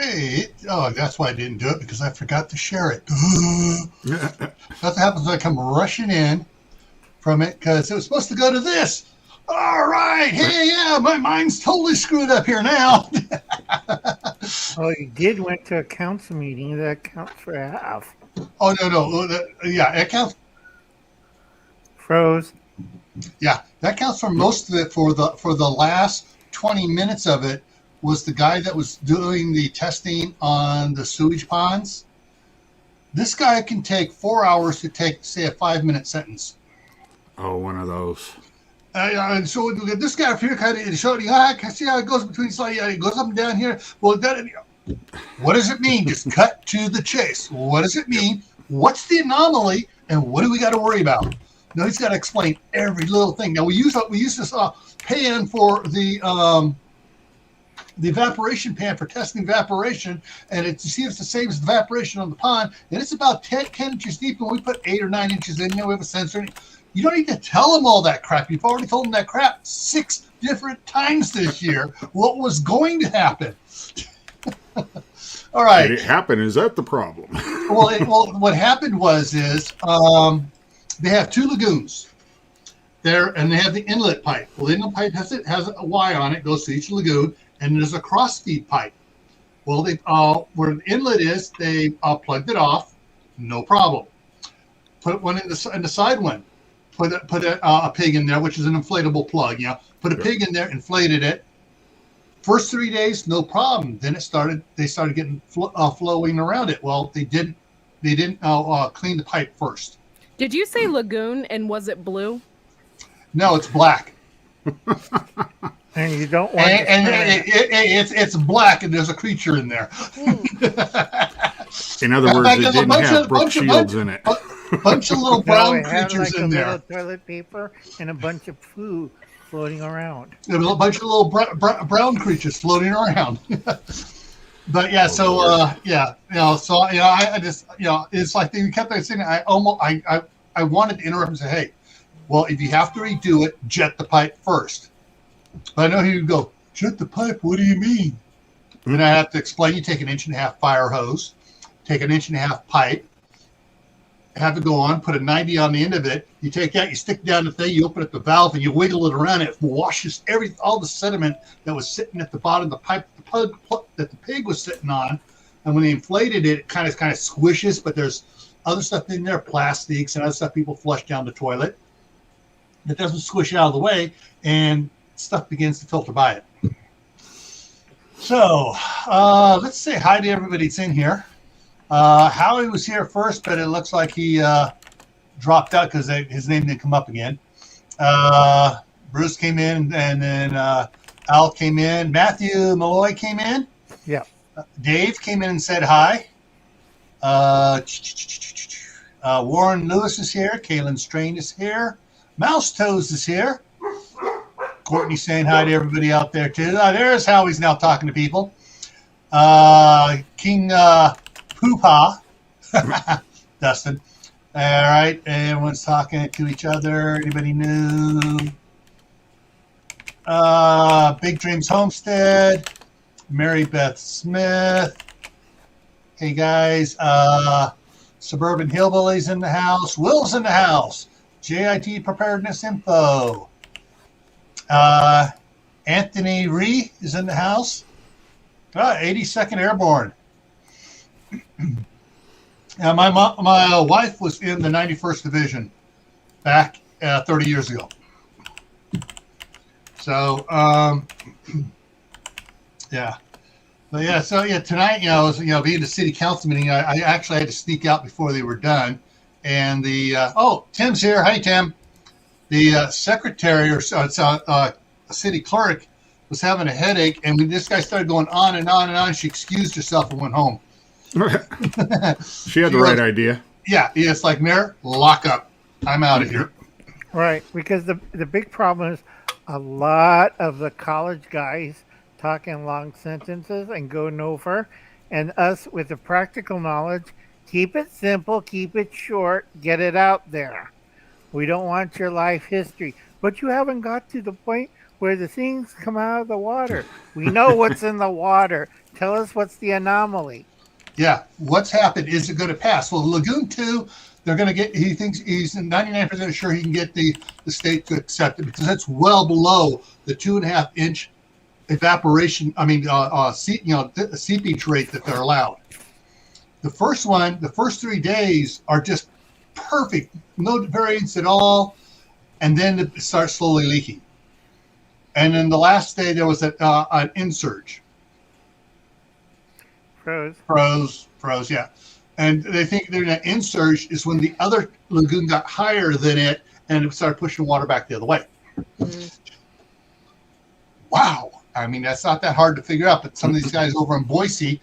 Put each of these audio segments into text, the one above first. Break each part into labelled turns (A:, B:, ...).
A: Hey, oh, that's why I didn't do it, because I forgot to share it. That's what happens when I come rushing in from it, because it was supposed to go to this. All right. Hey, yeah, my mind's totally screwed up here now.
B: Oh, you did went to a council meeting. That counts for half.
A: Oh, no. Yeah, it counts.
B: Froze.
A: Yeah, that counts for most of it. For the last 20 minutes of it was the guy that was doing the testing on the sewage ponds. This guy can take 4 hours to take, say, a 5-minute sentence.
C: Oh, one of those.
A: And so this guy up here kind of showed you, I can see how it goes between slides. It goes up and down here. Well, what does it mean? Just cut to the chase. What does it mean? What's the anomaly? And what do we got to worry about? No, he's got to explain every little thing. Now we use this pan for the evaporation pan for testing evaporation, and to see if it's the same as the evaporation on the pond. And it's about 10 inches deep, and we put 8 or 9 inches in there. We have a sensor. You don't need to tell them all that crap. You've already told them that crap 6 different times this year. What was going to happen? All right.
C: Did it happen? Is that the problem?
A: Well, what happened was they have 2 lagoons there, and they have the inlet pipe. Well, the inlet pipe has a Y on it, goes to each lagoon, and there's a cross feed pipe. Well, they where the inlet is, they plugged it off, no problem. Put one in the side one. Put a pig in there, which is an inflatable plug. Put a pig in there, inflated it. First 3 days, no problem. Then they started getting flowing around it. Well, they didn't clean the pipe first.
D: Did you say lagoon, and was it blue?
A: No, it's black.
B: And you don't want
A: it's black, and there's a creature in there.
C: In other words, it didn't have Brooke Shields in it.
A: Bunch of little brown creatures in there.
B: Little toilet paper and a bunch of poo floating around.
A: There was a bunch of little brown creatures floating around. But yeah, I just, it's like they kept saying, I wanted to interrupt and say, hey, well, if you have to redo it, jet the pipe first. But I know he would go, jet the pipe, what do you mean? And then I have to explain, you take an 1.5 inch fire hose, take an 1.5 inch pipe, have it go on, put a 90 on the end of it. You take that, you stick down the thing, you open up the valve, and you wiggle it around. It washes all the sediment that was sitting at the bottom of the pipe that the pig was sitting on. And when they inflated it, it kind of squishes, but there's other stuff in there, plastics and other stuff people flush down the toilet. It doesn't squish out of the way, and stuff begins to filter by it. So let's say hi to everybody that's in here. Howie was here first, but it looks like he dropped out because his name didn't come up again. Bruce came in, and then Al came in. Matthew Malloy came in.
B: Yeah.
A: Dave came in and said hi. Warren Lewis is here. Kaylin Strain is here. Mouse Toes is here. Courtney saying hi to everybody out there, too. There's Howie's now talking to people. King Poopa. Dustin. All right. Everyone's talking to each other. Anybody new? Big Dreams Homestead. Mary Beth Smith. Hey, guys. Suburban Hillbillies in the house. Will's in the house. JIT Preparedness Info. Anthony Ree is in the house. 82nd Airborne. My wife was in the 91st Division back 30 years ago. So, yeah. But yeah, so yeah, tonight, being the city council meeting, I actually had to sneak out before they were done. And Tim's here. Hi, Tim. The secretary or city clerk was having a headache, and when this guy started going on and on and on, she excused herself and went home.
C: She had the right idea.
A: Yeah, it's like, Mayor, lock up. I'm out of here.
B: Right, because the big problem is a lot of the college guys talking long sentences and going over, and us with the practical knowledge, keep it simple, keep it short, get it out there. We don't want your life history. But you haven't got to the point where the things come out of the water. We know what's in the water. Tell us what's the anomaly.
A: Yeah, what's happened? Is it going to pass? Well, Lagoon 2, they're going to get, he thinks he's 99% sure he can get the state to accept it because that's well below the 2.5-inch evaporation, seepage rate that they're allowed. The first one, the first 3 days are just perfect, no variance at all, and then it starts slowly leaking. And then the last day there was an insurge. Froze, yeah. And they think they're going to insurge is when the other lagoon got higher than it and it started pushing water back the other way. Mm-hmm. Wow. I mean, that's not that hard to figure out, but some of these guys over in Boise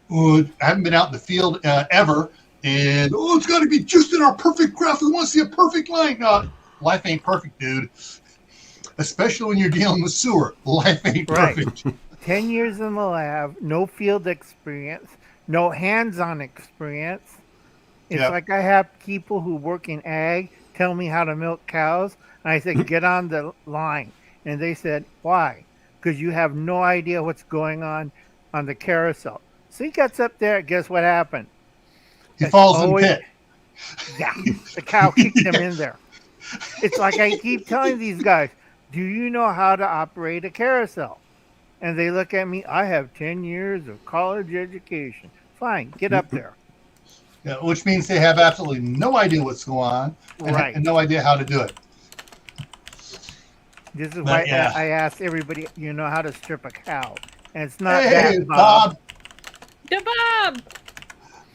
A: who haven't been out in the field ever, and, it's got to be just in our perfect graph. We want to see a perfect line. Life ain't perfect, dude. Especially when you're dealing with sewer. Life ain't perfect.
B: 10 years in the lab, no field experience, no hands-on experience. It's like I have people who work in ag tell me how to milk cows, and I said, get on the line. And they said, why? Because you have no idea what's going on the carousel. So he gets up there, guess what happened?
A: He falls in the pit.
B: Yeah, the cow kicked him in there. It's like I keep telling these guys, do you know how to operate a carousel? And they look at me, I have 10 years of college education. Fine, get up there.
A: Yeah, which means they have absolutely no idea what's going on and no idea how to do it.
B: This is why I asked everybody, you know how to strip a cow. And it's not that,
A: Bob.
D: The Bob!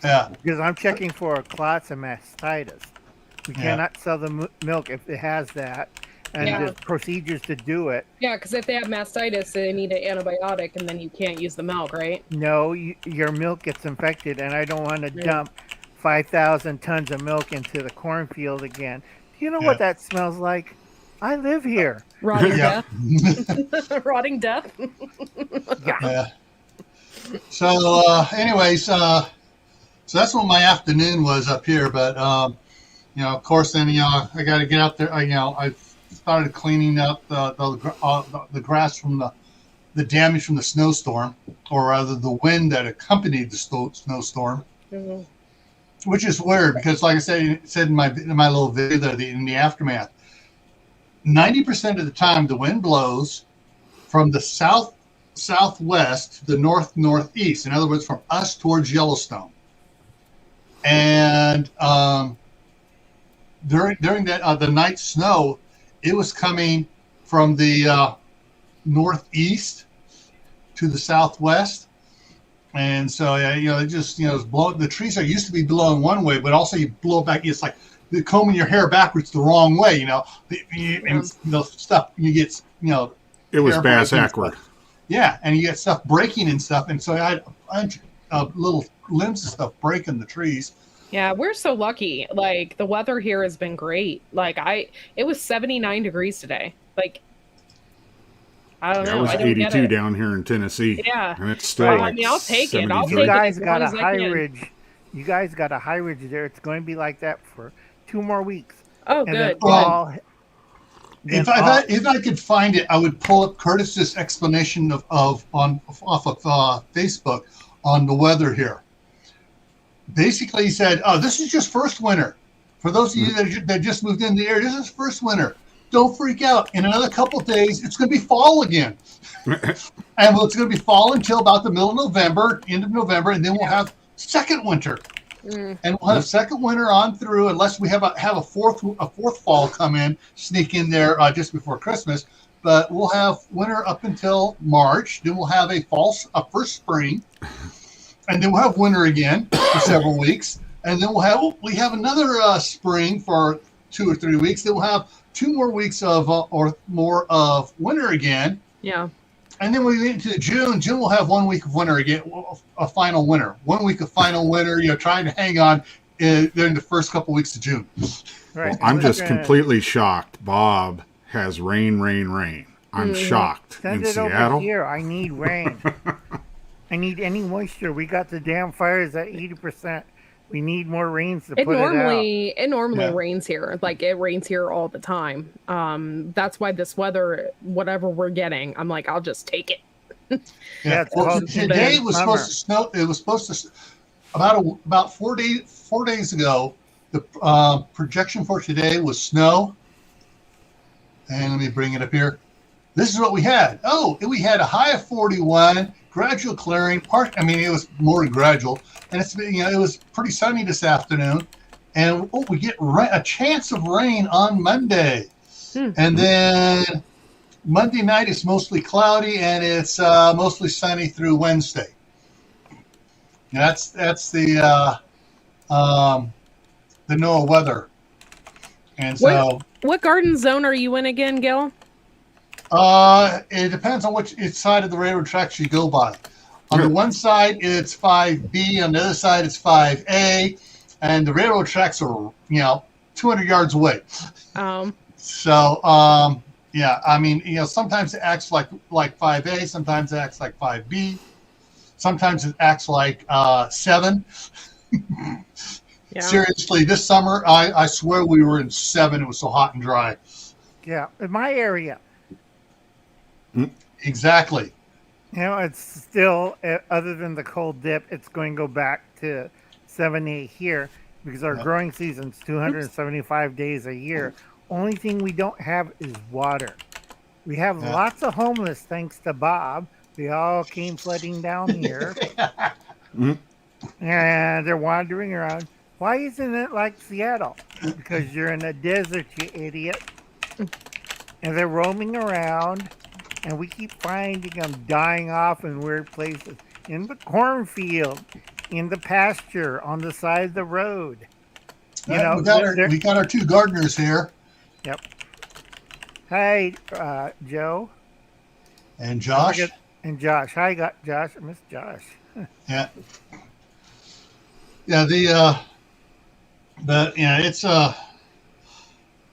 A: Yeah.
B: Because I'm checking for clots and mastitis. We cannot sell the milk if it has that. And there's procedures to do it.
D: Yeah, because if they have mastitis, they need an antibiotic, and then you can't use the milk, right?
B: No, your milk gets infected, and I don't want to dump 5,000 tons of milk into the cornfield again. Do you know what that smells like? I live here.
D: Rotting death. Rotting death.
A: Yeah. So, anyways, so that's what my afternoon was up here. But, of course, then, I got to get out there. I started cleaning up the grass from the damage from the snowstorm, or rather the wind that accompanied the snowstorm, which is weird because, like I said in my little video there, in the aftermath, 90% of the time the wind blows from the southwest to the northeast. In other words, from us towards Yellowstone. And during that the night snow, it was coming from the northeast to the southwest, and so it just it's blowing. The trees are used to be blowing one way, but also you blow back. It's like you're combing your hair backwards the wrong way. Stuff you get.
C: It was bass backward.
A: Yeah, and you get stuff breaking and stuff, and so I had a bunch of little limbs and stuff breaking the trees.
D: Yeah, we're so lucky. Like, the weather here has been great. Like, it was 79 degrees today. Like, I don't know.
C: It was 82 down here in Tennessee.
D: Yeah.
C: And it's still
D: I mean, I'll take it. I'll take it.
B: You guys got a high ridge. You guys got a high ridge there. It's going to be like that for 2 more weeks.
D: Oh, good.
A: If I could find it, I would pull up Curtis's explanation off of Facebook on the weather here. Basically, he said, this is just first winter. For those of you that just moved in the area, this is first winter. Don't freak out. In another couple of days, it's going to be fall again. And it's going to be fall until about the middle of November, end of November, and then we'll have second winter. And we'll have second winter on through, unless we have a fourth fall come in, sneak in there just before Christmas. But we'll have winter up until March. Then we'll have a first spring. And then we'll have winter again for several weeks, and then we have another spring for 2 or 3 weeks. Then we'll have 2 more weeks of or more of winter again.
D: Yeah.
A: And then we get into June. June we'll have 1 week of winter again, a final winter. 1 week of final winter. Trying to hang on during the first couple weeks of June.
B: Right.
C: Well, I'm just completely shocked. Bob has rain. I'm shocked.
B: Send
C: in
B: it
C: Seattle.
B: Over here. I need rain. I need any moisture. We got the damn fires at 80%. We need more rains to put it out.
D: It normally rains here. Like, it rains here all the time. That's why this weather, whatever we're getting, I'm like, I'll just take it.
B: Yeah, it's
A: Well,
B: called
A: today
B: Indian
A: was
B: summer.
A: supposed to snow. It was supposed to about 4 days ago. The projection for today was snow. And let me bring it up here. This is what we had. Oh, we had a high of 41, gradual clearing. It was more than gradual, and it was pretty sunny this afternoon. And we get a chance of rain on Monday, and then Monday night is mostly cloudy, and it's mostly sunny through Wednesday. And that's the NOAA weather. And so,
D: What garden zone are you in again, Gil?
A: it depends on which side of the railroad tracks you go by. On the one side, it's 5B. On the other side, it's 5A. And the railroad tracks are, 200 yards away. So, sometimes it acts like 5A. Sometimes it acts like 5B. Sometimes it acts like 7.
D: Yeah.
A: Seriously, this summer, I swear we were in 7. It was so hot and dry.
B: Yeah, in my area.
A: Exactly.
B: It's still, other than the cold dip, it's going to go back to 7-8 here because our growing season's 275 days a year. Only thing we don't have is water. We have lots of homeless thanks to Bob. They all came flooding down here. And they're wandering around. Why isn't it like Seattle? Because you're in a desert, you idiot. And they're roaming around. And we keep finding them dying off in weird places. In the cornfield, in the pasture, on the side of the road.
A: We got our 2 gardeners here.
B: Yep. Hi, Joe.
A: And Josh.
B: And Josh. Hi, Josh. I miss Josh.
A: Yeah. Yeah,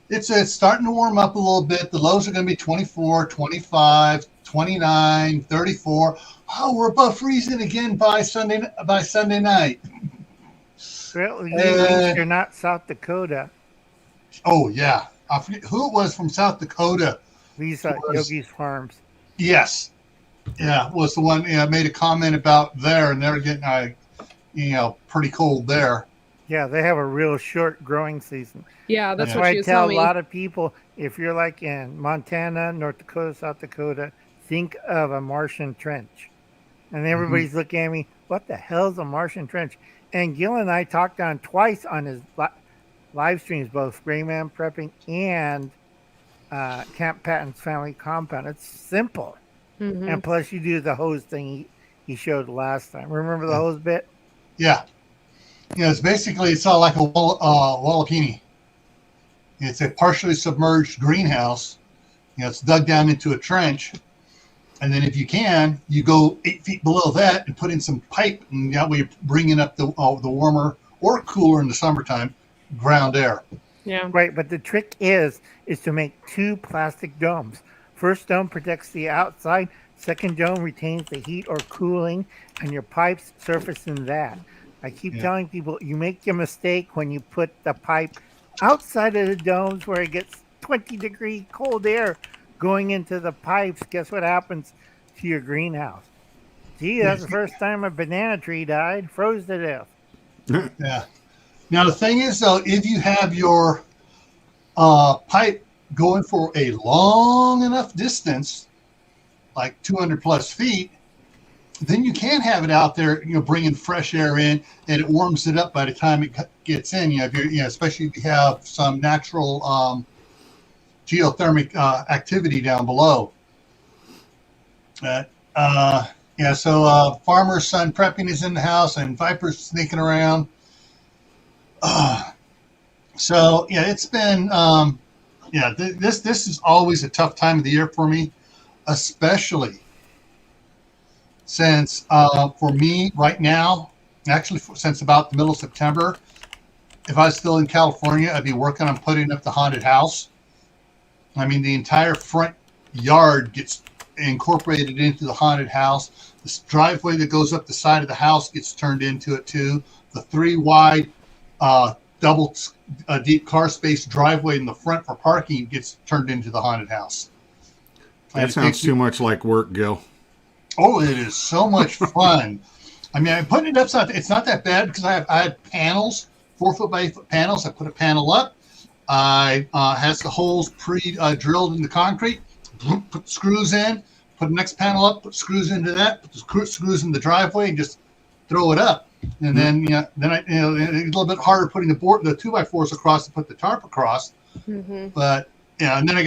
A: it's starting to warm up a little bit. The lows are going to be 24, 25, 29, 34. Oh, we're above freezing again by Sunday night.
B: Well, at least you're not South Dakota.
A: Oh, yeah. I forget who it was from South Dakota.
B: Lisa, Yogi's Farms.
A: Yes. Yeah, was the one made a comment about there, and they're getting pretty cold there.
B: Yeah, they have a real short growing season.
D: Yeah, that's what
B: why
D: she
B: I
D: was
B: tell
D: telling
B: a
D: me.
B: lot of people, if you're like in Montana, North Dakota, South Dakota, think of a Martian trench. And everybody's looking at me, what the hell is a Martian trench? And Gil and I talked on twice on his live streams, both Rayman Prepping and Camp Patton's Family Compound. It's simple. And plus you do the hose thing he showed last time. Remember the hose bit?
A: Yeah. It's all like a Wallapini. It's a partially submerged greenhouse. It's dug down into a trench. And then if you can, you go 8 feet below that and put in some pipe, and that way you're bringing up the warmer or cooler in the summertime ground air.
D: Yeah.
B: Right, but the trick is to make 2 plastic domes. First dome protects the outside. Second dome retains the heat or cooling, and your pipes surface in that. I keep telling people, you make your mistake when you put the pipe outside of the domes where it gets 20-degree cold air going into the pipes. Guess what happens to your greenhouse? Gee, that's the first time a banana tree died, froze to death.
A: Yeah. Now, the thing is, though, if you have your pipe going for a long enough distance, like 200 plus feet, then you can have it out there, bringing fresh air in, and it warms it up by the time it gets in. Especially if you have some natural geothermic activity down below. So Farmer's Son Prepping is in the house, and Viper's sneaking around. It's been this is always a tough time of the year for me, especially since for me right now, actually since about the middle of September, if I was still in California, I'd be working on putting up the haunted house. I mean, the entire front yard gets incorporated into the haunted house. This driveway that goes up the side of the house gets turned into it too. The 3 wide double deep car space driveway in the front for parking gets turned into the haunted house.
C: That sounds too much like work, Gil.
A: Oh, it is so much fun. I mean, I'm putting it up. It's not that bad because I had panels, 4 foot by 8 foot panels. I put a panel up. I has the holes drilled in the concrete. Put screws in. Put the next panel up. Put screws into that. Put the screws in the driveway and just throw it up. And then it's a little bit harder putting the 2x4s across to put the tarp across.
D: Mm-hmm.
A: But and then I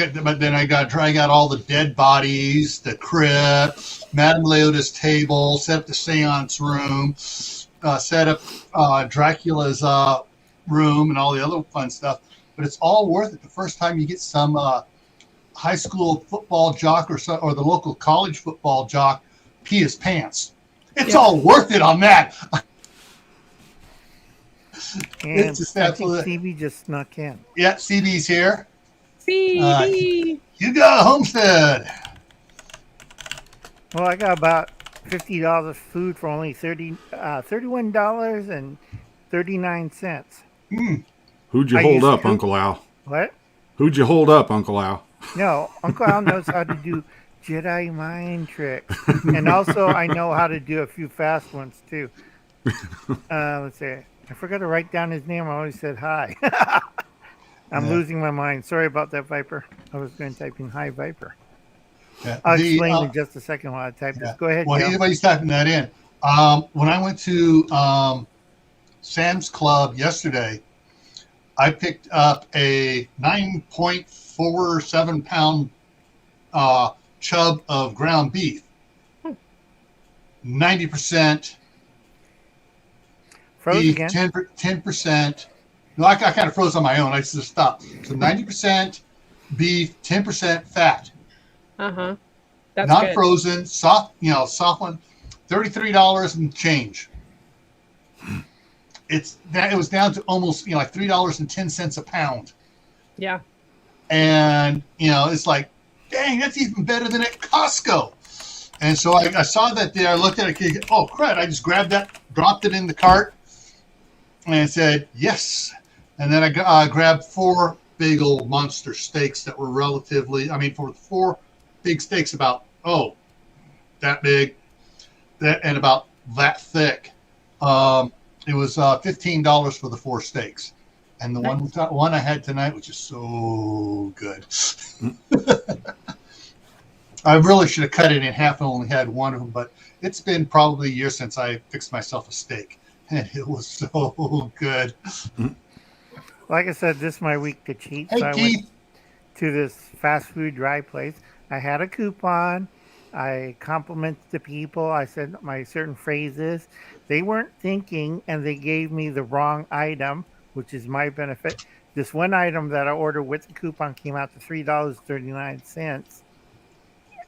A: got to drag out all the dead bodies, the crypt, Madame Leota's table, set up the seance room, set up Dracula's room, and all the other fun stuff. But it's all worth it the first time you get some high school football jock or the local college football jock pee his pants. It's all worth it on that.
B: And
A: It's just absolutely.
B: CB just snuck in.
A: Yeah, CB's here.
D: CB.
A: You got Homestead.
B: Well, I got about $50 food for only $31.39.
C: Who'd you hold up, Uncle Al?
B: What?
C: Who'd you hold up, Uncle Al?
B: No, Uncle Al knows how to do Jedi mind tricks, and also I know how to do a few fast ones too. Let's see. I forgot to write down his name. I always said hi. I'm losing my mind. Sorry about that, Viper. I was going to type in hi, Viper.
A: Yeah.
B: I'll explain in just a second while I type this. Go ahead,
A: Well,
B: Joe.
A: anybody's typing that in. When I went to Sam's Club yesterday, I picked up a 9.47 pound chub of ground beef. 90%
B: Froze
A: beef,
B: again.
A: 10%. No, I kind of froze on my own. I just stopped. So 90% beef, 10% fat.
D: Uh-huh. That's
A: Not
D: good.
A: frozen, soft one. $33 and change. It was down to almost like $3.10 a pound.
D: Yeah.
A: And it's like, dang, that's even better than at Costco. And so I saw that there. I looked at it. Oh, crud! I just grabbed that, dropped it in the cart, and said yes. And then I grabbed 4 big old monster steaks that were relatively. I mean, for 4 big steaks, about that big, and about that thick. It was $15 for the 4 steaks, and the one I had tonight was just so good. I really should have cut it in half and only had one of them, but it's been probably a year since I fixed myself a steak, and it was so good.
B: Like I said, this is my week to cheat.
A: Hey,
B: So I
A: Keith.
B: went to this fast food dry place. I had a coupon. I complimented the people. I said my certain phrases. They weren't thinking, and they gave me the wrong item, which is my benefit. This one item that I ordered with the coupon came out to $3.39.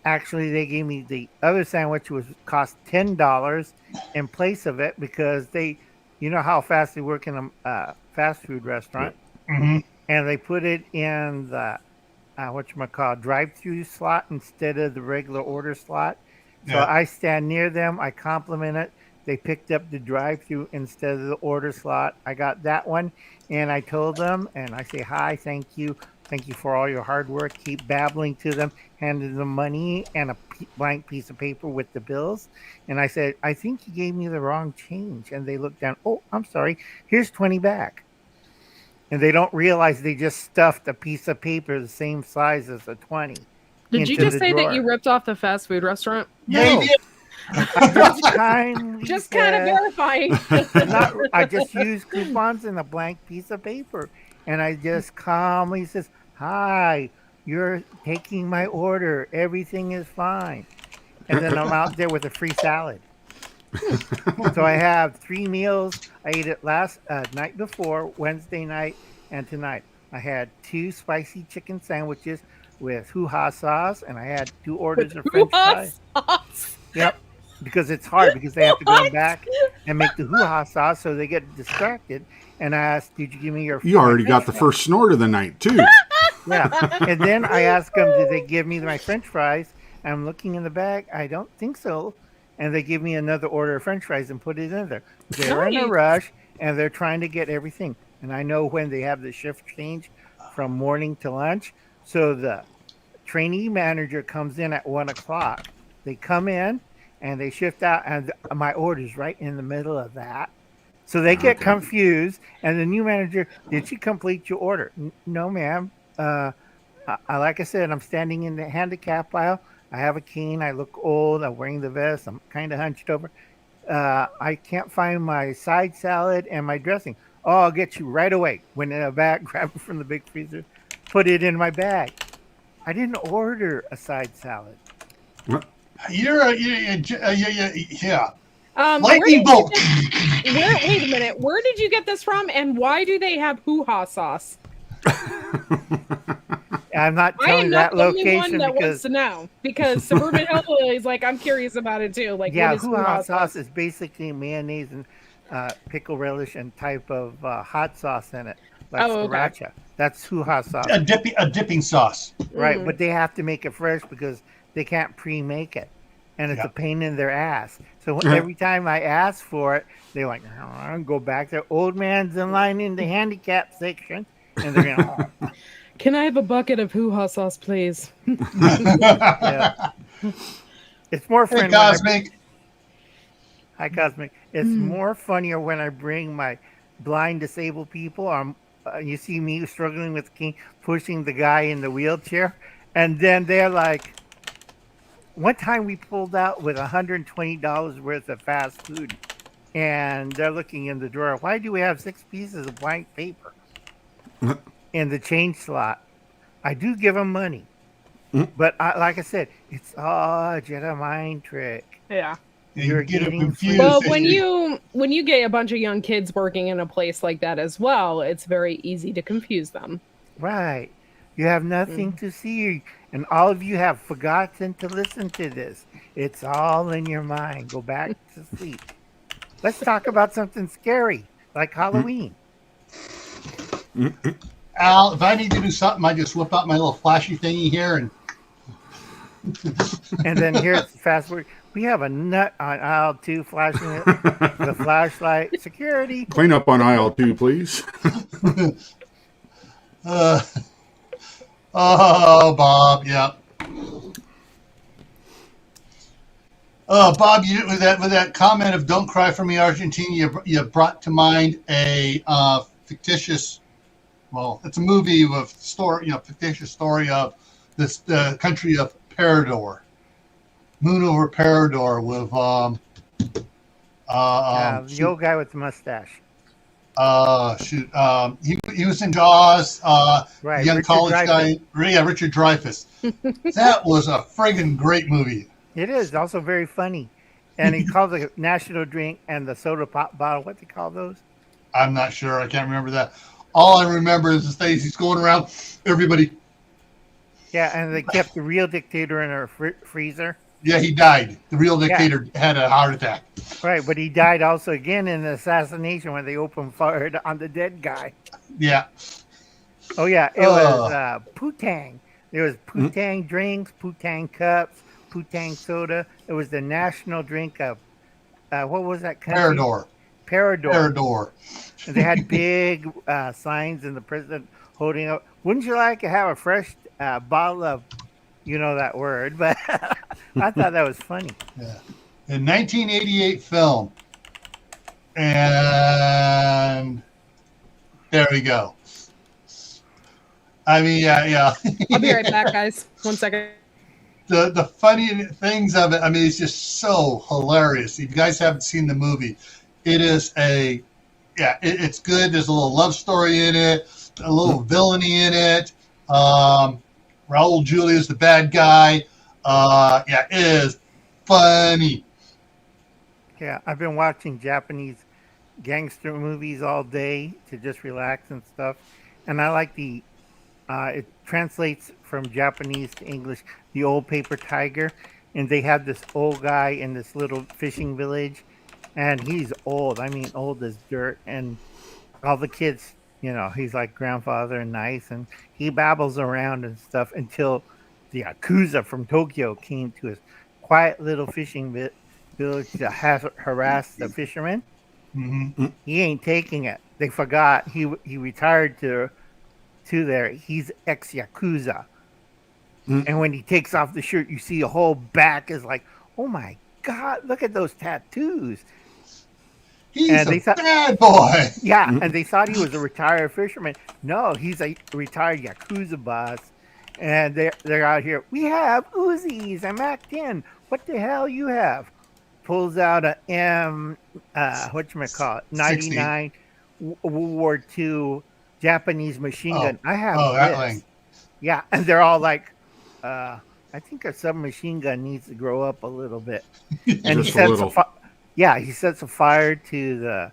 B: Actually, they gave me the other sandwich, which cost $10 in place of it because you know how fast they work in a fast food restaurant,
A: Mm-hmm.
B: and they put it in the drive-through slot instead of the regular order slot. So
A: Yeah.
B: I stand near them. I compliment it. They picked up the drive-through instead of the order slot. I got that one, and I told them, and I say hi, thank you for all your hard work. Keep babbling to them. Handed them money and a blank piece of paper with the bills, and I said, I think you gave me the wrong change. And they looked down. Oh, I'm sorry. Here's 20 back. And they don't realize they just stuffed a piece of paper the same size as a 20.
D: Did you
B: into
D: just
B: the
D: say
B: drawer.
D: that you ripped off the fast food restaurant?
A: Yeah,
B: No. I just kindly
D: Just kind of
B: said-
D: verifying.
B: I just used coupons and a blank piece of paper. And I just calmly says, hi, you're taking my order. Everything is fine. And then I'm out there with a free salad. So I have 3 meals. I ate it last night before, Wednesday night, and tonight. I had 2 spicy chicken sandwiches with hoo-ha sauce, and I had 2 orders of French fries.
D: Sauce.
B: Yep, because it's hard because they have to go back and make the hoo-ha sauce, so they get distracted. And I asked, "Did you give me your?"
C: You already got
B: French
C: the
B: fries?"
C: first snort of the night, too.
B: Yeah, and then I asked them, "Did they give me my French fries?" And I'm looking in the bag. I don't think so. And they give me another order of French fries and put it in there. They're in a
D: Nice.
B: rush and they're trying to get everything. And I know when they have the shift change from morning to lunch. So the trainee manager comes in at 1:00. They come in and they shift out, and my order's right in the middle of that. So they get confused, and the new manager, did she complete your order? No, ma'am. Like I said, I'm standing in the handicap aisle. I have a cane. I look old. I'm wearing the vest. I'm kind of hunched over. I can't find my side salad and my dressing. Oh, I'll get you right away. Went in a bag, grabbed it from the big freezer, put it in my bag. I didn't order a side salad.
A: Yeah.
D: Wait
A: Lightning bolt.
D: a minute. Where did you get this from, and why do they have hoo-ha sauce?
B: I'm not
D: I
B: telling
D: am
B: that
D: not the only one
B: location
D: that wants
B: because
D: to know. Because Suburban Hillbilly is like, I'm curious about it too. Like,
B: yeah,
D: what is
B: hoo-ha sauce is basically mayonnaise and pickle relish and type of hot sauce in it, like sriracha. That's hoo-ha sauce.
A: A dipping sauce.
B: Right, but they have to make it fresh because they can't pre-make it, and it's a pain in their ass. So every time I ask for it, they're like, go back there. Old man's in line in the handicap section, and they're going,
D: can I have a bucket of hoo-ha sauce, please?
B: yeah. It's more
A: Hey,
B: fun.
A: Cosmic.
B: Hi, Cosmic. It's more funnier when I bring my blind disabled people. You see me struggling with the cane, pushing the guy in the wheelchair, and then they're like, one time we pulled out with $120 worth of fast food, and they're looking in the drawer. Why do we have 6 pieces of blank paper in the change slot? I do give them money, but like I said, it's all a Jedi mind trick.
D: Yeah.
B: You're
A: get
B: getting
A: confused.
D: Well, when you get a bunch of young kids working in a place like that as well, it's very easy to confuse them.
B: Right. You have nothing to see, and all of you have forgotten to listen to this. It's all in your mind. Go back to sleep. Let's talk about something scary, like Halloween.
A: Al, if I need to do something, I just whip out my little flashy thingy here and
B: And then here's fast forward. We have a nut on aisle 2 flashing it, the flashlight. Security.
C: Clean up on aisle 2, please.
A: oh, Bob, yeah. Oh, Bob, you with that comment of "Don't cry for me, Argentina," you brought to mind a fictitious. Well, it's a movie with story, fictitious story of this country of Parador, Moon over Parador with
B: the old guy with the mustache.
A: he was in Jaws.
B: Right,
A: young
B: Richard
A: college
B: Dreyfuss.
A: guy. Yeah, Richard Dreyfuss. That was a friggin' great movie.
B: It is also very funny. And he calls it a national drink and the soda pop bottle. What do you call those?
A: I'm not sure. I can't remember that. All I remember is the stage he's going around. Everybody.
B: Yeah, and they kept the real dictator in a freezer.
A: Yeah, he died. The real dictator had a heart attack.
B: Right, but he died also again in an assassination when they opened fire on the dead guy.
A: Yeah.
B: Oh, yeah, it was Putang. There was Putang drinks, Putang cups, Putang soda. It was the national drink of, what was that country? Parador. And they had big signs in the president holding up. Wouldn't you like to have a fresh bottle of, that word? But I thought that was funny.
A: Yeah. In 1988 film. And there we go. I mean, yeah.
D: I'll be right back, guys. 1 second.
A: The funny things of it, I mean, it's just so hilarious. If you guys haven't seen the movie, it is it's good. There's a little love story in it, a little villainy in it. Raul Julia is the bad guy. It is funny.
B: Yeah, I've been watching Japanese gangster movies all day to just relax and stuff. And I like it translates from Japanese to English, the old paper tiger. And they have this old guy in this little fishing village. And he's old. I mean, old as dirt. And all the kids, he's like grandfather and nice. And he babbles around and stuff until the Yakuza from Tokyo came to his quiet little fishing village to harass the fishermen.
A: Mm-hmm.
B: He ain't taking it. They forgot he retired to there. He's ex-Yakuza. And when he takes off the shirt, you see a whole back is like, oh my God, look at those tattoos.
A: He's
B: And
A: a
B: they thought-
A: bad boy.
B: Yeah, and they thought he was a retired fisherman. No, he's a retired Yakuza boss. And they're out here. We have Uzis and MAC-10. What the hell you have? Pulls out a whatchamacallit, 99 World War II Japanese machine gun. I have
A: that
B: this.
A: thing.
B: Yeah, and they're all like, I think a submachine gun needs to grow up a little bit. And
C: Just a little.
B: he sets a fire to the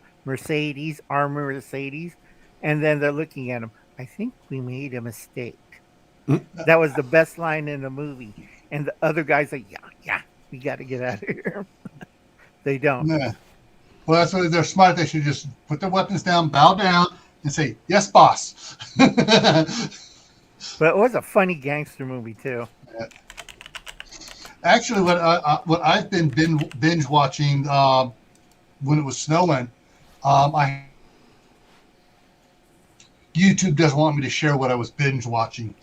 B: armored Mercedes, and then they're looking at him. I think we made a mistake. That was the best line in the movie. And the other guy's like, yeah, we got to get out of here. They don't.
A: Yeah. Well, that's why they're smart. They should just put their weapons down, bow down, and say, "Yes, boss."
B: But it was a funny gangster movie too.
A: Actually, what I've been binge watching when it was snowing, YouTube doesn't want me to share what I was binge watching.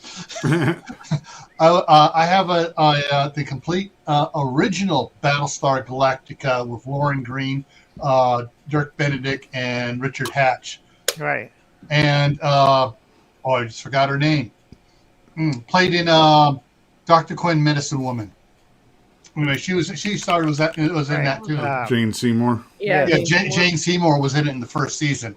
A: I have the complete original Battlestar Galactica with Lauren Green, Dirk Benedict, and Richard Hatch.
B: Right.
A: And I just forgot her name. Played in Dr. Quinn, Medicine Woman. Anyway, she started was in that too.
C: Jane Seymour.
D: Yeah,
A: Jane Seymour was in it in the first season.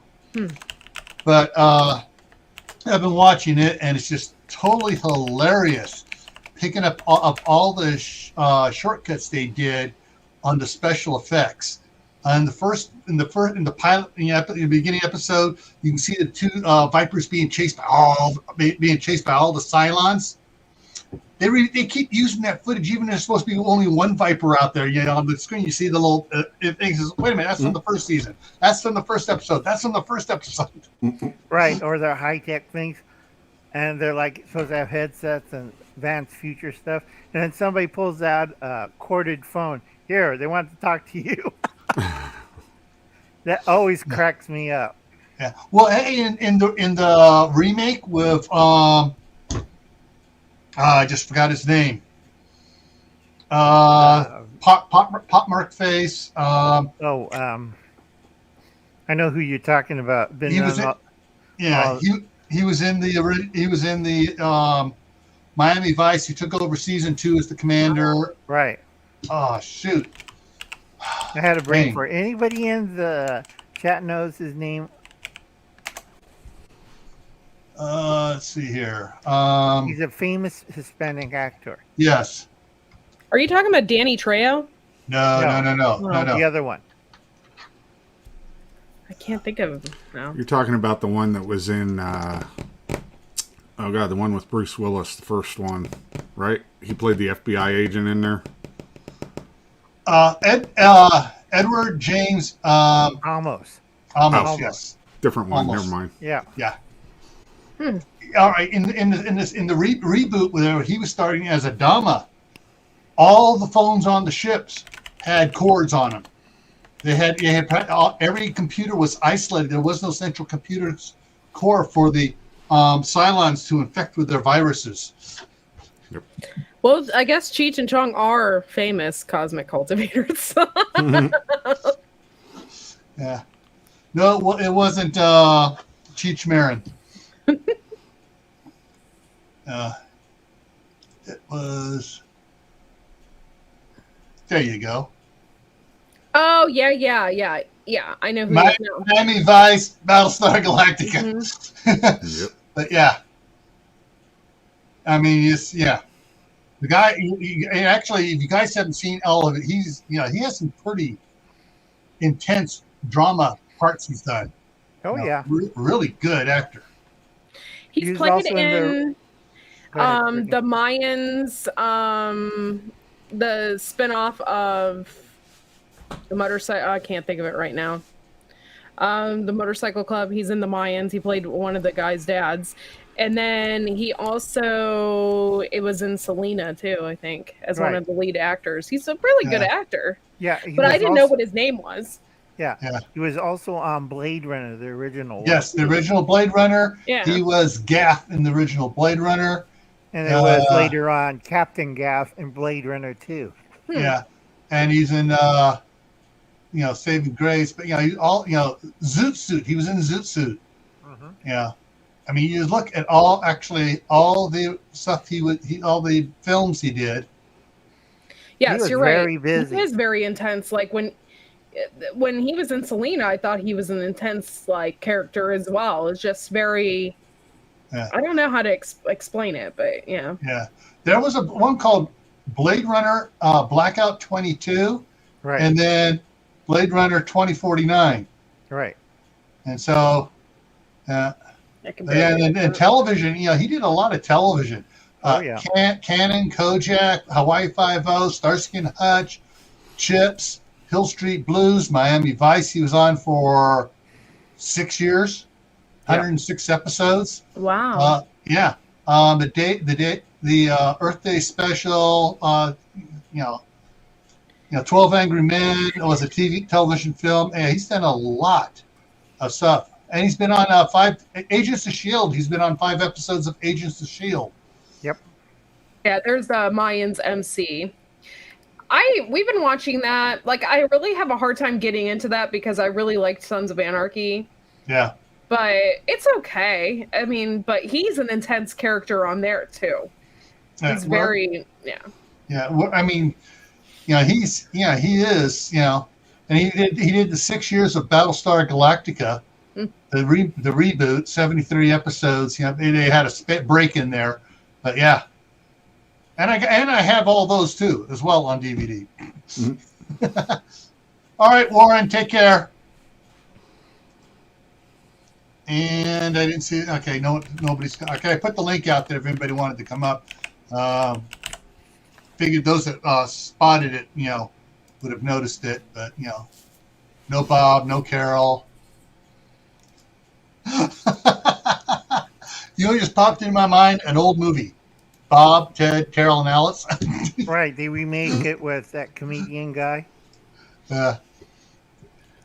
A: But I've been watching it, and it's just totally hilarious, picking up all the shortcuts they did on the special effects. In the pilot, in the beginning episode, you can see the two Vipers being chased by all the Cylons. They keep using that footage, even if there's supposed to be only one Viper out there. On the screen, you see the little thing says, "Wait a minute, that's from the first season. That's from the first episode. That's from the first episode."
B: Right, or their high-tech things, and they're like supposed to have headsets and advanced future stuff, and then somebody pulls out a corded phone. Here, they want to talk to you. That always cracks me up.
A: Yeah. Well, in the remake with I just forgot his name. Pop Mark Face.
B: I know who you're talking about.
A: He was in the Miami Vice. He took over season 2 as the commander.
B: Right.
A: Oh shoot!
B: I had a brain for it. Anybody in the chat knows his name?
A: Let's see here.
B: He's a famous Hispanic actor.
A: Yes.
D: Are you talking about Danny Trejo?
A: No.
B: The other one.
D: I can't think of him now.
C: You're talking about the one that was in, the one with Bruce Willis, the first one, right? He played the FBI agent in there.
A: Edward James.
B: Almost.
A: Yes.
C: Different one.
A: Almost.
C: Never mind.
A: Yeah. All right. In the reboot where he was starting as a Dama, all the phones on the ships had cords on them. Every computer was isolated. There was no central computer core for the Cylons to infect with their viruses.
C: Yep.
D: Well, I guess Cheech and Chong are famous cosmic cultivators.
A: Yeah. No, it wasn't Cheech Marin. It was. There you go.
D: Oh, yeah. I know who you know.
A: Miami Vice, Battlestar Galactica.
C: Yep.
A: But yeah. I mean, the guy. Actually, if you guys haven't seen all of it, he has some pretty intense drama parts he's done.
B: Oh yeah,
A: really good actor.
D: He's played in the Mayans, the spinoff of the motorcycle. I can't think of it right now. The Motorcycle Club. He's in the Mayans. He played one of the guy's dads. And then he also, it was in Selena too, I think, as one of the lead actors. He's a really good actor.
B: Yeah.
D: But I didn't know what his name was.
B: Yeah. He was also on Blade Runner, the original one.
A: Yes, the original Blade Runner.
D: Yeah.
A: He was Gaff in the original Blade Runner.
B: And it was later on Captain Gaff in Blade Runner 2.
A: Yeah. and he's in Saving Grace, but Zoot Suit. He was in Zoot Suit.
B: Mhm.
A: Yeah, I mean, you look at all the stuff all the films he did.
D: Yes,
B: was
D: you're right.
B: very busy.
D: He is very intense. Like when he was in Selena, I thought he was an intense like character as well. It's just very.
A: Yeah.
D: I don't know how to explain it, but yeah.
A: Yeah, there was one called Blade Runner Blackout 22,
B: Right.
A: and then Blade Runner 2049.
B: Right.
A: And so,
D: I can
A: yeah,
D: barely-
A: and television, he did a lot of television.
B: Oh, yeah.
A: Cannon, Kojak, Hawaii Five-0, Starsky and Hutch, Chips, Hill Street Blues, Miami Vice. He was on for 6 years, 106 episodes.
D: Wow.
A: Yeah. The Earth Day special, 12 Angry Men was a television film. And he's done a lot of stuff. And he's been on 5 Agents of S.H.I.E.L.D. He's been on 5 episodes of Agents of S.H.I.E.L.D.
B: Yep.
D: Yeah, there's Mayans MC. We've been watching that. Like, I really have a hard time getting into that because I really liked Sons of Anarchy.
A: Yeah.
D: But it's okay. I mean, but he's an intense character on there too. He's very
A: Yeah. Well, I mean, he is, and he did the 6 years of Battlestar Galactica, the reboot, 73 episodes. They had a break in there, but yeah. And I have all those too as well on DVD. Mm-hmm. All right, Warren, take care. And I didn't see it. Okay, nobody's. Okay, I put the link out there if anybody wanted to come up. Figured those that spotted it, would have noticed it, but no Bob, no Carol. Just popped in my mind an old movie. Bob, Ted, Carol, and Alice.
B: Right, they remake it with that comedian guy.
A: Yeah.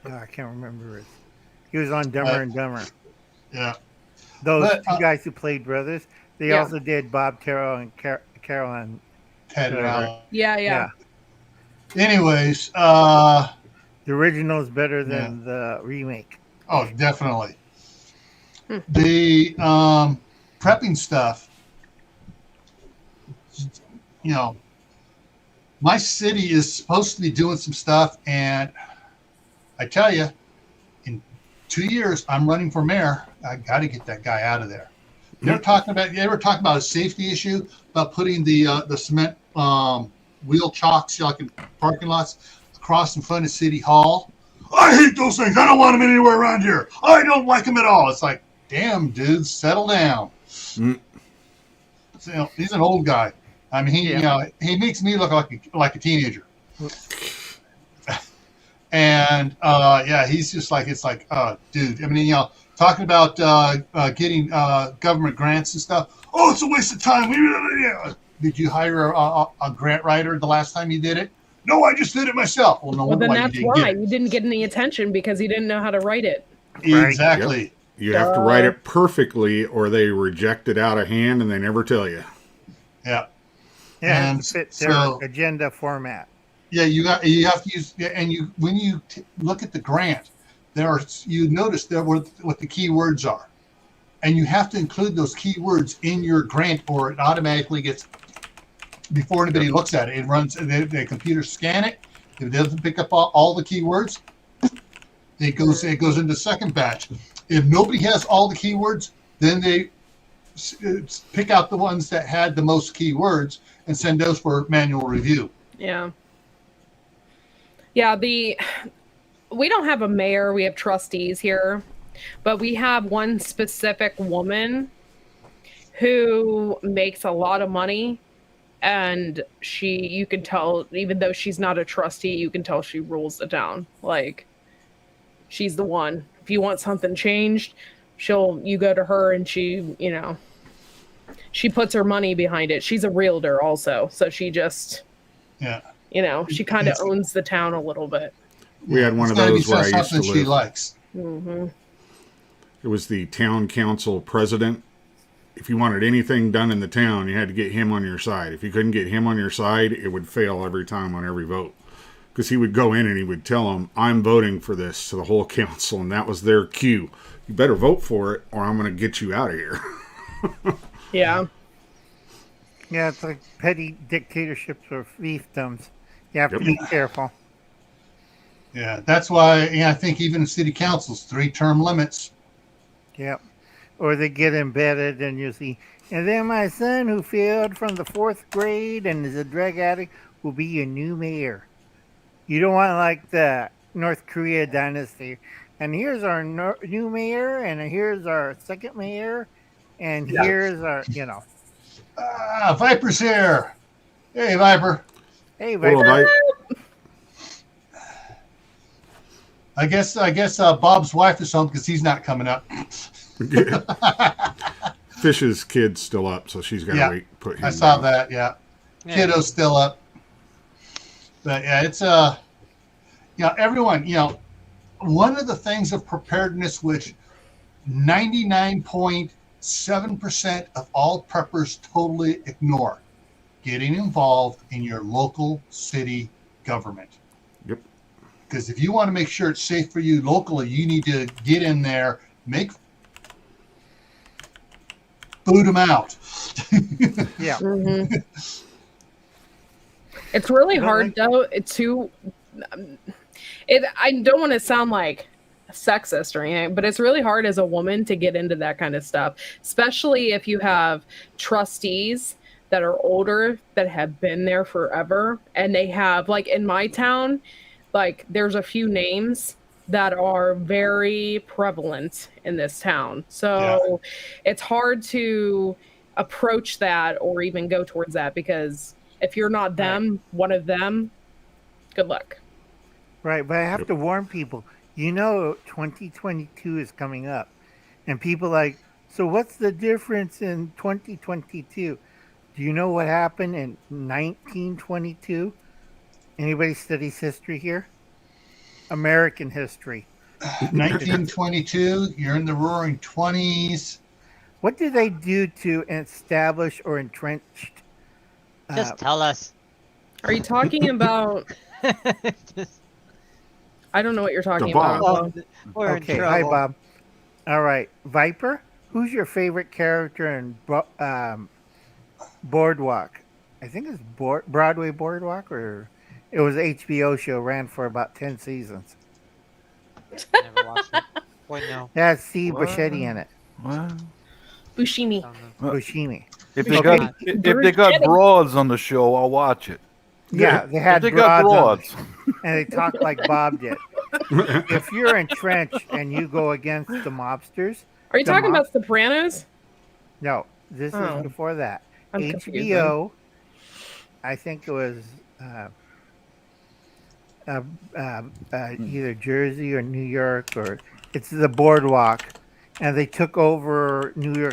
B: I can't remember it. He was on Dumber and Dumber.
A: Yeah.
B: Those two guys who played brothers. They also did Bob, Carol, and Carol and
A: Ted and Alice.
D: Yeah.
A: Anyways,
B: the original is better than the remake.
A: Oh, definitely. The prepping stuff. My city is supposed to be doing some stuff, and I tell you, in 2 years, I'm running for mayor. I got to get that guy out of there. They were talking about a safety issue about putting the cement wheel chocks like in parking lots across in front of City Hall. I hate those things. I don't want them anywhere around here. I don't like them at all. It's like, damn, dude, settle down. So, he's an old guy. I mean, he makes me look like a teenager. And he's just like, it's like, dude. I mean, talking about getting government grants and stuff. Oh, it's a waste of time. Did you hire a grant writer the last time you did it? No, I just did it myself. Well, no wonder
D: then
A: why
D: that's why you didn't get any attention because you didn't know how to write it.
A: Exactly.
C: Yep. You have to write it perfectly, or they reject it out of hand, and they never tell you.
A: Yeah.
B: Yeah, and fit their agenda format.
A: Yeah, you have to use, and when you look at the grant, you notice there what the keywords are, and you have to include those keywords in your grant, or it automatically gets, before anybody looks at it, it runs. The computer scan it. If it doesn't pick up all the keywords, it goes into second batch. If nobody has all the keywords, then they pick out the ones that had the most keywords and send those for manual review.
D: Yeah. Yeah, we don't have a mayor, we have trustees here, but we have one specific woman who makes a lot of money, and you can tell, even though she's not a trustee, you can tell she rules the town. Like, she's the one. If you want something changed, you go to her, and she puts her money behind it. She's a realtor also, so she just she kind of owns the town a little bit.
C: We had one of those where I used to live.
A: She likes.
D: Mm-hmm.
C: It was the town council president. If you wanted anything done in the town, you had to get him on your side. If you couldn't get him on your side, it would fail every time on every vote. because he would go in and he would tell them, "I'm voting for this," to the whole council, and that was their cue. You better vote for it, or I'm going to get you out of here.
D: Yeah.
B: Yeah, it's like petty dictatorships or fiefdoms. You have to
C: Yep.
B: be careful.
A: Yeah, that's why I think even city councils, 3-term limits.
B: Yep. Or they get embedded and you see, and then my son who failed from the 4th grade and is a drug addict will be your new mayor. You don't want like the North Korea dynasty. And here's our new mayor, and here's our second mayor, and here's our,
A: Viper's here. Hey, Viper.
B: Hey,
C: Well,
B: Viper.
A: I guess Bob's wife is home because he's not coming up.
C: Fish's kid's still up, so she's got to wait. Put him
A: I saw
C: down.
A: that. Yeah. Kiddo's still up. But yeah, it's everyone. One of the things of preparedness, which 99.7% of all preppers totally ignore, getting involved in your local city government.
C: Yep.
A: Because if you want to make sure it's safe for you locally, you need to get in there, boot them out.
B: Yeah.
D: Mm-hmm. It's really hard though I don't want to sound like sexist or anything, but it's really hard as a woman to get into that kind of stuff, especially if you have trustees that are older that have been there forever, and they have, like in my town, like there's a few names that are very prevalent in this town. So it's hard to approach that or even go towards that, because if you're not them, one of them, good luck.
B: Right, but I have to warn people. 2022 is coming up, and people like, so what's the difference in 2022? Do you know what happened in 1922? Anybody studies history here? American history.
A: 1922, you're in the roaring 20s.
B: What did they do to establish or entrench?
E: Just tell us.
D: Are you talking about... I don't know what you're talking
C: Bob.
D: about.
E: We're in
B: Okay,
E: trouble.
B: hi, Bob. All right, Viper, who's your favorite character in Boardwalk? I think it's Broadway Boardwalk, or it was an HBO show, ran for about 10 seasons.
E: Never watched it. Wait, no.
B: It has Steve Buscemi in it.
F: Well,
D: Buscemi.
B: Buscemi.
F: if they
B: Okay.
F: got if they got broads on the show, I'll watch it.
B: Yeah, they had
F: If they got
B: broads on
F: broads.
B: it, and they talk like Bob did. If you're entrenched and you go against the mobsters,
D: Are you
B: the
D: talking about Sopranos?
B: no, this
D: Oh.
B: is before that.
D: I'm confused
B: HBO, I think it was either Jersey or New York, or it's the Boardwalk, and they took over New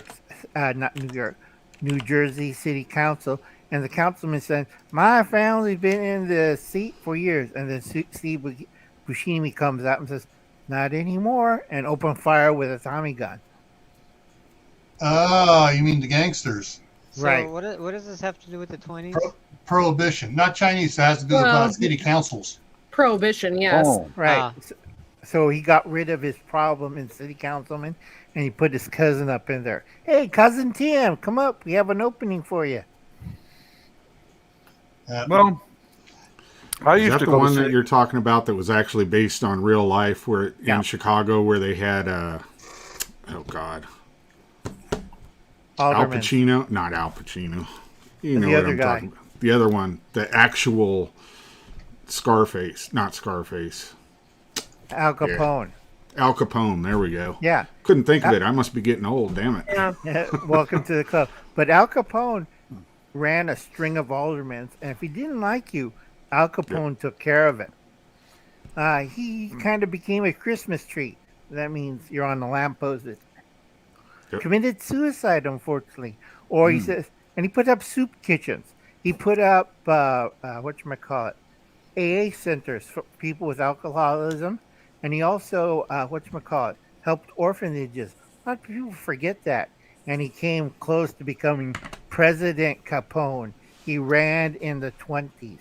B: Jersey City Council, and the councilman said, "My family's been in the seat for years," and then Steve Buscemi comes out and says, "Not anymore," and open fire with a Tommy gun.
A: Oh, you mean the gangsters?
E: So
B: Right.
E: what does this have to do with the 20s?
A: Prohibition, not Chinese. It has to do with city councils.
D: Prohibition, yes.
F: Oh,
B: Right.
E: Ah.
B: So he got rid of his problem in city councilman, and he put his cousin up in there. Hey, cousin Tim, come up. We have an opening for you.
F: well, I
C: Is
F: used
C: that
F: to
C: the
F: go
C: one
F: see,
C: that you're talking about that was actually based on real life, where in Chicago, where they had oh God, Al
B: Alderman.
C: Pacino, not Al Pacino. You know
B: The
C: what
B: other
C: I'm
B: guy.
C: talking about. The other one, the actual Scarface, not Scarface.
B: Al Capone.
C: Al Capone. There we go.
B: Yeah.
C: Couldn't think of it. I must be getting old. Damn it.
D: Yeah.
B: Welcome to the club. But Al Capone ran a string of aldermen, and if he didn't like you, Al Capone took care of it. He kind of became a Christmas tree. That means you're on the lamppost.
C: Yep.
B: Committed suicide, unfortunately. Or he says, and he put up soup kitchens. He put up, whatchamacallit, AA centers for people with alcoholism. And he also, helped orphanages. A lot of people forget that. And he came close to becoming President Capone. He ran in the 20s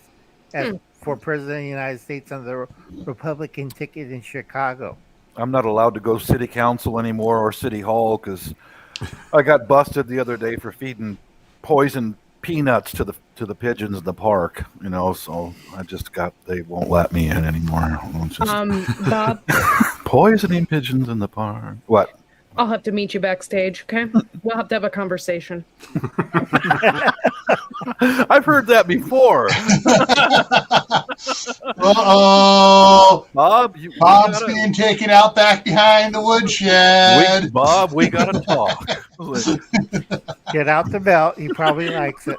B: as for president of the United States on the Republican ticket in Chicago.
F: I'm not allowed to go city council anymore or city hall because I got busted the other day for feeding poison peanuts to the pigeons in the park. So they won't let me in anymore.
D: Bob,
F: Poisoning pigeons in the park. What?
D: I'll have to meet you backstage, okay? We'll have to have a conversation.
F: I've heard that before.
A: Uh-oh.
F: Bob's
A: being taken out back behind the woodshed.
F: Bob, we gotta talk.
B: Get out the belt. He probably likes it.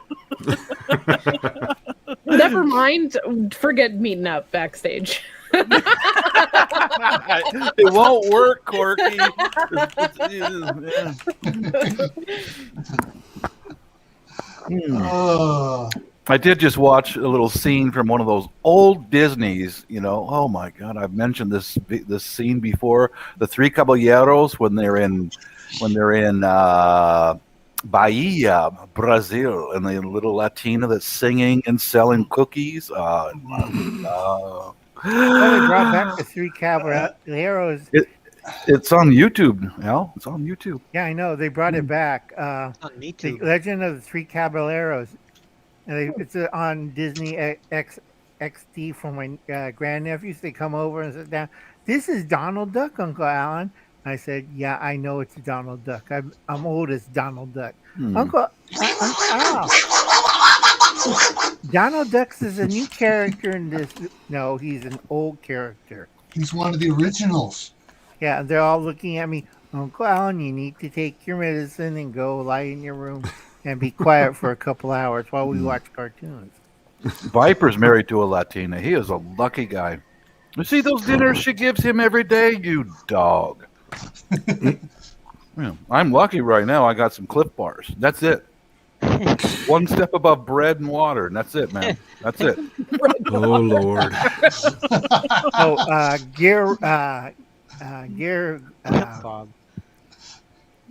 D: Never mind. Forget meeting up backstage.
F: It won't work, Corky. I did just watch a little scene from one of those old Disneys. Oh my God, I've mentioned this scene before. The Three Caballeros when they're in Bahia, Brazil, and the little Latina that's singing and selling cookies.
B: Well, they brought back the Three Caballeros.
F: It's on YouTube, Al. It's on YouTube.
B: Yeah, I know. They brought it back.
E: On me
B: The
E: too.
B: Legend of the Three Caballeros. And it's on Disney XD for my grandnephews. They come over and sit down. This is Donald Duck, Uncle Alan. I said, yeah, I know it's Donald Duck. I'm old as Donald Duck. Uncle Al. Donald Duck is a new character in this. No, he's an old character.
A: He's one of the originals.
B: Yeah, they're all looking at me. Uncle Alan, you need to take your medicine and go lie in your room and be quiet for a couple hours while we watch cartoons.
F: Viper's married to a Latina. He is a lucky guy. You see those dinners she gives him every day? You dog. Yeah, I'm lucky right now. I got some Cliff Bars. That's it. One step above bread and water, and that's it, man. That's it.
C: Oh Lord.
B: Gear.
E: Bob.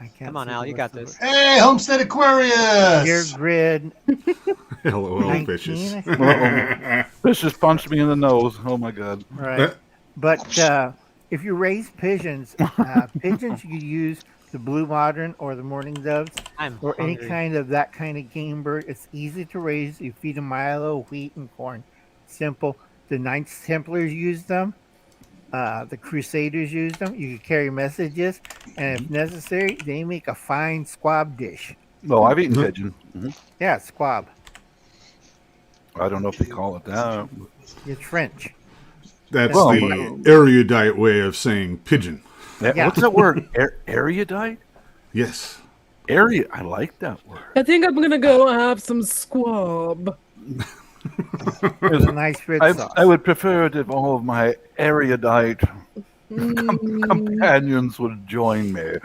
B: I can't
E: Come on,
B: see
E: Al,
B: the
E: you
B: rest
E: got
B: of
E: this.
B: it.
A: Hey, Homestead Aquarius.
B: Gear Grid.
C: LOL
B: 19,
C: fishes.
B: I think.
F: Uh-oh. Fish just punched me in the nose. Oh my God.
B: Right. But if you raise pigeons, pigeons you use the blue modern or the mourning doves
E: I'm
B: or any
E: hungry.
B: kind of that kind of game bird. It's easy to raise. You feed them Milo, wheat, and corn. Simple. The Knights Templars use them. The Crusaders use them. You can carry messages, and if necessary, they make a fine squab dish.
F: No, I've eaten pigeon.
B: Yeah, squab.
F: I don't know if they call it that.
B: It's French.
C: That's
F: Well,
C: the erudite way of saying pigeon.
B: Yeah.
F: What's that word? Erudite?
C: Yes.
F: I like that word.
D: I think I'm gonna go have some squab.
B: It's a nice red sauce.
F: I would prefer it if all of my erudite companions would join me.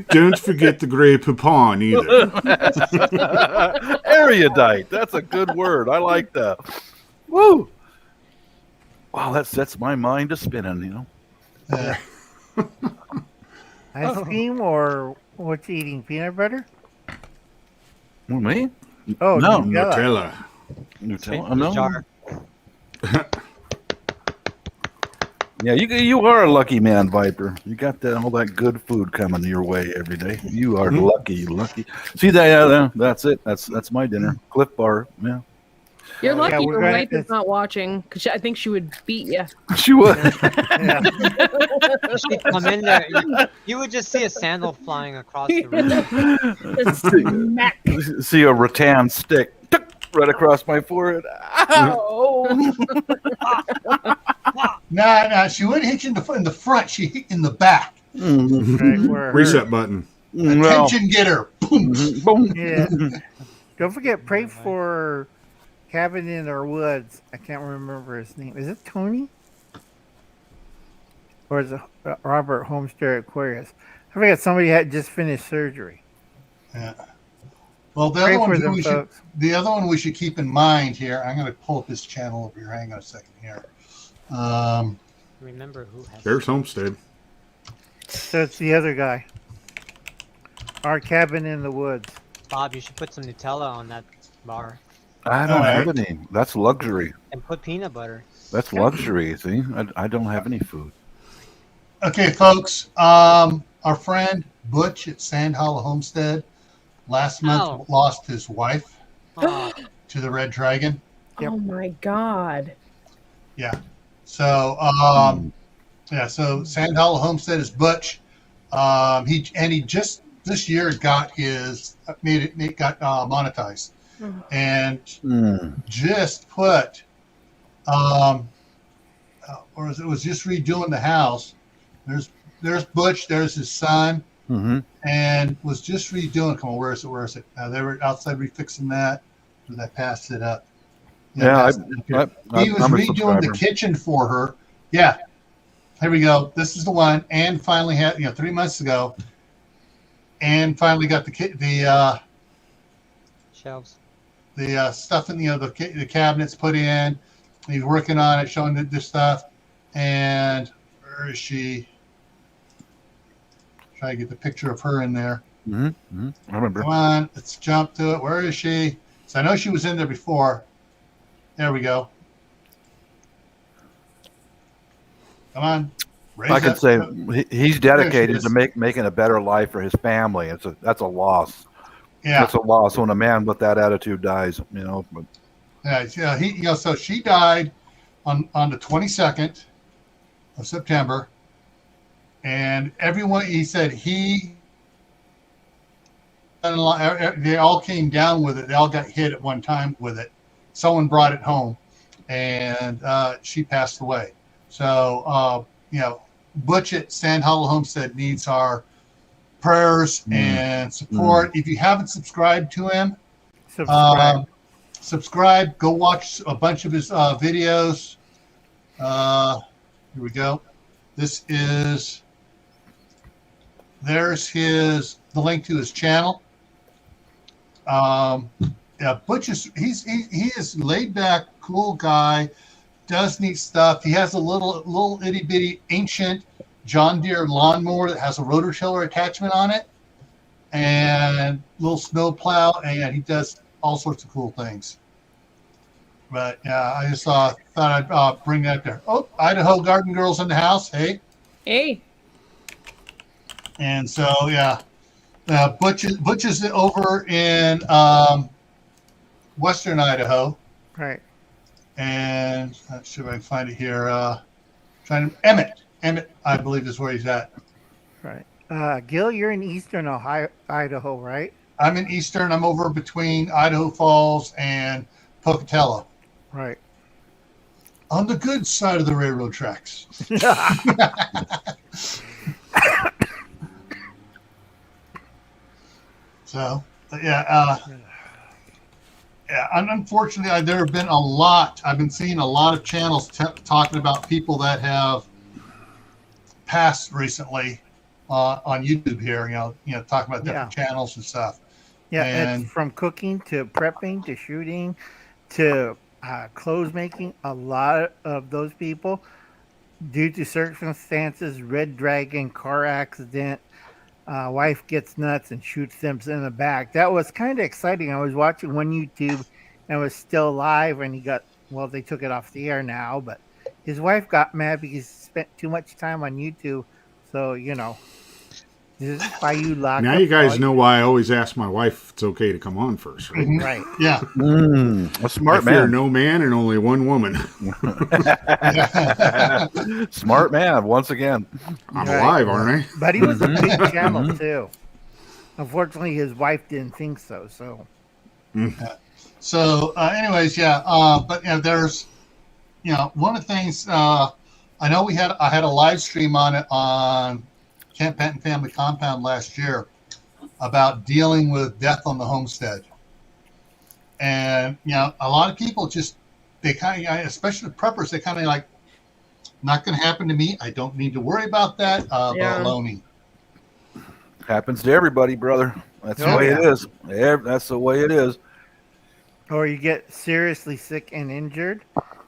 C: Don't forget the Grey Poupon either.
F: Erudite. That's a good word. I like that. Woo! Wow, that sets my mind to spinning,
B: Ice cream or what's you eating? Peanut butter?
F: Well, me?
B: Oh,
F: No,
B: Nutella.
F: Nutella.
E: Spit in the jar.
F: Yeah, you are a lucky man, Viper. You got all that good food coming your way every day. You are lucky. See that? Yeah, that's it. That's my dinner. Cliff Bar. Yeah.
D: You're lucky
B: we're
D: your
B: gonna-
D: wife is not watching, because I think she would beat you.
F: She would.
B: Yeah.
E: She'd come in there. You would just see a sandal flying across the room.
D: Smack.
F: See a rattan stick right across my forehead. Ow!
A: Nah, she wouldn't hit you in the front. She hit you in the back.
B: Right where it
C: Reset
B: hurt.
C: button.
F: Well,
A: Attention getter. Boom.
F: boom.
B: Yeah. Don't forget, pray for Cabin in Our Woods. I can't remember his name. Is it Tony? Or is it Robert Homestead Aquarius? I forget, somebody had just finished surgery.
A: Yeah. Well,
B: Pray for them, folks.
A: the other one we should keep in mind here. I'm going to pull up his channel over here. Hang on a second here.
E: Remember who has
C: There's Homestead.
B: So it's the other guy. Our Cabin in the Woods.
E: Bob, you should put some Nutella on that bar.
F: I don't
A: All
F: have
A: right.
F: any. That's luxury.
E: And put peanut butter.
F: That's luxury. See, I don't have any food.
A: Okay, folks. Our friend Butch at Sand Hollow Homestead last month
E: Ow.
A: lost his wife
E: Oh,
A: to the red dragon.
B: Yep.
D: Oh my god.
A: Yeah. So so Sand Hollow Homestead is Butch. He just this year got his got monetized, and just put or it was just redoing the house. There's Butch. There's his son, and was just redoing. Come on, where is it? Where is it? They were outside refixing that. Did I pass it up?
F: Yeah,
A: he was
F: I'm a
A: redoing
F: subscriber.
A: the kitchen for her. Yeah, here we go. This is the one. And finally had 3 months ago, and finally got the
E: shelves.
A: stuff in the cabinets put in. He's working on it, showing this stuff. And where is she? Try to get the picture of her in there.
F: I remember.
A: Come on, let's jump to it. Where is she? So I know she was in there before. There we go. Come on.
F: I can say he's dedicated
A: is.
F: to making a better life for his family. That's a loss.
A: Yeah.
F: That's a loss when a man with that attitude dies. But
A: Yeah. So she died on the 22nd of September, and everyone, he said they all came down with it. They all got hit at one time with it. Someone brought it home, and she passed away. So, Butch at Sand Hollow Homestead needs our prayers and support. If you haven't subscribed to him, subscribe. Go watch a bunch of his videos. Here we go. There's the link to his channel. Butch he is laid back, cool guy, does neat stuff. He has a little itty bitty ancient John Deere lawnmower that has a rototiller attachment on it, and little snow plow, and he does all sorts of cool things. But yeah, I just thought I'd bring that there. Oh, Idaho Garden Girls in the house. Hey. And so Butch is over in western Idaho.
B: Right.
A: And let's see if I can find it here. Emmett, I believe is where he's at.
B: Right. Gil, you're in eastern Idaho, right?
A: I'm in eastern. I'm over between Idaho Falls and Pocatello.
B: Right.
A: On the good side of the railroad tracks. So, unfortunately, there have been a lot. I've been seeing a lot of channels talking about people that have passed recently on YouTube here. Talking about different channels and stuff.
B: Yeah,
A: and
B: it's from cooking to prepping to shooting to clothes making. A lot of those people, due to circumstances, red dragon, car accident, wife gets nuts and shoots them in the back. That was kind of exciting. I was watching one YouTube and it was still live, and they took it off the air now, but his wife got mad because he spent too much time on YouTube. So, this is why you lock
C: Now
B: up
C: you guys know why I always ask my wife if it's okay to come on first, right?
B: Right.
A: Yeah.
F: A smart
C: I fear
F: man.
C: no man and only one woman.
F: Smart man, once again.
C: I'm alive, aren't I?
B: But he was a big channel too. Unfortunately, his wife didn't think so. So,
A: anyways, but there's, one of the things I know I had a live stream on it on Camp Benton Family Compound last year about dealing with death on the homestead, and a lot of people they kind of, especially the preppers, they kind of like, not going to happen to me. I don't need to worry about that. Baloney.
F: Happens to everybody, brother. That's the way it is. That's the way it is.
B: or you get seriously sick and injured,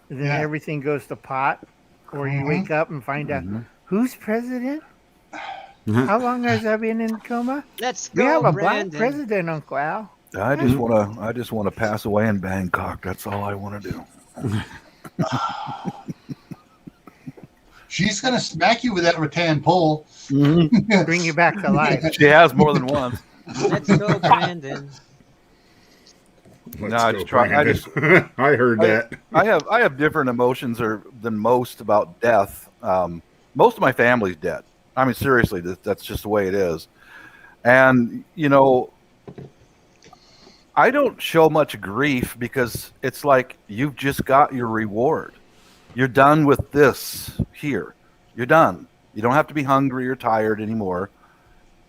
B: and then everything goes to pot, or you wake up and find out who's president. How long has I been in coma?
E: Let's
B: We
E: go,
B: have a
E: Brandon.
B: black president, Uncle Al.
F: I just want to pass away in Bangkok. That's all I want to do.
A: She's gonna smack you with that rattan pole.
B: Bring you back to life.
F: She has more than once.
E: Let's go, Brandon.
C: Let's
F: No, I
C: go,
F: just try- I
C: Brandon. I heard that.
F: I have different emotions than most about death. Most of my family's dead. I mean, seriously, that's just the way it is. And I don't show much grief because it's like you've just got your reward. You're done with this here. You're done. You don't have to be hungry or tired anymore.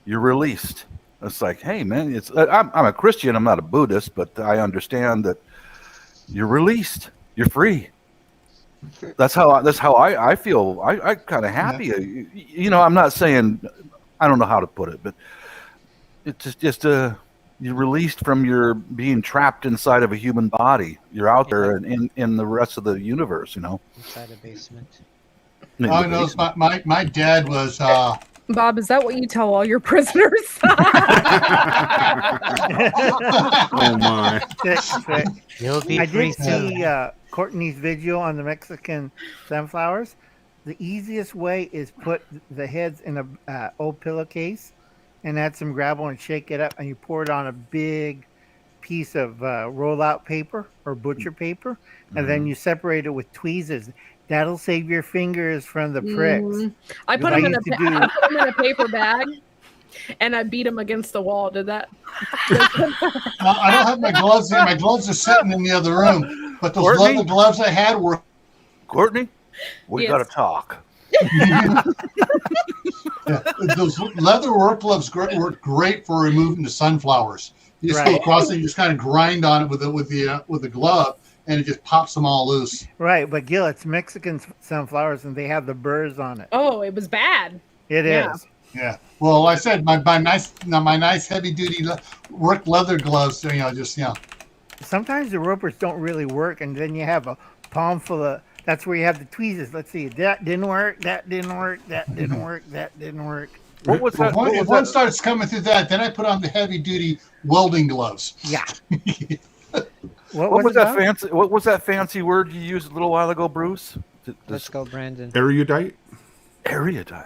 F: You're released. It's like, hey, man, I'm a Christian. I'm not a Buddhist, but I understand that you're released. You're free. That's how I feel. I kind of happy. Yeah. I'm not saying, I don't know how to put it, but it's just you're released from your being trapped inside of a human body. You're out there and in the rest of the universe,
E: Inside a basement.
A: Oh no, my dad was.
D: Bob, is that what you tell all your prisoners?
C: Oh my!
B: Sick.
E: You'll be
B: I
E: free
B: did
E: soon.
B: see Courtney's video on the Mexican sunflowers. The easiest way is put the heads in a old pillowcase and add some gravel and shake it up, and you pour it on a big piece of roll-out paper or butcher paper, and then you separate it with tweezers. That'll save your fingers from the pricks.
D: I put them in
B: used to do-
D: I put them in a paper bag, and I beat them against the wall. Did that?
A: I don't have my gloves in. My gloves are sitting in the other room. But those
F: Courtney?
A: leather gloves I had were.
F: Courtney, we
D: Yes.
F: got to talk.
A: Yeah, those leather work gloves work great for removing the sunflowers. You just go
B: Right.
A: across it, you just kind of grind on it with the glove, and it just pops them all loose.
B: Right, but Gil, it's Mexican sunflowers, and they have the burrs on it.
D: Oh, it was bad.
B: It is.
D: Yeah.
A: Yeah. Well, like I said my nice heavy duty work leather gloves.
B: Sometimes the ropers don't really work, and then you have a palm full of. That's where you have the tweezers. Let's see. That didn't work. That didn't work. That didn't work. That didn't work.
F: What was that?
A: If one starts coming through that, then I put on the heavy duty welding gloves.
B: Yeah.
F: What was
B: it,
F: that
B: Bob?
F: fancy? What was that fancy word you used a little while ago, Bruce?
E: Let's go, Brandon.
C: Erudite?
F: Erudite.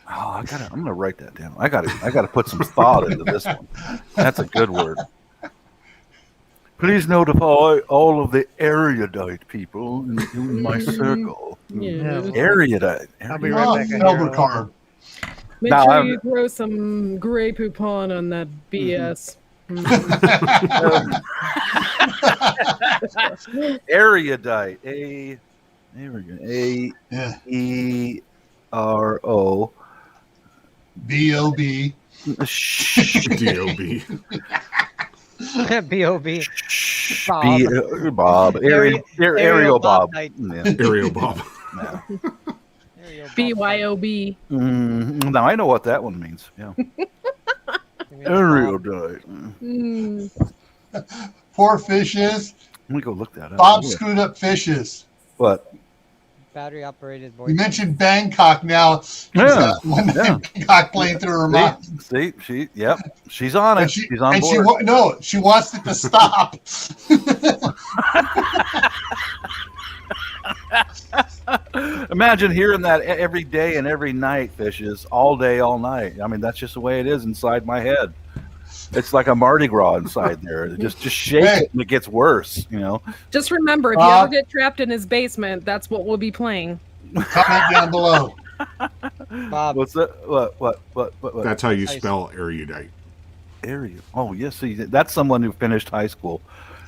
F: Oh, I'm gonna write that down. I gotta put some thought into this one. That's a good word. Please notify all of the erudite people in my circle.
D: Yeah.
F: Erudite.
B: I'll be
A: Oh,
B: right back.
A: Elder card.
D: Make
F: Now,
D: sure
F: I'm-
D: you throw some Grey Poupon on that BS.
F: Erudite. A-E-R-O.
A: B-O-B.
C: D.O.B.
E: B.O.B.
F: Bob. Ariel Bob.
E: Knight.
F: Yeah.
C: Aerial Bob.
D: BYOB.
F: Now I know what that one means. Yeah. Erudite.
D: Mm.
A: Poor fishes.
F: Let me go look that up.
A: Bob
F: Yeah.
A: screwed up fishes.
F: What?
E: Battery operated voice.
A: You mentioned Bangkok now. She's
F: Yeah.
A: got one
F: Yeah.
A: Bangkok playing through her mind.
F: See, she's on it.
A: And
F: She's on board.
A: she wants it to stop.
F: Imagine hearing that every day and every night, fishes, all day, all night. I mean, that's just the way it is inside my head. It's like a Mardi Gras inside there. It just shake it and it gets worse,
D: Just remember, if you ever get trapped in his basement, that's what we'll be playing.
A: Comment down below.
E: Bob.
F: What's that? What?
C: That's how you spell erudite.
F: Area. Oh, yes. See, that's someone who finished high school.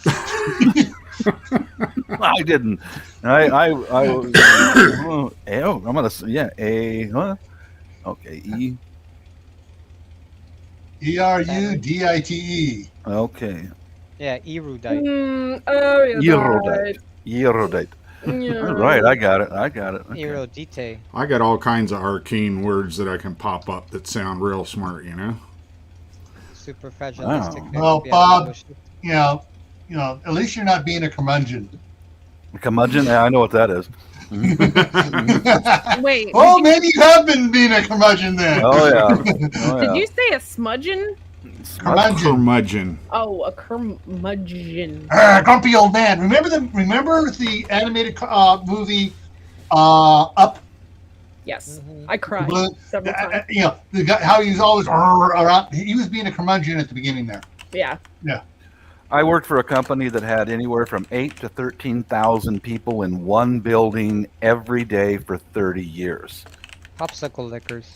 F: I didn't. I'm gonna say, okay.
A: E-R-U-D-I-T-E.
F: Okay.
E: Yeah, erudite.
F: Erudite. Erudite.
D: Yeah.
F: All right, I got it. Okay.
E: Erudite.
C: I got all kinds of arcane words that I can pop up that sound real smart,
E: Super fragilistic.
A: Well, Bob, at least you're not being a curmudgeon.
F: Curmudgeon? Yeah, I know what that is.
D: Wait.
A: Oh, maybe you have been being a curmudgeon then.
F: Oh, yeah.
D: Did you say a smudgeon?
A: Curmudgeon.
C: Curmudgeon.
D: Oh, a curmudgeon.
A: Grumpy old man. Remember the animated movie Up?
D: Yes,
E: Mhm.
D: I cried
A: Blue?
D: several times.
A: You know, the guy, how he was always around. He was being a curmudgeon at the beginning there.
D: Yeah.
F: I worked for a company that had anywhere from 8 to 13,000 people in one building every day for 30 years.
E: Popsicle lickers.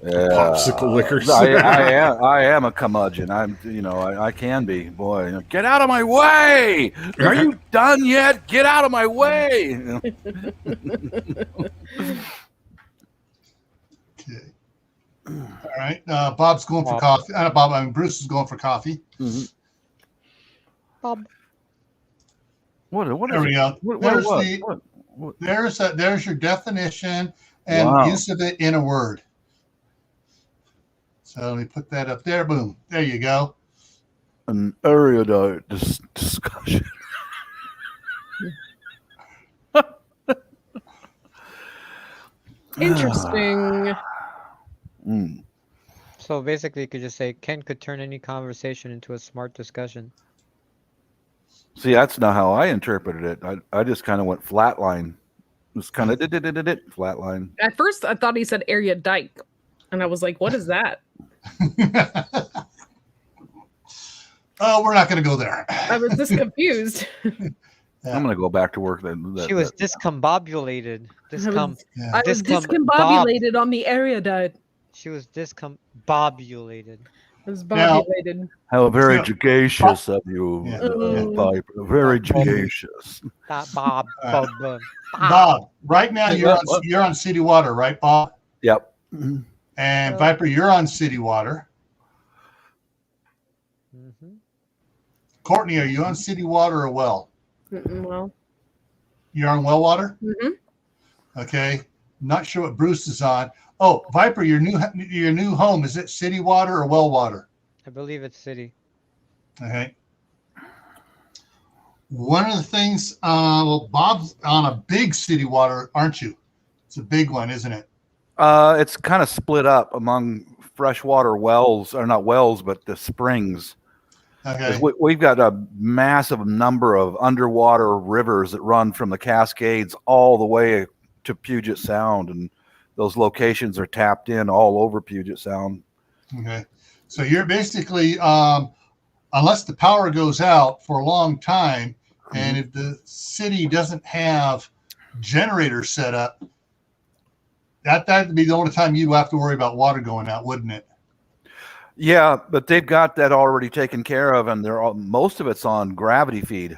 F: Yeah.
C: Popsicle lickers.
F: I am a curmudgeon. I can be. Boy, get out of my way! Are you done yet? Get out of my way! You know?
A: Okay. All right. Bob's going for coffee. Bob. I mean, Bruce is going for coffee.
F: Mhm.
E: Bob.
F: What
A: There
F: is
A: we
F: it?
A: go.
F: What?
A: There's your definition and
F: Wow.
A: use of it in a word. So let me put that up there. Boom. There you go.
F: An erudite discussion.
D: Interesting.
F: Mm.
E: So basically, you could just say Ken could turn any conversation into a smart discussion.
F: See, that's not how I interpreted it. I just kind of went flatline. It was kind of flatline.
D: At first, I thought he said area dike, and I was like, "What is that?"
A: Oh, we're not going to go there.
D: I was just confused.
F: I'm gonna go back to work. Then
E: She was discombobulated.
A: Yeah.
D: I was
E: Discom-
D: discombobulated on the area dike.
E: She was discombobulated.
D: I was
A: Now-
D: bobulated.
F: How very
A: Yeah.
F: judicious of you,
A: Yeah.
F: Piper. Very judicious.
E: Bob.
A: Uh,
E: Bob.
A: Bob, right now you're on City Water, right, Bob?
F: Yep.
A: And Viper, you're on City Water.
E: Mhm.
A: Courtney, are you on City Water or Well?
D: Well,
A: You're on Well Water?
D: mhm.
A: Okay. Not sure what Bruce is on. Oh, Viper, your new home, is it City Water or Well Water?
E: I believe it's city.
A: Okay. One of the things, well, Bob's on a big City Water, aren't you? It's a big one, isn't it?
F: It's kind of split up among freshwater wells, or not wells, but the springs.
A: Okay.
F: We've got a massive number of underwater rivers that run from the Cascades all the way to Puget Sound, and those locations are tapped in all over Puget Sound.
A: Okay. So you're basically, unless the power goes out for a long time, and if the city doesn't have generators set up, that'd be the only time you'd have to worry about water going out, wouldn't it?
F: Yeah, but they've got that already taken care of, and most of it's on gravity feed.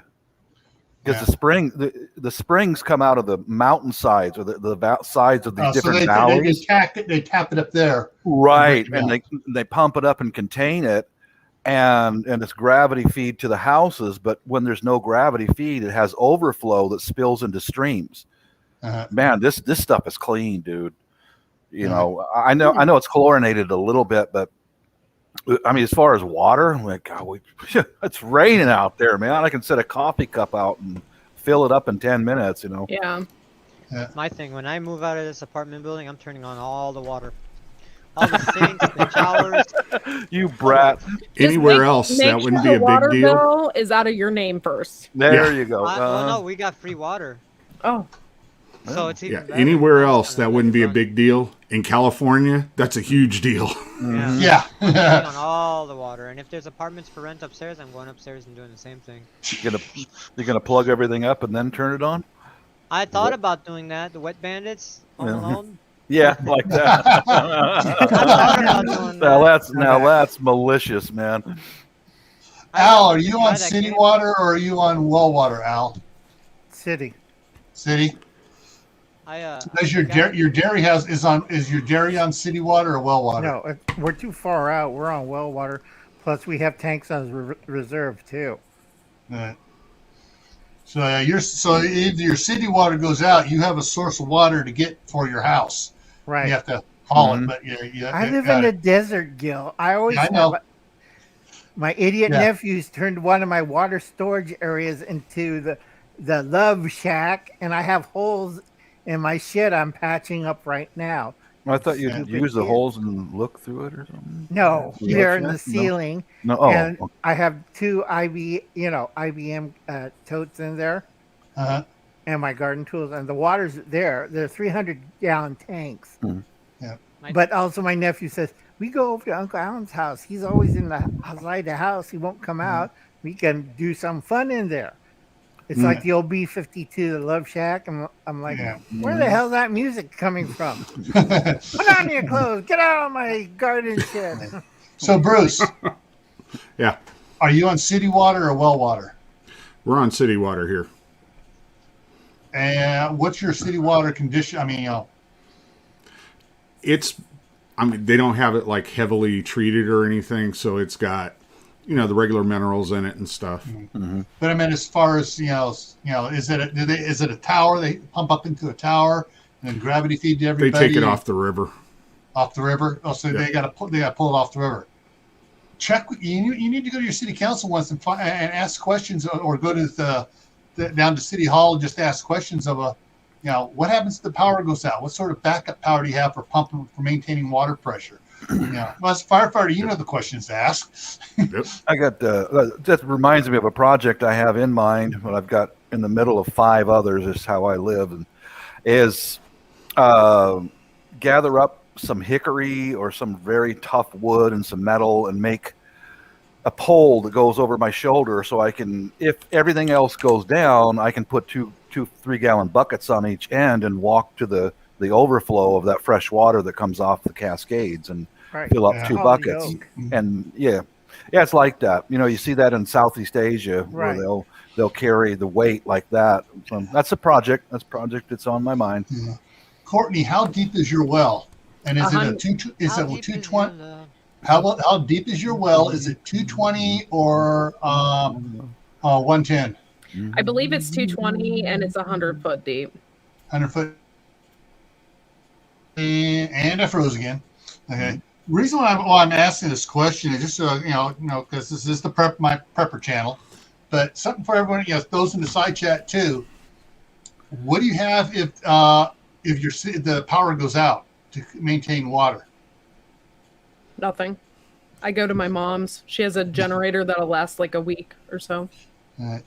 F: Because the springs come out of the mountain sides or the sides of these different valleys.
A: They tap it up there.
F: Right,
A: Yeah.
F: and they pump it up and contain it, and it's gravity feed to the houses. But when there's no gravity feed, it has overflow that spills into streams.
A: Uh-huh.
F: Man, this stuff is clean, dude. You know, I know it's chlorinated a little bit, but I mean, as far as water, I'm like, God, it's raining out there, man. I can set a coffee cup out and fill it up in 10 minutes, you know.
D: Yeah.
E: My thing, when I move out of this apartment building, I'm turning on all the water. All the sinks, the showers.
F: You brat.
C: Anywhere else, that wouldn't be a
D: the water
C: big deal.
D: bill is out of your name first.
F: There
C: Yeah.
F: you go.
E: Well, no, we got free water.
D: Oh,
E: So it's even
C: Yeah,
E: better.
C: anywhere else
E: Kinda
C: that wouldn't be a
E: run.
C: big deal. In California, that's a huge deal.
E: Yeah. I'm turning
A: Yeah.
E: on all the water, and if there's apartments for rent upstairs, I'm going upstairs and doing the same thing.
F: You're gonna plug everything up and then turn it on?
E: I thought about doing that. The Wet Bandits, Home
F: Yeah.
E: Alone.
F: Yeah, like that.
E: I thought about doing that.
F: now that's malicious, man.
A: Al, are you
E: Try
A: on
E: that
A: City
E: game.
A: Water or are you on Well Water, Al?
B: City.
A: City? Does your
E: got-
A: dairy house is your dairy on City Water or Well Water?
B: No, we're too far out. We're on well water. Plus, we have tanks on reserve too.
A: Right. So if your City Water goes out, you have a source of water to get for your house.
B: Right.
A: You have to haul
F: Mhm.
A: it, but yeah.
B: I live in the desert, Gil. I always
A: I know.
B: have my idiot
A: Yeah.
B: nephews turned one of my water storage areas into the love shack, and I have holes in my shed I'm patching up right now.
F: I thought you'd
B: Stupid
F: use the
B: kid.
F: holes and look through it or something.
B: No,
F: Yeah,
B: they're in
F: yeah,
B: the
F: no.
B: ceiling,
F: No. Oh,
B: and
F: okay.
B: I have two IBM totes in there,
A: Uh,
B: and my garden tools, and the water's there. They're 300-gallon tanks.
A: yeah.
B: But also, my nephew says we go over to Uncle Alan's house. He's always in the outside the house. He won't come out. We can do some fun in there. It's like the old B-52, the Love Shack. And I'm like,
A: Yeah.
B: where the hell's that music coming from? Put on your clothes. Get out of my garden shed.
A: So, Bruce,
C: Yeah,
A: are you on city water or well water?
C: we're on city water here.
A: And what's your city water condition? I mean,
C: It's, I mean, they don't have it like heavily treated or anything, so it's got, the regular minerals in it and stuff.
A: but I mean, as far as is it a tower? They pump up into a tower and then gravity feed to
C: They
A: everybody.
C: take it off the river.
A: Off the river. Oh, so
C: Yeah.
A: they got to pull it off the river. Check. You need to go to your city council once and ask questions, or go to down to city hall and just ask questions of what happens if the power goes out? What sort of backup power do you have for pumping, for maintaining water pressure? Well, as a firefighter, you know the questions to ask.
C: Yep.
F: I got that reminds me of a project I have in mind, but I've got in the middle of 5 others. Is how I live, and is gather up some hickory or some very tough wood and some metal and make a pole that goes over my shoulder, so I can, if everything else goes down, I can put two 3-gallon buckets on each end and walk to the overflow of that fresh water that comes off the cascades and
B: Right.
F: fill up
A: Yeah.
F: 2
B: Oh,
F: buckets.
B: yoke.
F: And yeah, it's like that. You see that in Southeast Asia
B: Right.
F: where they'll carry the weight like that. So that's a project. That's on my mind.
A: Courtney, how deep is your well? And is it a 220? How deep is your well? Is it 220 or 110?
D: I believe it's 220 and it's 100 foot deep.
A: 100 foot. And I froze again. Okay. Reason why I'm asking this question is just so because this is my prepper channel, but something for everyone. Those in the side chat too. What do you have if the power goes out to maintain water?
D: Nothing. I go to my mom's. She has a generator that'll last like a week or so.
A: All right.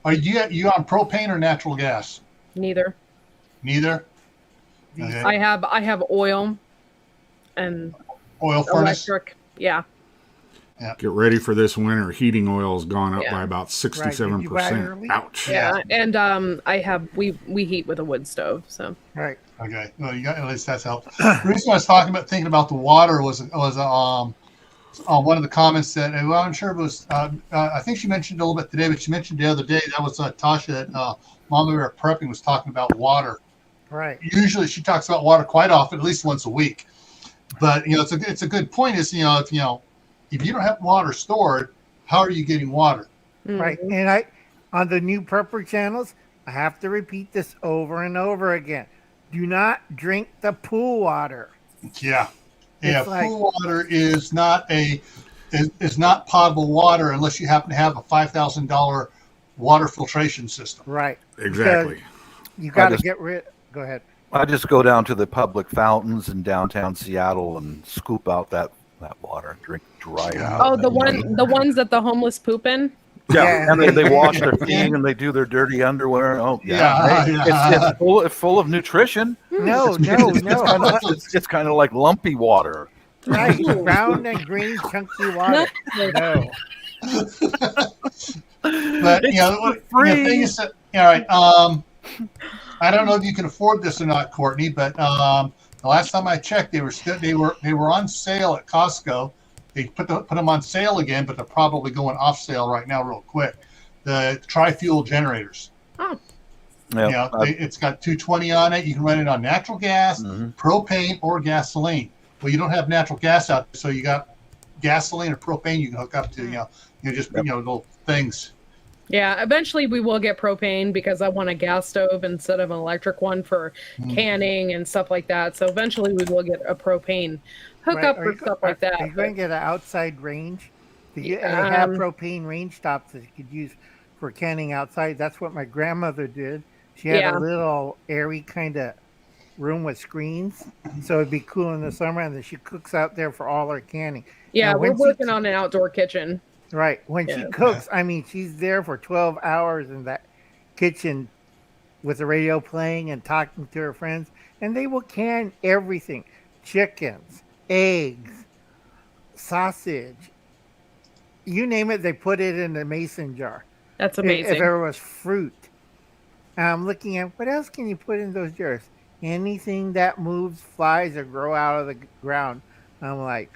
A: Are you on propane or natural gas?
D: Neither.
A: Neither. Okay.
D: I have oil and
A: Oil furnace.
D: electric. Yeah.
C: Get ready for this winter. Heating oil's gone up
D: Yeah.
C: by about
B: Right. Did you buy it
C: 67%.
B: early?
C: Ouch.
D: Yeah. And we heat with a wood stove, so
B: Right.
A: Okay. Well, at least that's helped. The reason I was thinking about the water was one of the comments that, well, I'm sure it was, I think she mentioned a little bit today, but she mentioned the other day, that was Tasha at Mama Bear Prepping was talking about water.
B: Right.
A: Usually she talks about water quite often, at least once a week. But, it's a good point is, if you don't have water stored, how are you getting water?
B: Right. And on the new prepper channels, I have to repeat this over and over again. Do not drink the pool water.
A: Yeah. Yeah.
B: It's like-
A: Pool water is not potable water unless you happen to have a $5,000 water filtration system.
B: Right.
C: Exactly.
B: You got to
F: just-
B: get rid. Go ahead.
F: I just go down to the public fountains in downtown Seattle and scoop out that water, drink dry it out.
D: Oh, the ones that the homeless poop in?
F: Yeah,
B: Yeah.
F: and they wash their feet and they do their dirty underwear. Oh,
A: Yeah,
F: Hey,
A: yeah.
F: It's full of nutrition.
B: No.
F: It's kind of like lumpy water.
B: Right. Brown and green chunky water. No.
A: But the thing is that, all right. I don't know if you can afford this or not, Courtney, but the last time I checked, they were on sale at Costco. They put them on sale again, but they're probably going off sale right now, real quick. The tri-fuel generators.
D: Oh.
F: Yeah,
A: It's got 220 on it. You can run it on natural gas, propane, or gasoline. Well, you don't have natural gas out there, so you got gasoline or propane you can hook up to. Little things.
D: Yeah, eventually we will get propane because I want a gas stove instead of an electric one for canning and stuff like that. So eventually we will get a propane hookup
B: Right.
D: for stuff like that.
B: Are you going to get an outside range? They have propane range tops that you could use for canning outside. That's what my grandmother did. She had
D: Yeah.
B: a little airy kind of room with screens, so it'd be cool in the summer. And then she cooks out there for all her canning.
D: Yeah,
B: Now,
D: we're
B: when she-
D: working on an outdoor kitchen.
B: Right. When she
D: Yeah.
B: cooks, I mean, she's there for 12 hours in that kitchen with the radio playing and talking to her friends. And they will can everything: chickens, eggs, sausage. You name it, they put it in a mason jar.
D: That's
B: If
D: amazing.
B: there was fruit. And I'm looking at what else can you put in those jars? Anything that moves, flies, or grow out of the ground. I'm like,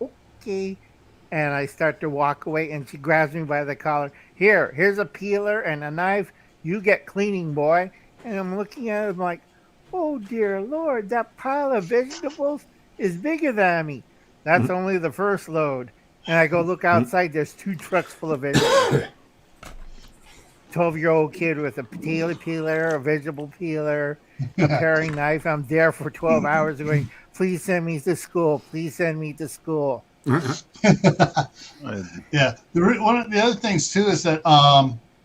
B: okay. And I start to walk away, and she grabs me by the collar. Here's a peeler and a knife. You get cleaning, boy. And I'm looking at it, I'm like, oh dear Lord, that pile of vegetables is bigger than me. That's only the first load. And I go look outside, there's 2 trucks full of vegetables. 12-year-old kid with a potato peeler, a vegetable peeler, a paring knife. I'm there for 12 hours going, please send me to school. Please send me to school.
A: Yeah. One of the other things too is that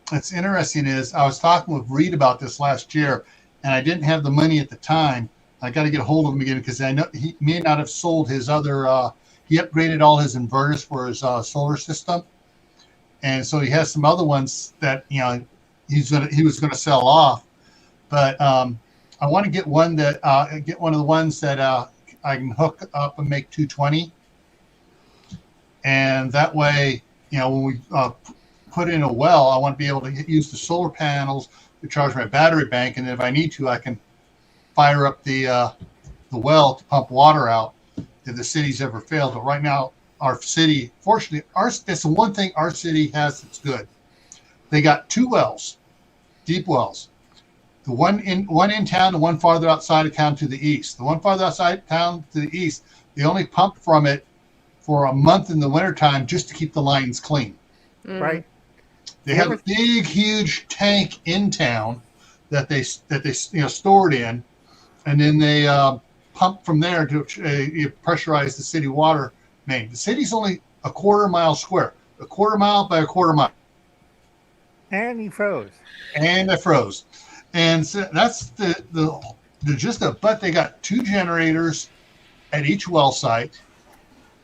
A: that's interesting is I was talking with Reed about this last year, and I didn't have the money at the time. I got to get a hold of him again because I know he may not have sold his other. He upgraded all his inverters for his solar system, and so he has some other ones that he was gonna sell off. But I want to get one that get one of the ones that I can hook up and make 220. And that way, when we put in a well, I want to be able to use the solar panels to charge my battery bank. And if I need to, I can fire up the well to pump water out if the city's ever failed. But right now, our city, fortunately, that's the one thing our city has that's good. They got 2 wells, deep wells. The one in town, the one farther outside of town to the east. The one farther outside of town to the east, they only pump from it for a month in the wintertime just to keep the lines clean.
B: Right.
A: They have a big, huge tank in town that they store it in, and then they pump from there to pressurize the city water main. The city's only a quarter mile square, a quarter mile by a quarter mile.
B: And he froze.
A: And I froze. And so that's the gist of it. But they got 2 generators at each well site,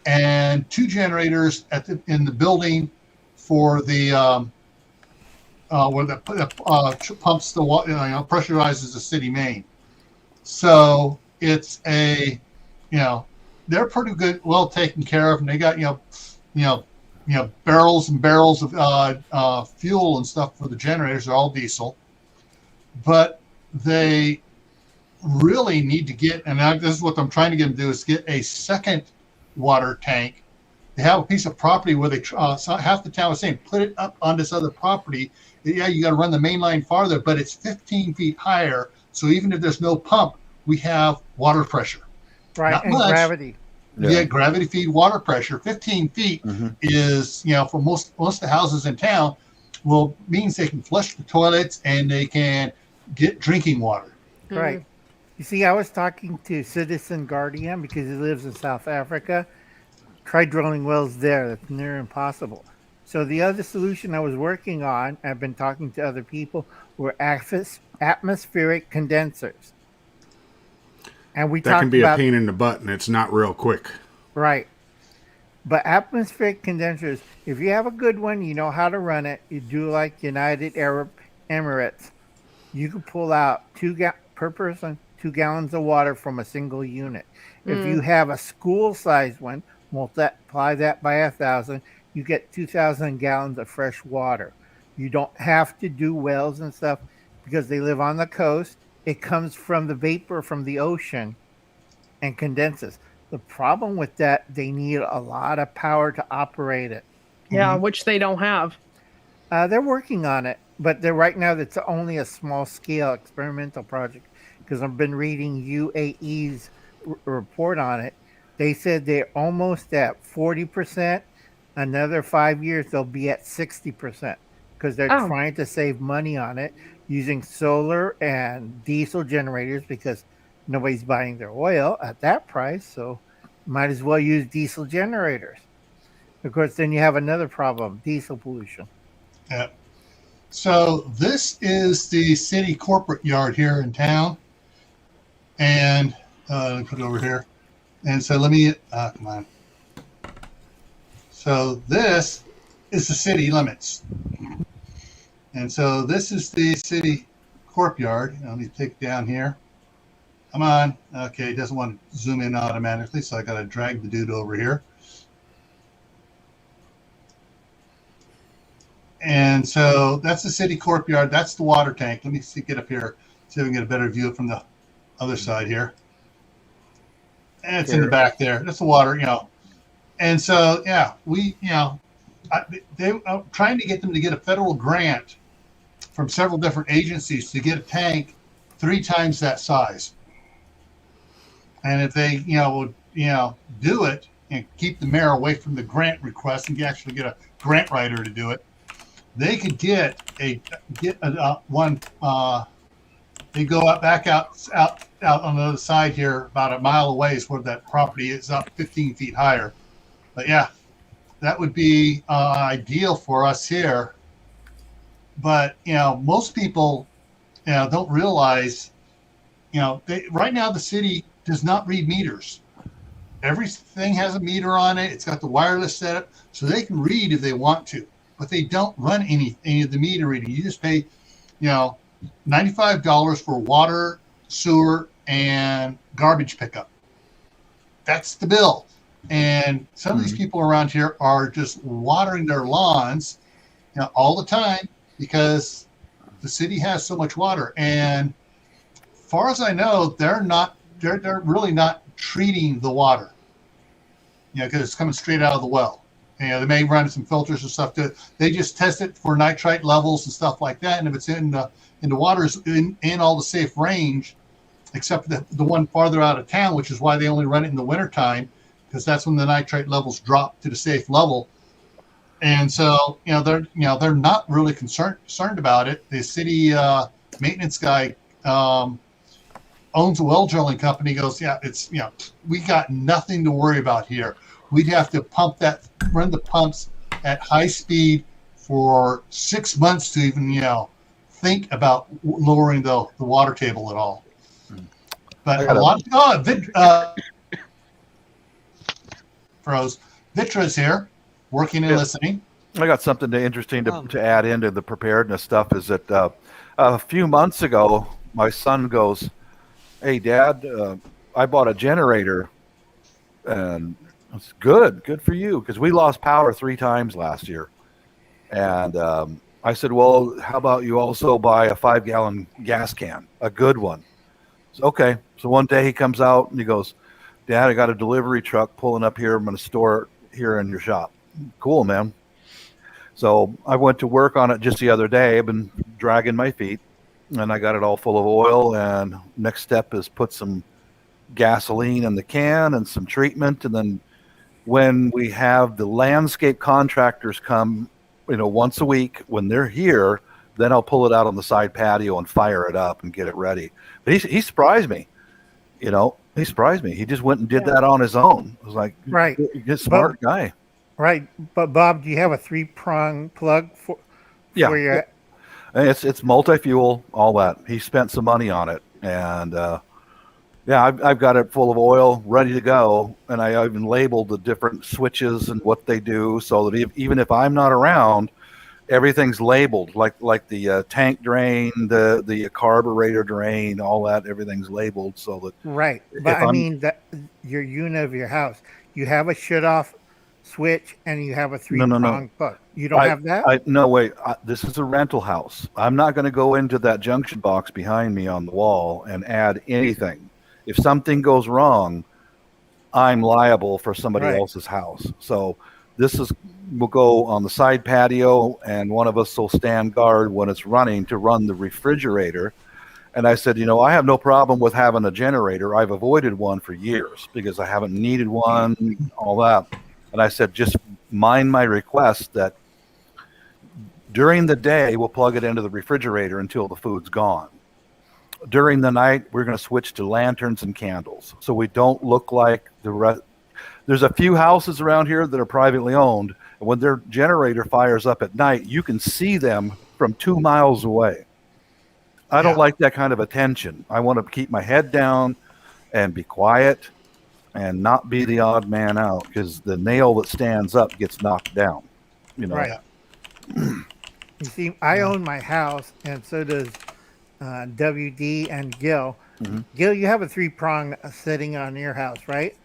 A: and 2 generators in the building for the where the pumps the water, pressurizes the city main. So it's they're pretty good, well taken care of, and they got barrels and barrels of fuel and stuff for the generators. They're all diesel, but they really need to get, and this is what I'm trying to get them to do, is get a second water tank. They have a piece of property where they half the town was saying put it up on this other property. Yeah, you got to run the main line farther, but it's 15 feet higher. So even if there's no pump, we have water pressure.
B: Right,
A: Not
B: and
A: much.
B: gravity.
A: Yeah, gravity feed water pressure. 15 feet is, for most of the houses in town, means they can flush the toilets and they can get drinking water.
B: Right. You see, I was talking to Citizen Guardian because he lives in South Africa. Try drilling wells there. That's near impossible. So the other solution I was working on, I've been talking to other people, were atmospheric condensers. And we
C: That
B: talked
C: can be
B: about,
C: a pain in the butt, and it's not real quick.
B: right. But atmospheric condensers, if you have a good one, you know how to run it. You do like United Arab Emirates. You can pull out per person 2 gallons of water from a single unit. If you have a school-sized one, multiply that by 1,000, you get 2,000 gallons of fresh water. You don't have to do wells and stuff because they live on the coast. It comes from the vapor from the ocean and condenses. The problem with that, they need a lot of power to operate it.
D: Yeah, which they don't have.
B: They're working on it, but right now it's only a small-scale experimental project because I've been reading UAE's report on it. They said they're almost at 40%. Another 5 years, they'll be at 60% because they're trying to save money on it using solar and diesel generators because nobody's buying their oil at that price. So might as well use diesel generators. Of course, then you have another problem, diesel pollution.
A: Yeah. So this is the city corporate yard here in town. And let me put it over here. And so let me, come on. So this is the city limits. And so this is the city courtyard. Let me take down here. Come on. Okay, it doesn't want to zoom in automatically, so I got to drag the dude over here. And so that's the city courtyard. That's the water tank. Let me see, get up here, see if we can get a better view from the other side here. And it's in the back there. That's the water, you know. And so, yeah, we, you know, they trying to get them to get a federal grant from several different agencies to get a tank 3 times that size. And if they, you know, would, you know, do it and keep the mayor away from the grant request and actually get a grant writer to do it, they could get one. They go out back out on the other side here, about a mile away is where that property is, up 15 feet higher. But yeah, that would be ideal for us here. But you know, most people, you know, don't realize, you know, right now the city does not read meters. Everything has a meter on it. It's got the wireless setup, so they can read if they want to. But they don't run any of the meter reading. You just pay, you know, $95 for water, sewer, and garbage pickup. That's the bill. And some of these people around here are just watering their lawns, you know, all the time because the city has so much water. And as far as I know, they're really not treating the water, you know, because it's coming straight out of the well. You know, they may run some filters and stuff. They just test it for nitrite levels and stuff like that. And if it's in the water is in all the safe range, except the one farther out of town, which is why they only run it in the wintertime, because that's when the nitrite levels drop to the safe level. And so, you know, they're not really concerned about it. The city maintenance guy owns a well drilling company. Goes, yeah, it's, you know, we got nothing to worry about here. We'd have to run the pumps at high speed for 6 months to even, you know, think about lowering the water table at all. But a lot of froze. Vitra's here, working and listening.
F: I got something interesting to add into the preparedness stuff. Is that a few months ago, my son goes, "Hey, Dad, I bought a generator, and it's good for you, because we lost power 3 times last year." And I said, "Well, how about you also buy a 5-gallon gas can, a good one?" So, okay. So one day he comes out and he goes, "Dad, I got a delivery truck pulling up here. I'm going to store it here in your shop." Cool, man. So I went to work on it just the other day. I've been dragging my feet, and I got it all full of oil. And next step is put some gasoline in the can and some treatment. And then when we have the landscape contractors come, you know, once a week, when they're here, then I'll pull it out on the side patio and fire it up and get it ready. But he surprised me, you know. He surprised me. He just went and did that on his own. I was like,
B: right,
F: you're a smart guy.
B: Right, but Bob, do you have a 3-prong plug for your?
F: It's multi-fuel, all that. He spent some money on it, and I've got it full of oil, ready to go, and I even labeled the different switches and what they do, so that even if I'm not around, everything's labeled, like the tank drain, the carburetor drain, all that. Everything's labeled so that. Right,
B: but I mean that your unit of your house, you have a shut-off switch and you have a 3-prong plug. You don't have that?
F: No, wait. This is a rental house. I'm not going to go into that junction box behind me on the wall and add anything. If something goes wrong, I'm liable for somebody else's house. So we'll go on the side patio, and one of us will stand guard when it's running to run the refrigerator. And I said, you know, I have no problem with having a generator. I've avoided one for years because I haven't needed one, all that. And I said, just mind my request that during the day, we'll plug it into the refrigerator until the food's gone. During the night, we're going to switch to lanterns and candles, so we don't look like the rest. There's a few houses around here that are privately owned, and when their generator fires up at night, you can see them from 2 miles away. I don't like that kind of attention. I want to keep my head down. and be quiet and not be the odd man out, because the nail that stands up gets knocked down. You know.
B: Right. You see, I own my house, and so does WD and Gil.
F: Mhm.
B: Gil, you have a 3-prong sitting on your house, right?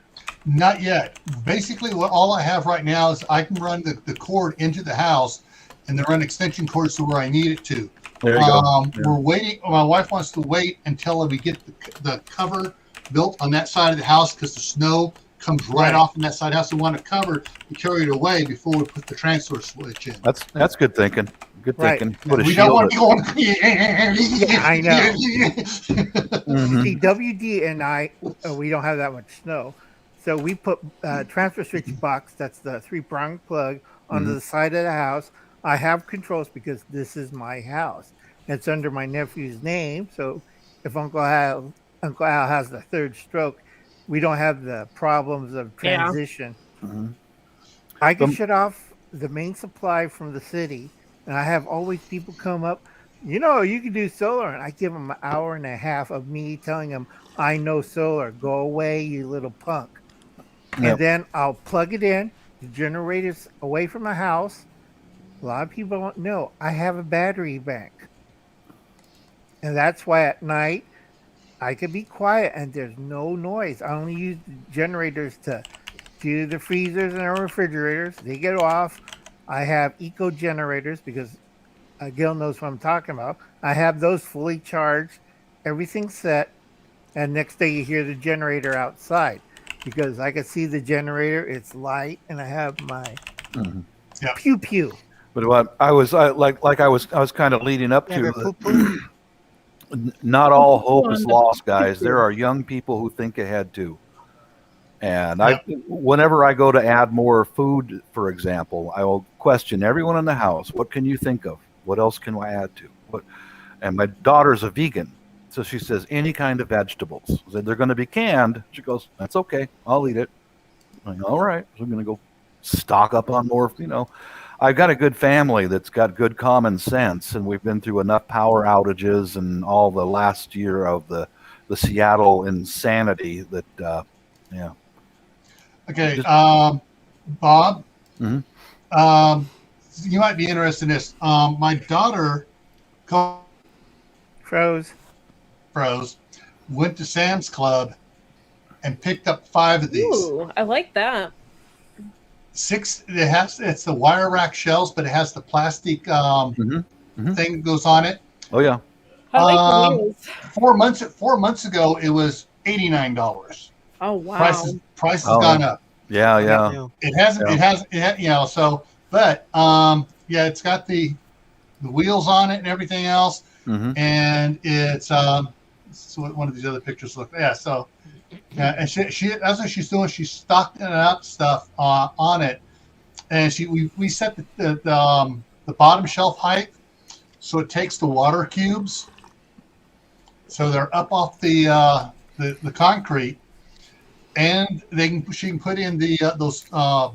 A: Not yet. Basically, all I have right now is I can run the cord into the house, and then run extension cords to where I need it to.
F: There you go. Yeah.
A: We're waiting. My wife wants to wait until we get the cover built on that side of the house, because the snow comes right off on that side of the house. We want to cover and carry it away before we put the transfer switch in.
F: That's good thinking. Good
B: Right.
F: thinking. Put a
A: We don't
F: shield.
A: want to go on.
B: Yeah, I know.
F: Mhm.
B: See, WD and I, we don't have that much snow. So we put transfer switch box, that's the 3-prong plug, on the side of the house. I have controls because this is my house. It's under my nephew's name. So if Uncle Al has the third stroke, we don't have the problems of transition.
F: Mhm.
B: I can shut off the main supply from the city, and I have always people come up, you can do solar, and I give them an hour and a half of me telling them, I know solar, go away, you little punk.
F: Yep.
B: And then I'll plug it in, the generator's away from the house. A lot of people don't know, I have a battery bank. And that's why at night, I can be quiet and there's no noise. I only use the generators to do the freezers and our refrigerators. They get off. I have eco generators because Gil knows what I'm talking about. I have those fully charged, everything's set, and next day you hear the generator outside because I can see the generator. It's light, and I have my pew pew.
F: But what I was kind of leading up
B: Yeah, they're
F: to.
B: poo-poo.
F: Not all hope is lost, guys. There are young people who think ahead too. And whenever I go to add more food, for example, I will question everyone in the house. What can you think of? What else can I add to? And my daughter's a vegan, so she says any kind of vegetables. So they're going to be canned. She goes, "That's okay. I'll eat it." I'm like, all right. So I'm going to go stock up on more. I've got a good family that's got good common sense, and we've been through enough power outages and all the last year of the Seattle insanity that,
A: Okay, Bob.
F: Mhm.
A: You might be interested in this. My daughter
B: Froze.
A: went to Sam's Club and picked up 5 of these.
D: Ooh, I like that.
A: 6. It's the wire rack shelves, but it has the plastic thing that goes on it.
F: Oh yeah.
D: I like the wheels.
A: 4 months ago, it was $89.
D: Oh wow.
A: Price has gone up.
F: Yeah.
A: It hasn't. So, but it's got the wheels on it and everything else, and it's so one of these other pictures look. Yeah, so and she that's what she's doing. She's stocking up stuff on it, and we set the bottom shelf height so it takes the water cubes, so they're up off the concrete. And she can put in those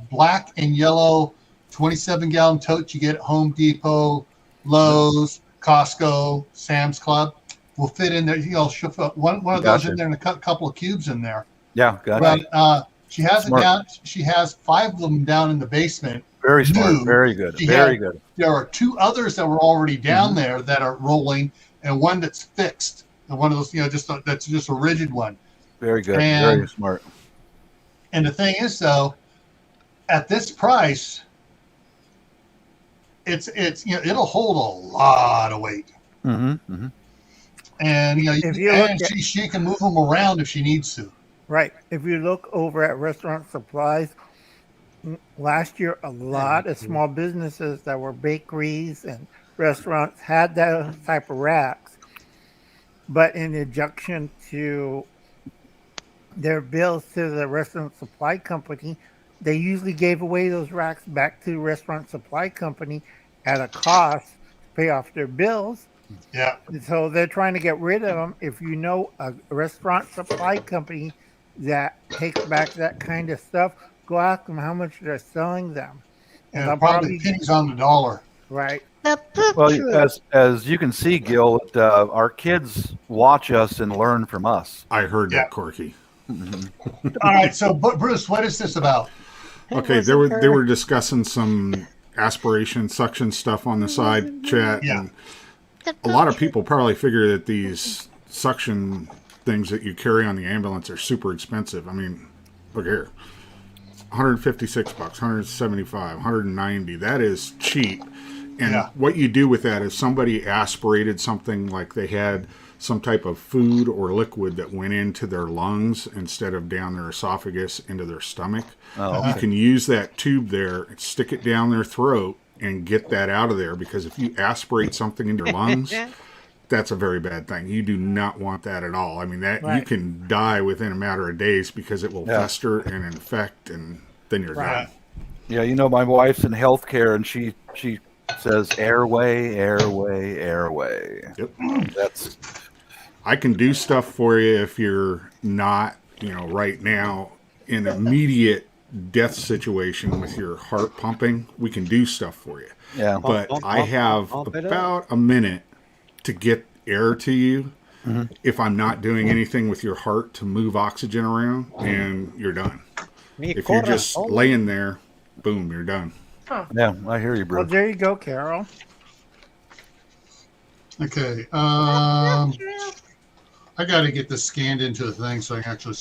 A: black and yellow 27-gallon totes you get at Home Depot, Lowe's, Costco, Sam's Club. Will fit in there. She'll put one of those in there and a couple of cubes in there.
F: Yeah, gotcha.
A: But she has
F: Smart.
A: it down. She has 5 of them down in the basement.
F: Very smart.
A: New.
F: Very good. Very good.
A: There are 2 others that were already down there that are rolling, and one that's fixed, and one of those, that's just a rigid one.
F: Very good.
A: And,
F: very smart.
A: And the thing is, though, at this price, it's it'll hold a lot of weight. And she can move them around if she needs to.
B: Right. If you look over at restaurant supplies, last year a lot of small businesses that were bakeries and restaurants had that type of racks. But in adjunction to their bills to the restaurant supply company, they usually gave away those racks back to the restaurant supply company at a cost to pay off their bills.
A: Yeah.
B: So they're trying to get rid of them. If you know a restaurant supply company that takes back that kind of stuff, go ask them how much they're selling them.
A: And probably pennies on the dollar.
B: Right.
F: Well, as you can see, Gil, our kids watch us and learn from us.
C: I heard
A: Yeah.
C: that, Corky.
A: All right, so Bruce, what is this about?
C: Okay, they were discussing some aspiration suction stuff on the side chat.
A: Yeah.
C: And a lot of people probably figure that these suction things that you carry on the ambulance are super expensive. I mean, look here. $156, $175, $190. That is cheap. And
A: Yeah.
C: what you do with that is somebody aspirated something like they had some type of food or liquid that went into their lungs instead of down their esophagus into their stomach.
F: Oh,
C: You can use that tube there and stick it down their throat and get that out of there, because if you aspirate something into your lungs, that's a very bad thing. You do not want that at all. I mean, that you can die within a matter of days because it will fester and infect, and then you're
A: Right.
C: done.
F: Yeah, you know, my wife's in healthcare, and she says airway, airway, airway.
C: Yep.
F: That's
C: I can do stuff for you if you're not, right now in immediate death situation with your heart pumping. We can do stuff for you.
F: yeah.
C: But I have about a minute to get air to you if I'm not doing anything with your heart to move oxygen around, and you're done. If you're just laying there, boom, you're done.
F: Yeah, I hear you,
B: Well,
F: Bruce.
B: there you go, Carol.
A: Okay. I got to get this scanned into the thing so I can actually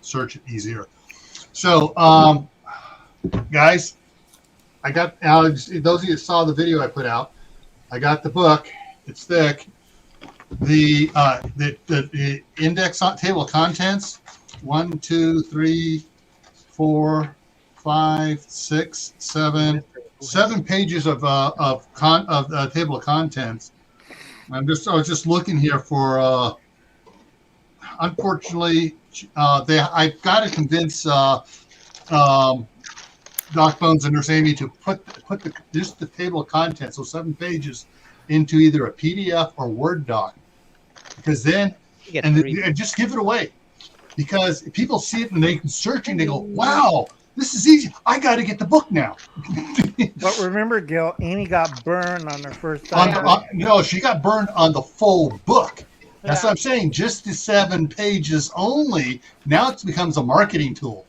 A: search it easier. So, guys, I got Alex. Those of you that saw the video I put out, I got the book. It's thick. The index on table of contents. 1, 2, 3, 4, 5, 6, 7. 7 pages of table of contents. I was just looking here for. Unfortunately, I've got to convince Doc Bones and Nurse Amy to put just the table of contents, so 7 pages, into either a PDF or Word doc, because then and just give it away, because people see it and they can search and they go, "Wow, this is easy. I got to get the book now."
B: But remember, Gil, Amy got burned on her first
A: On
B: time.
A: no, she got burned on the full book. That's what I'm saying. Just the 7 pages only. Now it becomes a marketing tool.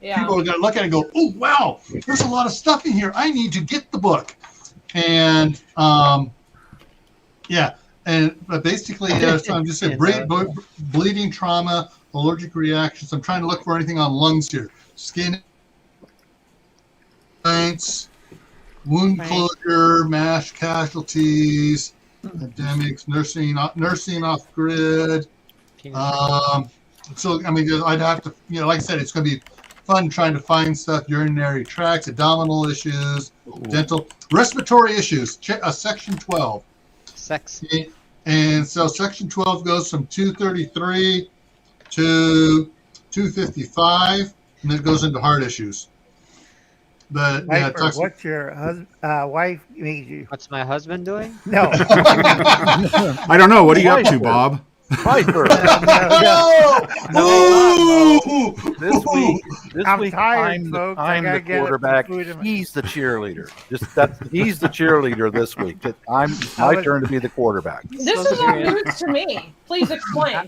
D: Yeah.
A: People are going to look at it and go, "Oh, wow, there's a lot of stuff in here. I need to get the book." And but basically, so I'm just saying bleeding, trauma, allergic reactions. I'm trying to look for anything on lungs here. Skin, joints, wound closure, MASH casualties. Pandemics, nursing off grid. So I mean, I'd have to, like I said, it's going to be fun trying to find stuff. Urinary tracts, abdominal issues, dental, respiratory issues. Section 12.
E: Sex.
A: And so section 12 goes from 233 to 255, and it goes into heart issues. But
B: Viper, what's your wife made you?
E: What's my husband doing?
B: No.
C: I don't know. What are you up to, Bob?
F: Viper.
A: No.
F: This week,
B: I'm tired, folks. I
F: I'm
B: gotta
F: the
B: get
F: quarterback.
B: food in my-
F: He's the cheerleader. He's the cheerleader this week. It's my turn to be the quarterback.
D: This is all news to me. Please explain.
B: I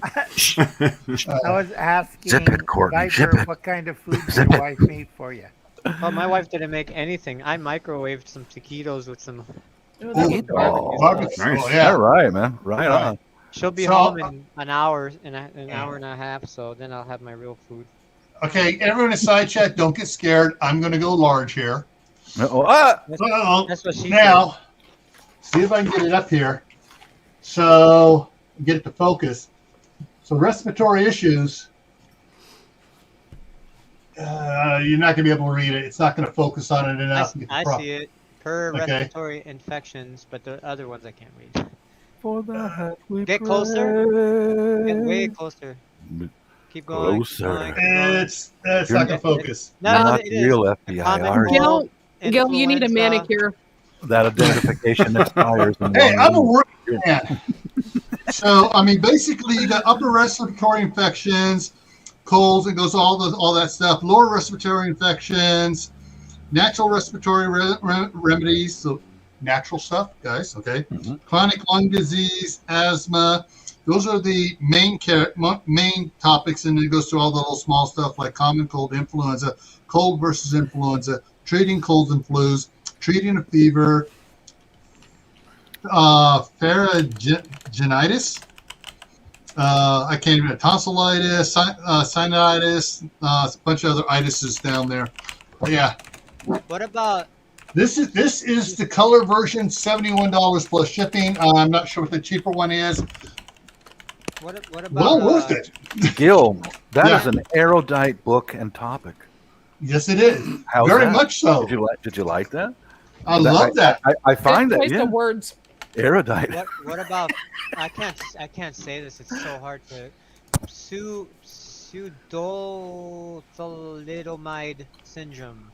B: was asking
F: Zip it, Courtney,
B: Viper
F: zip it.
B: what kind of food your wife made for you.
E: Oh, my wife didn't make anything. I microwaved some taquitos with some.
F: Oh,
A: Barbecue.
C: Nice.
A: Oh, yeah.
F: All right, man. Right on.
E: She'll be
A: So,
E: home in an hour, an hour and a half. So then I'll have my real food.
A: Okay, everyone in side chat, don't get scared. I'm going to go large here.
E: That's what she
A: Now, see if I can get it up here. So, get it to focus. So, respiratory issues, you're not going to be able to read it. It's not going to focus on it enough.
E: I see it. Per
A: Okay.
E: respiratory infections, but the other ones I can't read.
F: For the hat we
E: Get closer. Get way
F: pray.
E: closer. Keep going.
F: Closer.
E: Keep going, keep going.
A: It's not going to focus.
E: No,
F: Not
E: it is.
F: real FBI,
E: Common
F: are you?
E: cold,
D: Gil, you need a
E: influenza.
D: manicure.
F: That identification expires in
A: Hey,
F: 1
A: I'm a
F: week.
A: working man. So, I mean, basically, you got upper respiratory infections, colds, it goes all that stuff. Lower respiratory infections, natural respiratory remedies, so natural stuff, guys. Okay,
F: Mhm.
A: chronic lung disease, asthma. Those are the main topics, and it goes through all the little small stuff like common cold, influenza, cold versus influenza, treating colds and flus, treating a fever, pharyngitis. I can't even tonsillitis, sinusitis, a bunch of other itises down there. But yeah,
E: What about
A: this is the color version, $71 plus shipping. I'm not sure what the cheaper one is.
E: what about
A: Well worth it.
F: Gil, that
A: Yeah.
F: is an erudite book and topic.
A: Yes, it is.
F: How's
A: Very
F: that?
A: much so.
F: Did you like that?
A: I love that.
F: I find
D: Good
F: that
D: choice of words.
F: erudite.
E: what about I can't say this, it's so hard to pseudothalidomide syndrome.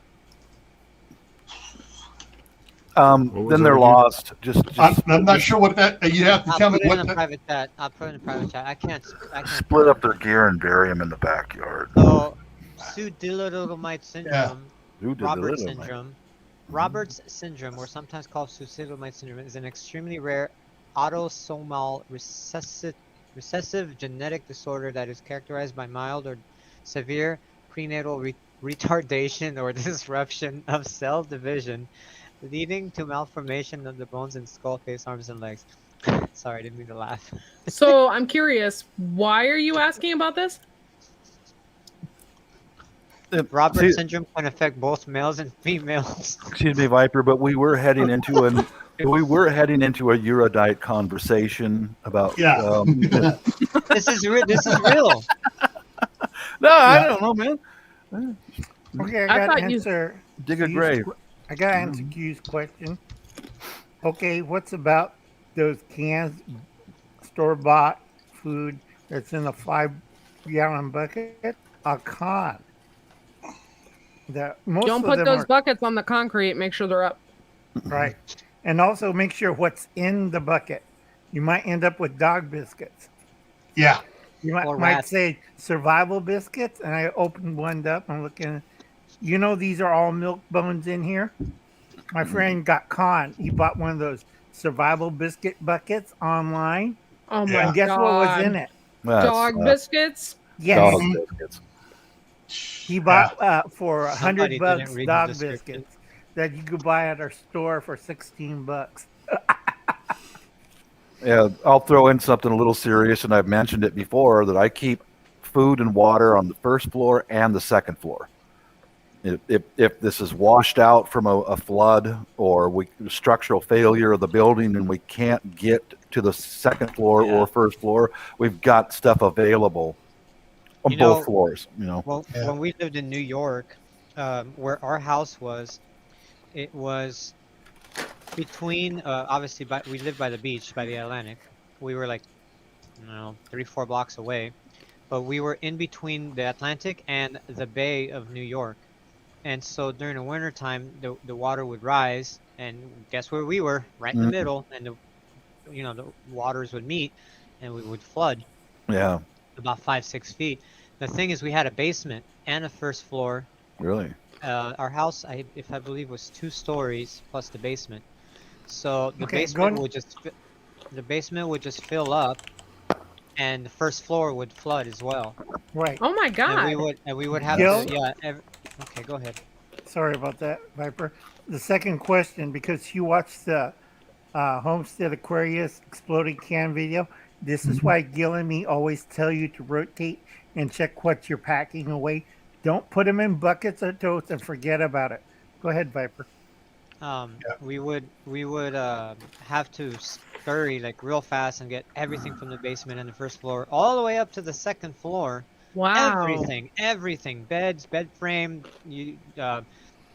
C: What was
F: Then
C: that
F: they're
C: again?
F: lost. Just
A: I'm not sure what that. You have to
E: I'll
A: tell me
E: put it
A: what
E: in a
A: that.
E: private chat. I'll put it in a private chat. I can't
F: split up their gear and bury them in the backyard.
E: So pseudothalidomide syndrome,
F: Who did
E: Roberts
F: the little
E: syndrome. Roberts syndrome, or sometimes called pseudothalidomide syndrome, is an extremely rare autosomal recessive genetic disorder that is characterized by mild or severe prenatal retardation or disruption of cell division, leading to malformation of the bones in skull, face, arms, and legs. Sorry, I didn't mean to laugh.
D: So I'm curious, why are you asking about this?
E: Roberts syndrome can affect both males and females.
F: Excuse me, Viper, but we were heading into a erudite conversation about.
A: Yeah.
E: This is real.
F: No, I don't know, man.
B: Okay,
D: I
B: I got
D: thought
B: to
D: you-
B: answer.
F: Dig a
B: Q's
F: grave.
B: I got to answer Q's question. Okay, what's about those cans, store-bought food that's in a 5-gallon bucket? A con. Most
D: Don't
B: of
D: put
B: them
D: those
B: are-
D: buckets on the concrete. Make sure they're up.
B: Right. And also make sure what's in the bucket. You might end up with dog biscuits.
A: Yeah.
B: You
E: Or
B: might
E: rats.
B: say survival biscuits, and I opened one up. I'm looking. You know, these are all milk bones in here. My friend got conned. He bought one of those survival biscuit buckets online,
D: Oh my
A: Yeah.
B: and guess what was in
D: God.
B: it?
D: Dog biscuits.
B: Yes,
F: Dog
A: Mhm.
F: biscuits.
B: he bought for
E: Somebody didn't
B: $100
E: read the
B: dog
E: description.
B: biscuits that you could buy at our store for $16.
F: Yeah, I'll throw in something a little serious, and I've mentioned it before that I keep food and water on the first floor and the second floor. If this is washed out from a flood or structural failure of the building and we can't get to the second floor
E: Yeah.
F: or first floor, we've got stuff available on
E: You know-
F: both floors. You know,
E: Well,
A: Yeah.
E: when we lived in New York, where our house was, it was between obviously we lived by the beach, by the Atlantic. We were like, 3-4 blocks away, but we were in between the Atlantic and the Bay of New York. And so during the winter time, the water would rise, and guess where we were? Right in the
F: Mhm.
E: middle, and the waters would meet, and we would flood
F: yeah,
E: about 5-6 feet. The thing is, we had a basement and a first floor.
F: really.
E: Our house, if I believe, was 2 stories plus the basement. So the
B: Okay,
E: basement
B: go
E: would just fill up, and the first floor would flood as well.
B: Right.
D: Oh my
E: And
D: God.
E: we would have
B: Gil?
E: to, yeah. Okay, go ahead.
B: Sorry about that, Viper. The second question, because you watched the Homestead Aquarius exploding can video, this is why Gil and me always tell you to rotate and check what you're packing away. Don't put them in buckets or totes and forget about it. Go ahead, Viper.
E: We would have to scurry like real fast and get everything from the basement and the first floor all the way up to the second floor.
D: Wow.
E: Everything, beds, bed frame,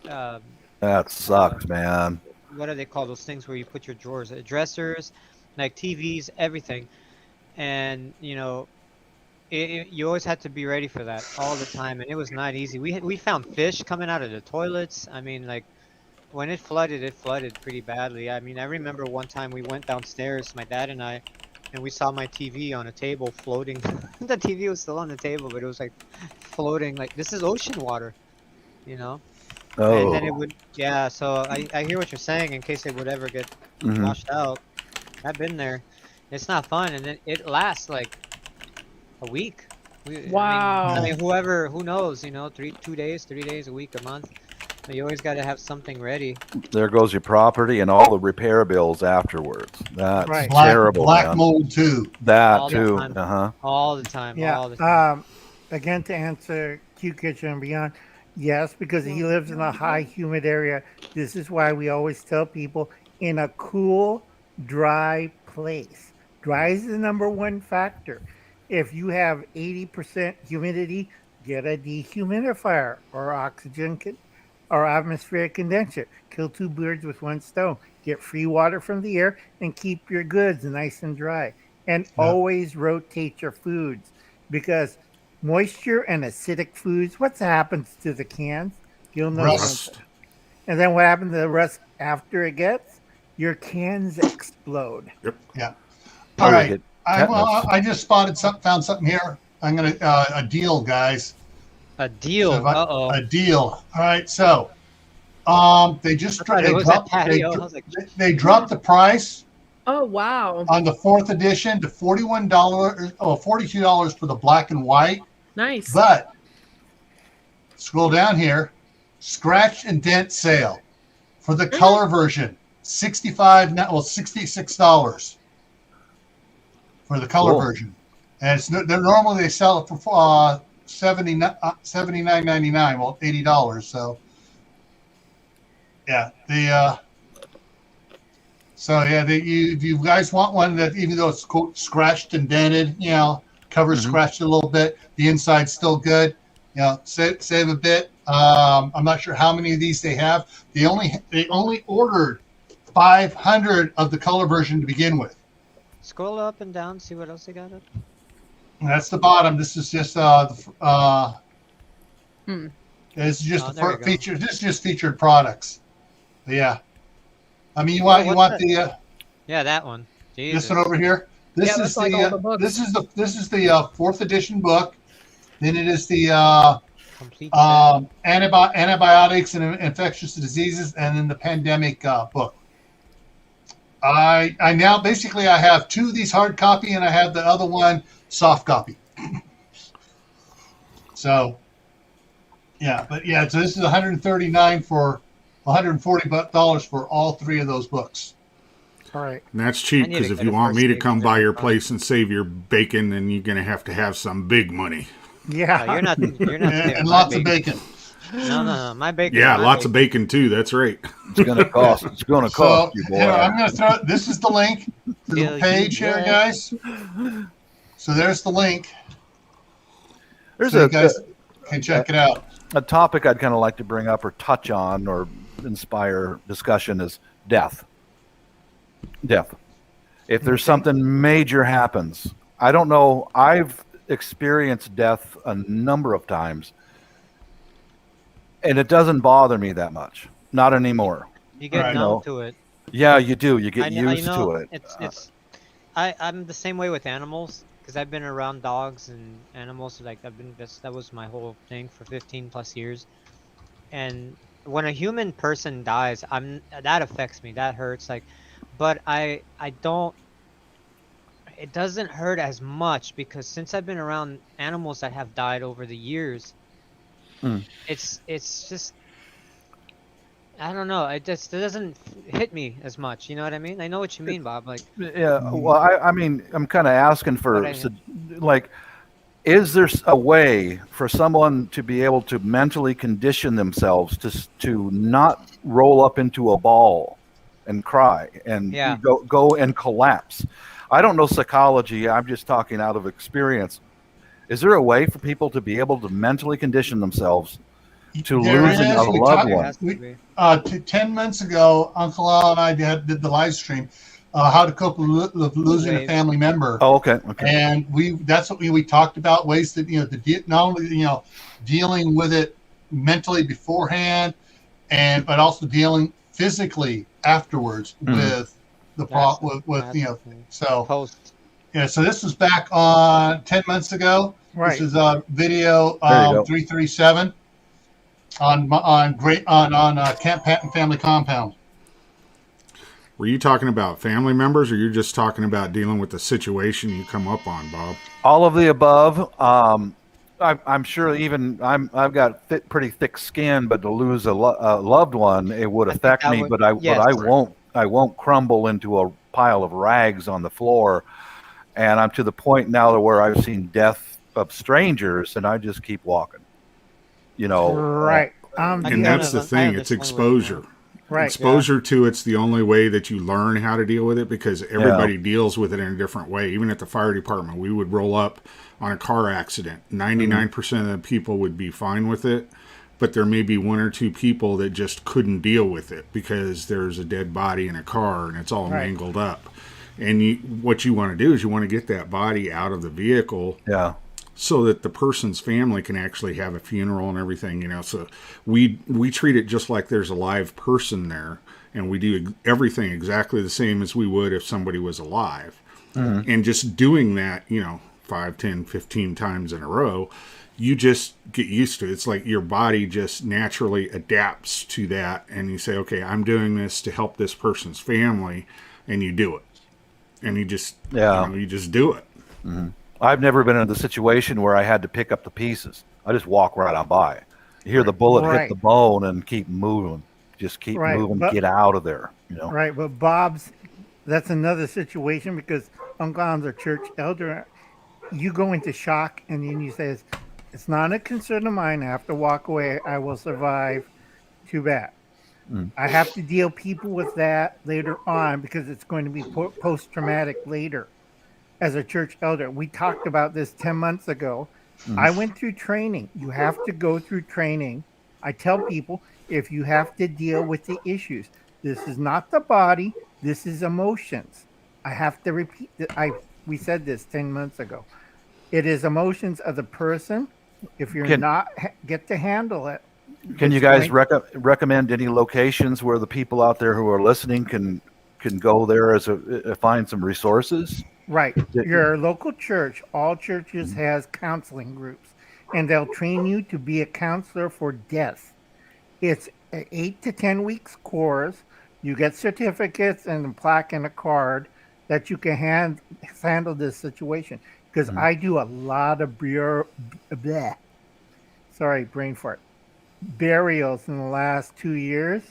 F: That sucks, man.
E: what do they call those things where you put your drawers? Dressers, like TVs, everything. And you always had to be ready for that all the time, and it was not easy. We found fish coming out of the toilets. I mean, like when it flooded pretty badly. I mean, I remember one time we went downstairs, my dad and I, and we saw my TV on a table floating. The TV was still on the table, but it was like floating. Like, this is ocean water, you know. And then it
F: Oh.
E: would, yeah. So I hear what you're saying. In case it would ever get
F: Mhm.
E: washed out, I've been there. It's not fun, and it lasts like a week.
D: Wow.
E: I mean, who knows? 2 days, 3 days, a week, a month. But you always got to have something ready.
F: There goes your property and all the repair bills afterwards. That's
B: Right.
F: terrible,
A: Black
F: man.
A: mold too.
F: That
E: All the
F: too.
E: time.
F: Uh-huh.
E: All the time.
B: Yeah.
E: All the time.
B: Again, to answer Q Kitchen and Beyond, yes, because he lives in a high humid area. This is why we always tell people in a cool, dry place. Dry is the number one factor. If you have 80% humidity, get a dehumidifier or or atmospheric condenser. Kill two birds with one stone. Get free water from the air and keep your goods nice and dry. And always rotate your foods because moisture and acidic foods, what happens to the cans? You'll know
A: Rust.
B: something. And then what happens to the rust after it gets? Your cans explode.
A: Yeah.
F: Oh,
A: All
F: you
A: right.
F: hit
A: I just found something here. I'm gonna a deal, guys.
E: A deal.
A: So
E: Uh-oh.
A: A deal. All right. So, they just
E: I thought it was that patio. I was like,
A: they dropped the price
D: Oh, wow.
A: on the 4th edition to $41 or $42 for the black and white.
D: Nice.
A: But scroll down here, scratch and dent sale for the color version, $66 for the color
F: Cool.
A: version, and they're normally they sell it for $79.99, well $80. So yeah, if you guys want one that even though it's quote scratched and dented, cover scratched a little bit, the inside's still good. Save a bit. I'm not sure how many of these they have. They only ordered 500 of the color version to begin with.
E: scroll up and down, see what else they got up.
A: And that's the bottom. This is just This is just
E: there we go.
A: feature. This is just featured products. But yeah, I mean you want
E: what's
A: the
E: Yeah, that one. Jesus.
A: this one over here. This
D: Yeah,
A: is
D: that's like all the books.
A: this is the 4th edition book. Then it is the
E: Complete set.
A: antibiotics and infectious diseases, and then the pandemic book. I now basically I have two of these hard copy, and I have the other one soft copy. So yeah, so this is $139 for $140 for all three of those books.
B: All right.
C: And that's cheap
E: I need
C: because
E: to
C: if
E: get
C: you
E: a
C: want
E: first
C: me to
E: aid
C: come
E: kit.
C: by your place and save your bacon, then you're going to have some big money.
B: Yeah.
E: Oh, you're not.
A: And lots of bacon.
E: No. My bacon.
C: Yeah, lots of bacon too. That's right.
F: It's gonna cost. It's gonna
A: So
F: cost you, boy.
A: I'm going to throw. This is the link to the
E: Hell
A: page here,
E: yeah.
A: guys. So there's the link.
F: There's
A: So you guys can check it out.
F: a topic I'd kind of like to bring up or touch on or inspire discussion is death. Death. If there's something major happens, I don't know. I've experienced death a number of times, and it doesn't bother me that much. Not anymore.
E: You get
A: Right.
E: numb
F: No.
E: to it.
F: Yeah, you do. You get
E: I
F: used
E: know,
F: to it.
E: I'm the same way with animals because I've been around dogs and animals. Like that was my whole thing for 15 plus years. And when a human person dies, that affects me. That hurts. But I don't. It doesn't hurt as much because since I've been around animals that have died over the years, it's just. I don't know. It doesn't hit me as much. You know what I mean? I know what you mean, Bob.
F: Yeah. Well, I mean, I'm kind of asking for,
E: But
F: is there a way for someone to be able to mentally condition themselves to not roll up into a ball and cry and
E: Yeah.
F: go and collapse? I don't know psychology. I'm just talking out of experience. Is there a way for people to be able to mentally condition themselves to
A: There
F: losing
A: is.
F: a
A: We
F: loved
A: talked-
F: one?
E: has to be.
A: 10 months ago, Uncle Al and I did the live stream, how to cope with losing a
E: Waves.
A: family member.
F: Oh, okay. Okay.
A: And that's what we talked about, ways that not only dealing with it mentally beforehand, but also dealing physically afterwards with the problem with so
E: Post.
A: so this was back on 10 months ago.
B: Right.
A: This is video
F: There you go.
A: 337. Camp Patton Family Compound.
C: Were you talking about family members, or you're just talking about dealing with the situation you come up on, Bob?
F: All of the above. I'm sure I've got pretty thick skin, but to lose a loved one, it would affect me. But I won't crumble into a pile of rags on the floor. And I'm to the point now where I've seen death of strangers, and I just keep walking.
B: Right.
C: And that's the thing. It's exposure. Right. Exposure to it's the only way that you learn how to deal with it, because everybody deals with it in a different way. Even at the fire department, we would roll up on a car accident. 99% of the people would be fine with it, but there may be one or two people that just couldn't deal with it because there's a dead body in a car and it's all mangled up. And what you want to do is you want to get that body out of the vehicle.
F: Yeah.
C: So that the person's family can actually have a funeral and everything, So we treat it just like there's a live person there, and we do everything exactly the same as we would if somebody was alive. Mm-hmm. And just doing that, 5, 10, 15 times in a row, you just get used to it. It's like your body just naturally adapts to that, and you say, okay, I'm doing this to help this person's family, and you do it. And you just, you just do it.
F: Mm-hmm. I've never been in the situation where I had to pick up the pieces. I just walk right on by. You hear the bullet hit the bone and keep moving. Just keep moving, get out of there.
B: Right, but that's another situation, because Uncle Al's a church elder. You go into shock, and then you say, it's not a concern of mine. I have to walk away. I will survive. Too bad. I have to deal people with that later on, because it's going to be post-traumatic later. As a church elder, we talked about this 10 months ago. I went through training. You have to go through training. I tell people, if you have to deal with the issues, this is not the body, this is emotions. I have to repeat that. We said this 10 months ago. It is emotions of the person. If you're not get to handle it.
F: Can you guys recommend any locations where the people out there who are listening can go there find some resources?
B: Right. Your local church, all churches has counseling groups, and they'll train you to be a counselor for death. It's an 8 to 10 weeks course. You get certificates and a plaque and a card that you can handle this situation. Because I do a lot of brain fart, burials in the last 2 years,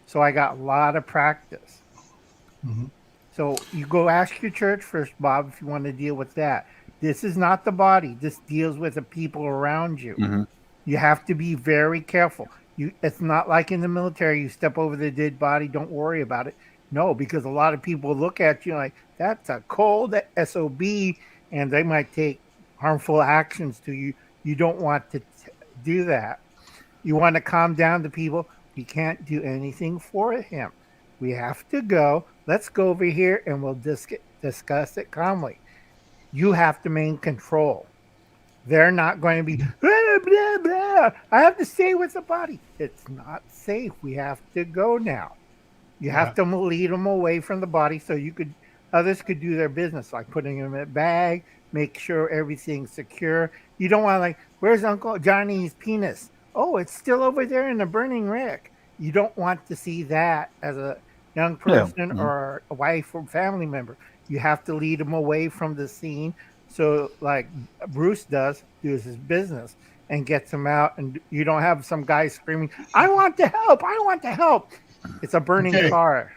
B: so I got a lot of practice. Mm-hmm. So you go ask your church first, Bob, if you want to deal with that. This is not the body. This deals with the people around you. Mm-hmm. You have to be very careful. It's not like in the military, you step over the dead body, don't worry about it. No, because a lot of people look at you like, that's a cold SOB, and they might take harmful actions to you. You don't want to do that. You want to calm down the people. We can't do anything for him. We have to go. Let's go over here and we'll discuss it calmly. You have to maintain control. They're not going to be, blah, blah, blah. I have to stay with the body. It's not safe. We have to go now. You have to lead them away from the body so others could do their business, like putting them in a bag, make sure everything's secure. You don't want where's Uncle Johnny's penis? Oh, it's still over there in the burning wreck. You don't want to see that as a young person or a wife or family member. You have to lead them away from the scene. So like Bruce does his business and gets them out, and you don't have some guy screaming, I want to help. I want to help. It's a burning car.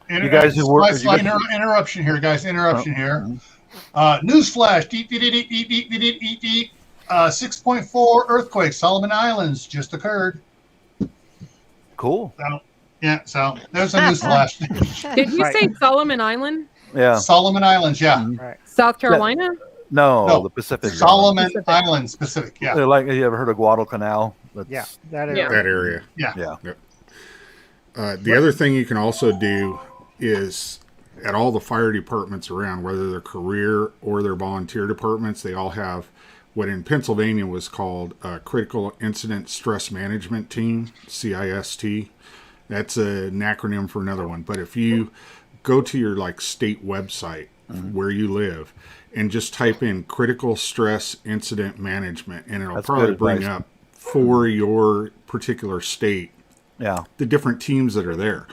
A: You guys interruption here, guys. Interruption here. Newsflash. 6.4 earthquake. Solomon Islands just occurred.
F: Cool.
A: So there's a newsflash.
D: Did you say Solomon Island?
F: Yeah.
A: Solomon Islands, yeah.
B: Right.
D: South Carolina?
F: No, the Pacific.
A: Solomon Islands, Pacific, yeah.
F: You ever heard of Guadalcanal?
B: That
C: area.
F: Yeah.
C: Yep. The other thing you can also do is at all the fire departments around, whether they're career or they're volunteer departments, they all have what in Pennsylvania was called a Critical Incident Stress Management Team, CIST. That's an acronym for another one. But if you go to your state website where you live and just type in Critical Stress Incident Management, and it'll probably bring up for your particular state,
F: Yeah.
C: the different teams that are there.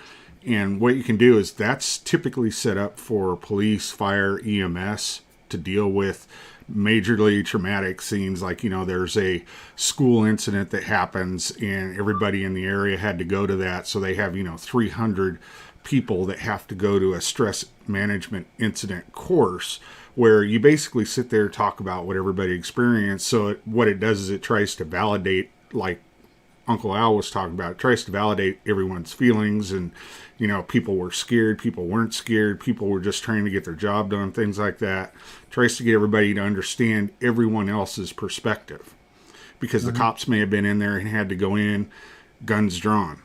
C: And what you can do is that's typically set up for police, fire, EMS to deal with majorly traumatic scenes. Like, there's a school incident that happens and everybody in the area had to go to that. So they have, 300 people that have to go to a stress management incident course where you basically sit there and talk about what everybody experienced. So what it does is it tries to validate, like Uncle Al was talking about, it tries to validate everyone's feelings. And, people were scared, people weren't scared, people were just trying to get their job done, things like that. Tries to get everybody to understand everyone else's perspective. Because the cops may have been in there and had to go in, guns drawn.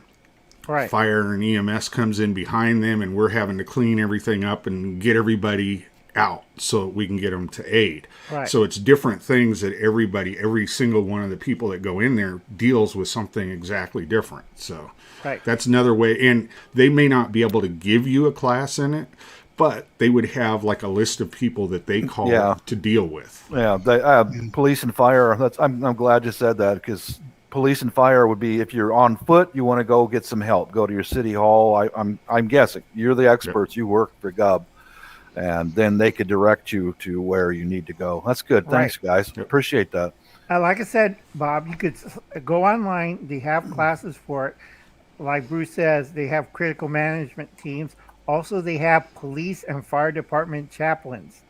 B: Right.
C: Fire and EMS comes in behind them, and we're having to clean everything up and get everybody out so we can get them to aid.
B: Right.
C: So it's different things that every single one of the people that go in there deals with something exactly different. So that's another way. And they may not be able to give you a class in it, but they would have like a list of people that they call to deal with.
F: Yeah, police and fire. I'm glad you said that, because police and fire would be, if you're on foot, you want to go get some help. Go to your city hall. I'm guessing you're the experts. You work for Gov, and then they could direct you to where you need to go. That's good. Thanks, guys. Appreciate that.
B: Like I said, Bob, you could go online. They have classes for it. Like Bruce says, they have critical management teams. Also, they have police and fire department chaplains.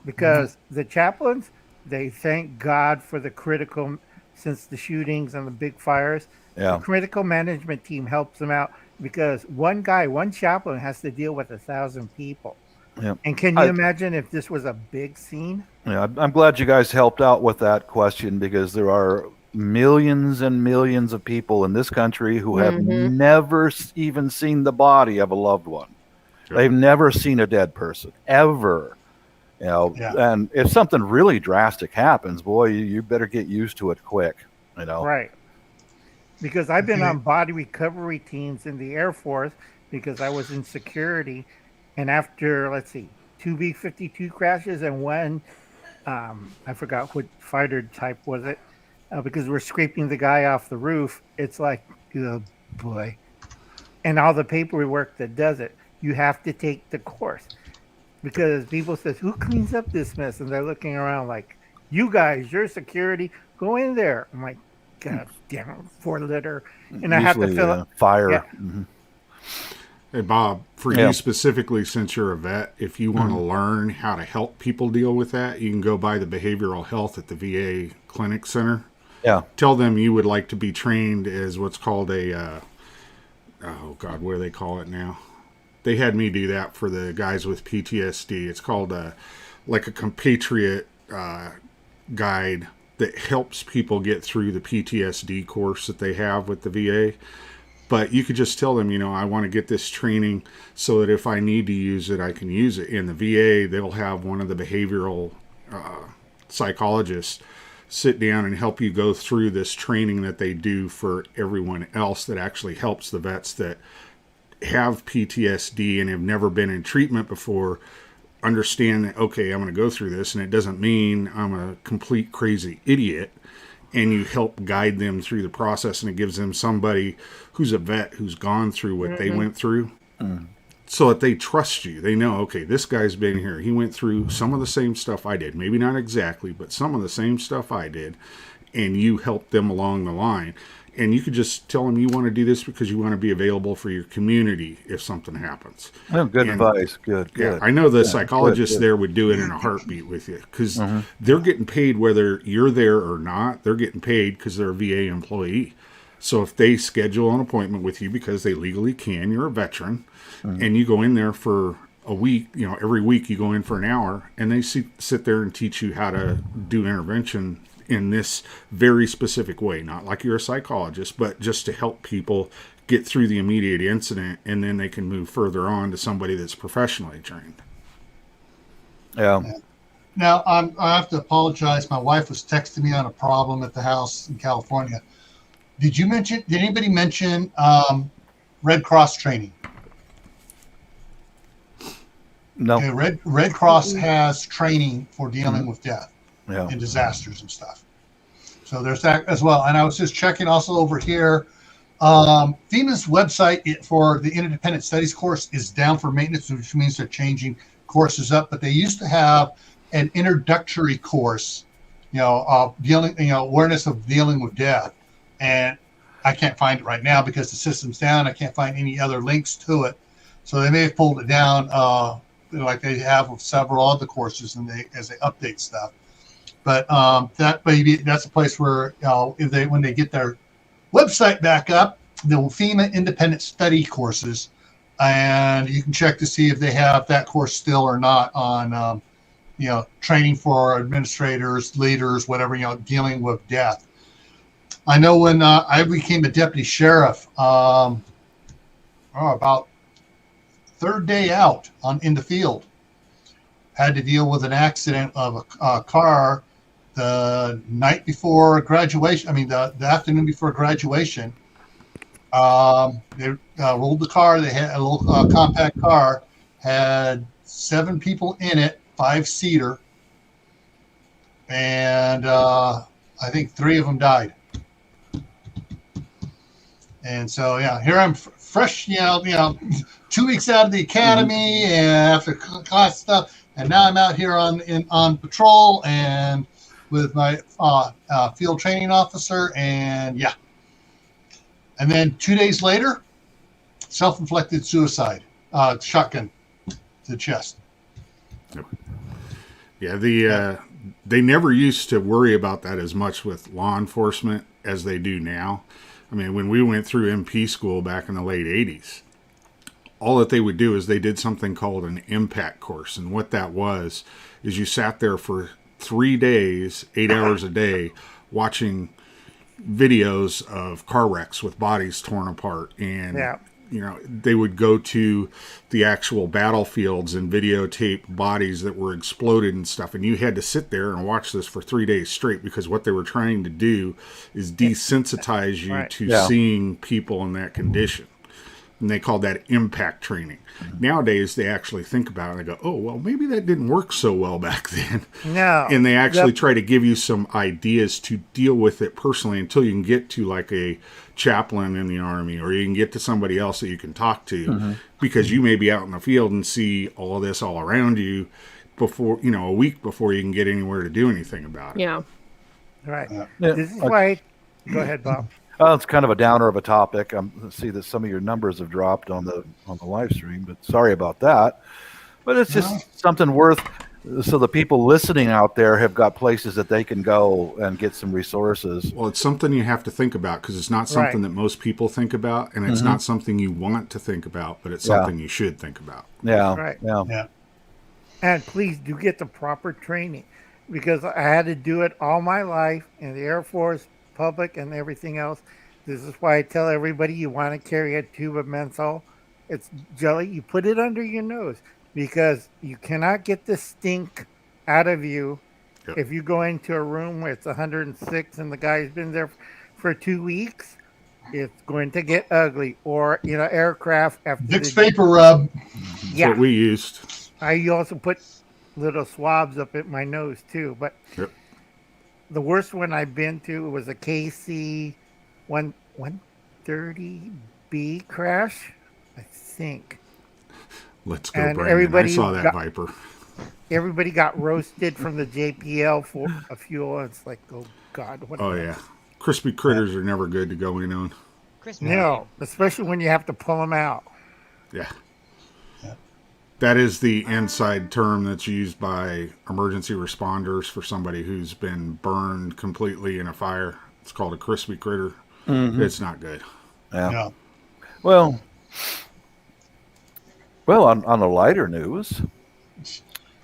B: Because the chaplains, they thank God for the critical, since the shootings and the big fires. The critical management team helps them out, because one chaplain has to deal with 1,000 people.
F: Yeah.
B: And can you imagine if this was a big scene?
F: Yeah, I'm glad you guys helped out with that question, because there are millions and millions of people in this country who have never even seen the body of a loved one. They've never seen a dead person, ever. And if something really drastic happens, boy, you better get used to it quick.
B: Right. Because I've been on body recovery teams in the Air Force, because I was in security. And after, 2 B-52 crashes and one, I forgot what fighter type was it, because we're scraping the guy off the roof. It's like, oh boy. And all the paperwork that does it, you have to take the course. Because people says, who cleans up this mess? And they're looking around like, you guys, you're security, go in there. I'm like, God damn it, 4 liter. And I have to fill up
F: fire.
B: Yeah.
C: Hey, Bob, for you specifically, since you're a vet, if you want to learn how to help people deal with that, you can go by the behavioral health at the VA Clinic Center.
F: Yeah.
C: Tell them you would like to be trained as what's called a, what do they call it now? They had me do that for the guys with PTSD. It's called a compatriot guide that helps people get through the PTSD course that they have with the VA. But you could just tell them, I want to get this training so that if I need to use it, I can use it. In the VA, they'll have one of the behavioral psychologists sit down and help you go through this training that they do for everyone else, that actually helps the vets that have PTSD and have never been in treatment before understand that, okay, I'm going to go through this, and it doesn't mean I'm a complete crazy idiot. And you help guide them through the process, and it gives them somebody who's a vet who's gone through what they went through, so that they trust you. They know, okay, this guy's been here. He went through some of the same stuff I did. Maybe not exactly, but some of the same stuff I did. And you help them along the line. And you could just tell them you want to do this because you want to be available for your community if something happens.
F: Oh, good advice. Good.
C: Yeah, I know the psychologists there would do it in a heartbeat with you, because they're getting paid whether you're there or not. They're getting paid because they're a VA employee. So if they schedule an appointment with you because they legally can, you're a veteran, and you go in there for a week, every week you go in for an hour, and they sit there and teach you how to do intervention in this very specific way. Not like you're a psychologist, but just to help people get through the immediate incident, and then they can move further on to somebody that's professionally trained.
F: Yeah.
A: Now, I have to apologize. My wife was texting me on a problem at the house in California. Did anybody mention Red Cross training?
F: No.
A: Okay, Red Cross has training for dealing with death and disasters and stuff. So there's that as well. And I was just checking also over here. FEMA's website for the Interdependent Studies course is down for maintenance, which means they're changing courses up. But they used to have an introductory course, dealing, awareness of dealing with death. And I can't find it right now because the system's down. I can't find any other links to it. So they may have pulled it down, like they have with several other courses, and as they update stuff. But that's a place where when they get their website back up, the FEMA Independent Study courses, and you can check to see if they have that course still or not on, training for administrators, leaders, whatever, dealing with death. I know when I became a deputy sheriff, about third day out in the field, had to deal with an accident of a car the night before graduation. I mean, the afternoon before graduation. They rolled the car. They had a little compact car, had 7 people in it, 5-seater, and I think 3 of them died. And so, here I'm fresh, 2 weeks out of the academy and after class stuff, and now I'm out here on patrol and with my field training officer, and and then 2 days later, self-inflicted suicide, shotgun to the chest.
C: Yeah, they never used to worry about that as much with law enforcement as they do now. I mean, when we went through MP school back in the late 80s, all that they would do is they did something called an impact course. And what that was is you sat there for 3 days, 8 hours a day, watching videos of car wrecks with bodies torn apart. And, they would go to the actual battlefields and videotape bodies that were exploded and stuff. And you had to sit there and watch this for 3 days straight, because what they were trying to do is desensitize you to seeing people in that condition. And they called that impact training. Nowadays, they actually think about it and they go, oh, well, maybe that didn't work so well back then.
B: No.
C: And they actually try to give you some ideas to deal with it personally until you can get to like a chaplain in the Army, or you can get to somebody else that you can talk to, because you may be out in the field and see all this all around you before, a week before you can get anywhere to do anything about it.
D: Yeah.
B: Right. This is why. Go ahead, Bob.
F: It's kind of a downer of a topic. I see that some of your numbers have dropped on the live stream, but sorry about that. But it's just something worth, so the people listening out there have got places that they can go and get some resources.
C: Well, it's something you have to think about, because it's not something that most people think about, and it's not something you want to think about, but it's something you should think about.
F: Yeah.
B: Right.
F: Yeah.
B: And please do get the proper training, because I had to do it all my life in the Air Force, public, and everything else. This is why I tell everybody, you want to carry a tube of menthol. It's jelly. You put it under your nose, because you cannot get the stink out of you if you go into a room where it's 106 and the guy's been there for 2 weeks. It's going to get ugly. Or, aircraft after
A: Vicks Vapor Rub.
C: That's what we used.
B: I also put little swabs up at my nose too, but the worst one I've been to was a KC 130B crash, I think.
C: Let's go,
B: And
C: Brandon. I saw that Viper.
B: Everybody got roasted from the JPL for a fuel. It's like, oh God.
C: Crispy critters are never good to go in on.
B: No, especially when you have to pull them out.
C: Yeah. That is the inside term that's used by emergency responders for somebody who's been burned completely in a fire. It's called a crispy critter. It's not good.
F: Yeah. Well, on a lighter news,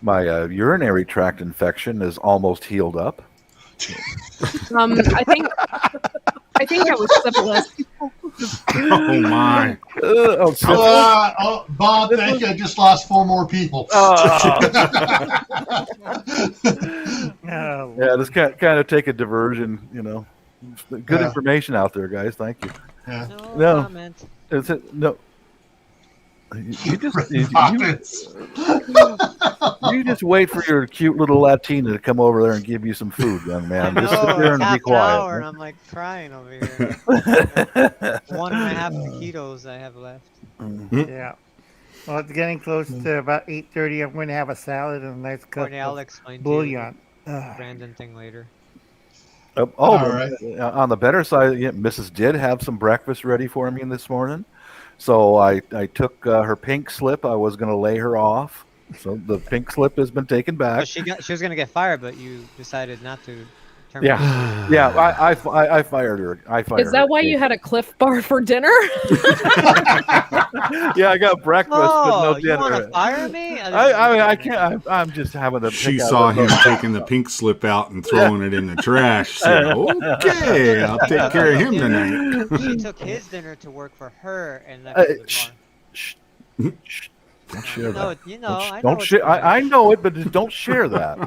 F: my urinary tract infection is almost healed up.
D: I think that was syphilis.
C: Oh my!
A: Bob, thank you. I just lost 4 more people.
F: Yeah, just kind of take a diversion. Good information out there, guys. Thank you.
E: No comment.
F: Is it no? You
A: Profits.
F: you just wait for your cute little Latina to come over there and give you some food, young man. Just sit there and
E: half
F: be
E: an
F: quiet.
E: hour, and I'm like crying over here. 1.5 taquitos I have left.
B: Yeah. Well, it's getting close to about 8:30. I'm going to have a salad and a nice cup
E: Courtney, I'll
B: of
E: explain to
B: bouillon.
E: you the Brandon thing later.
F: All right. On the better side, Mrs. did have some breakfast ready for me this morning. So I took her pink slip. I was going to lay her off. So the pink slip has been taken back.
E: She was gonna get fired, but you decided not to. Terminate
F: I fired her.
D: Is that why you had a Cliff Bar for dinner?
F: Yeah, I got breakfast, but no
E: you
F: dinner.
E: want to fire me?
F: I can't. I'm just having a.
C: She saw him taking the pink slip out and throwing it in the trash. She said, "Okay, I'll take care of him tonight."
E: She took his dinner to work for her and left it at the bar.
F: Don't share that.
E: Don't
F: share. I know it, but just don't share that.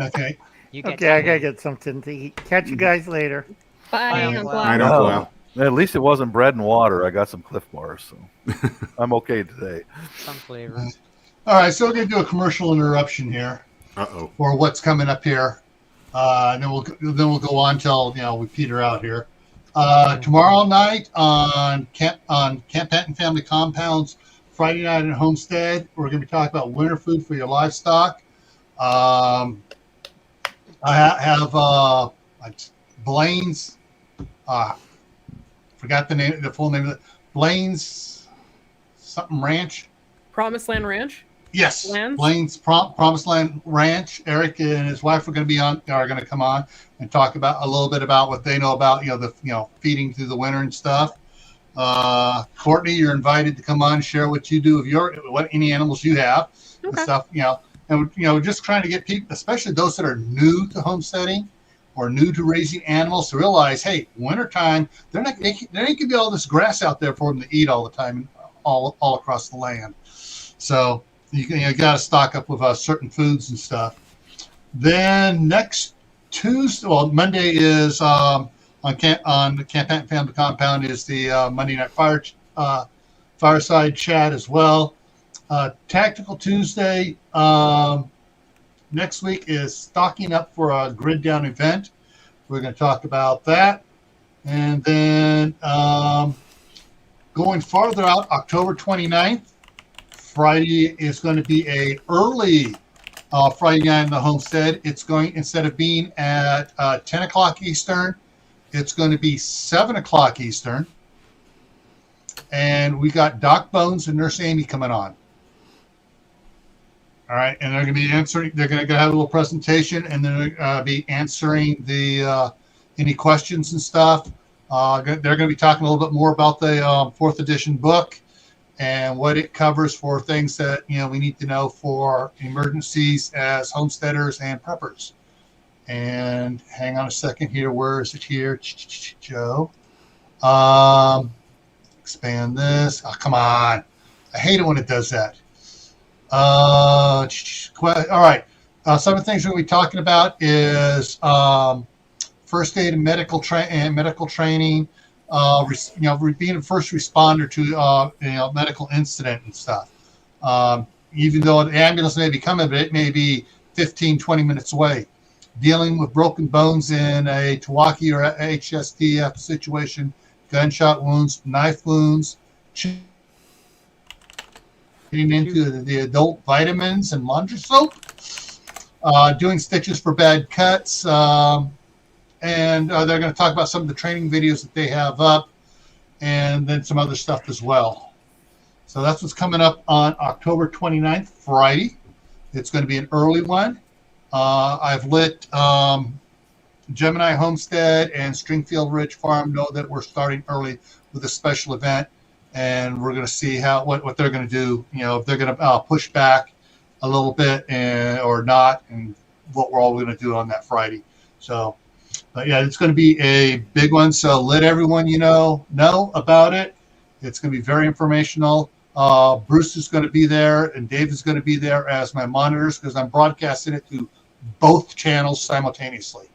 A: Okay.
B: Okay, I gotta get something to eat. Catch you guys later.
D: Bye.
C: I don't go out.
F: At least it wasn't bread and water. I got some Cliff Bars, so I'm okay today.
E: Some flavor.
A: All right, so we're going to do a commercial interruption here for what's coming up here. And then we'll go on till we peter out here. Tomorrow night on Camp Patton Family Compounds, Friday night at Homestead, we're going to be talking about winter food for your livestock. I have Blaine's. Forgot the full name of it. Blaine's something ranch.
D: Promised Land Ranch.
A: Yes,
D: Lands?
A: Blaine's Promised Land Ranch. Eric and his wife are going to come on and talk about a little bit about what they know about feeding through the winter and stuff. Courtney, you're invited to come on and share what you do with any animals you have and stuff. And just trying to get people, especially those that are new to homesteading or new to raising animals, to realize, hey, wintertime, there ain't going to be all this grass out there for them to eat all the time, all across the land. So you got to stock up with certain foods and stuff. Then next Tuesday, Monday is on the Camp Patton Family Compound is the Monday Night Fireside chat as well. Tactical Tuesday next week is stocking up for a grid down event. We're going to talk about that. And then going farther out, October 29th, Friday is going to be a early Friday night in the Homestead. It's going, instead of being at 10 o'clock Eastern, it's going to be 7 o'clock Eastern. And we got Doc Bones and Nurse Amy coming on. All right, and they're going to be answering. They're going to have a little presentation, and they're going to be answering the any questions and stuff. They're going to be talking a little bit more about the fourth edition book and what it covers for things that we need to know for emergencies as homesteaders and preppers. And hang on a second here. Where is it here, Joe? Expand this. Oh, come on! I hate it when it does that. All right. Some of the things we're going to be talking about is first aid and medical training. Being a first responder to medical incident and stuff. Even though the ambulance may be coming, but it may be 15, 20 minutes away. Dealing with broken bones in a Tawaki or HSTF situation, gunshot wounds, knife wounds. Getting into the adult vitamins and laundry soap, doing stitches for bad cuts, and they're going to talk about some of the training videos that they have up, and then some other stuff as well. So that's what's coming up on October 29th, Friday. It's going to be an early one. I've let Gemini Homestead and Stringfield Ridge Farm know that we're starting early with a special event. And we're going to see what they're going to do, if they're going to push back a little bit or not, and what we're all going to do on that Friday. So, but yeah, it's going to be a big one. So let everyone know about it. It's going to be very informational. Bruce is going to be there, and Dave is going to be there as my monitors because I'm broadcasting it to both channels simultaneously.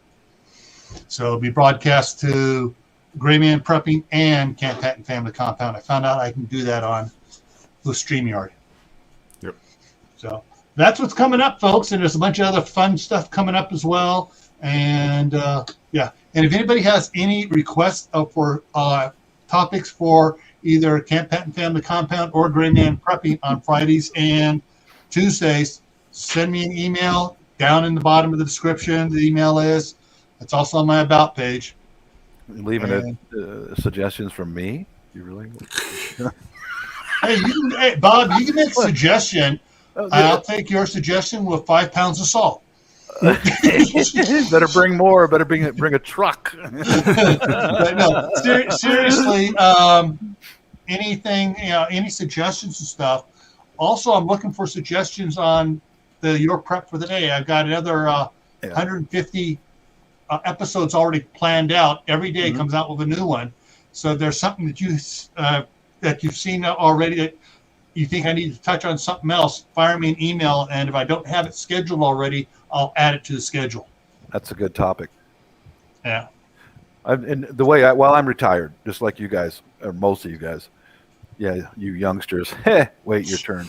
A: So it'll be broadcast to Gray Man Prepping and Camp Patton Family Compound. I found out I can do that on the StreamYard.
C: Yep.
A: So that's what's coming up, folks. And there's a bunch of other fun stuff coming up as well. And yeah. And if anybody has any requests for topics for either Camp Patton Family Compound or Gray Man Prepping on Fridays and Tuesdays, send me an email down in the bottom of the description. The email is. It's also on my About page.
F: Leaving suggestions from me? You really?
A: Hey, Bob, you can make a suggestion. I'll take your suggestion with 5 pounds of salt.
F: Better bring more. Better bring a truck.
A: But no, seriously, anything, any suggestions and stuff. Also, I'm looking for suggestions on your prep for the day. I've got another 150 episodes already planned out. Every day comes out with a new one. So if there's something that you've seen already that you think I need to touch on something else, fire me an email, and if I don't have it scheduled already, I'll add it to the schedule. That's
F: a good topic.
A: Yeah.
F: And the way while I'm retired, just like you guys, or most of you guys, you youngsters, wait your turn.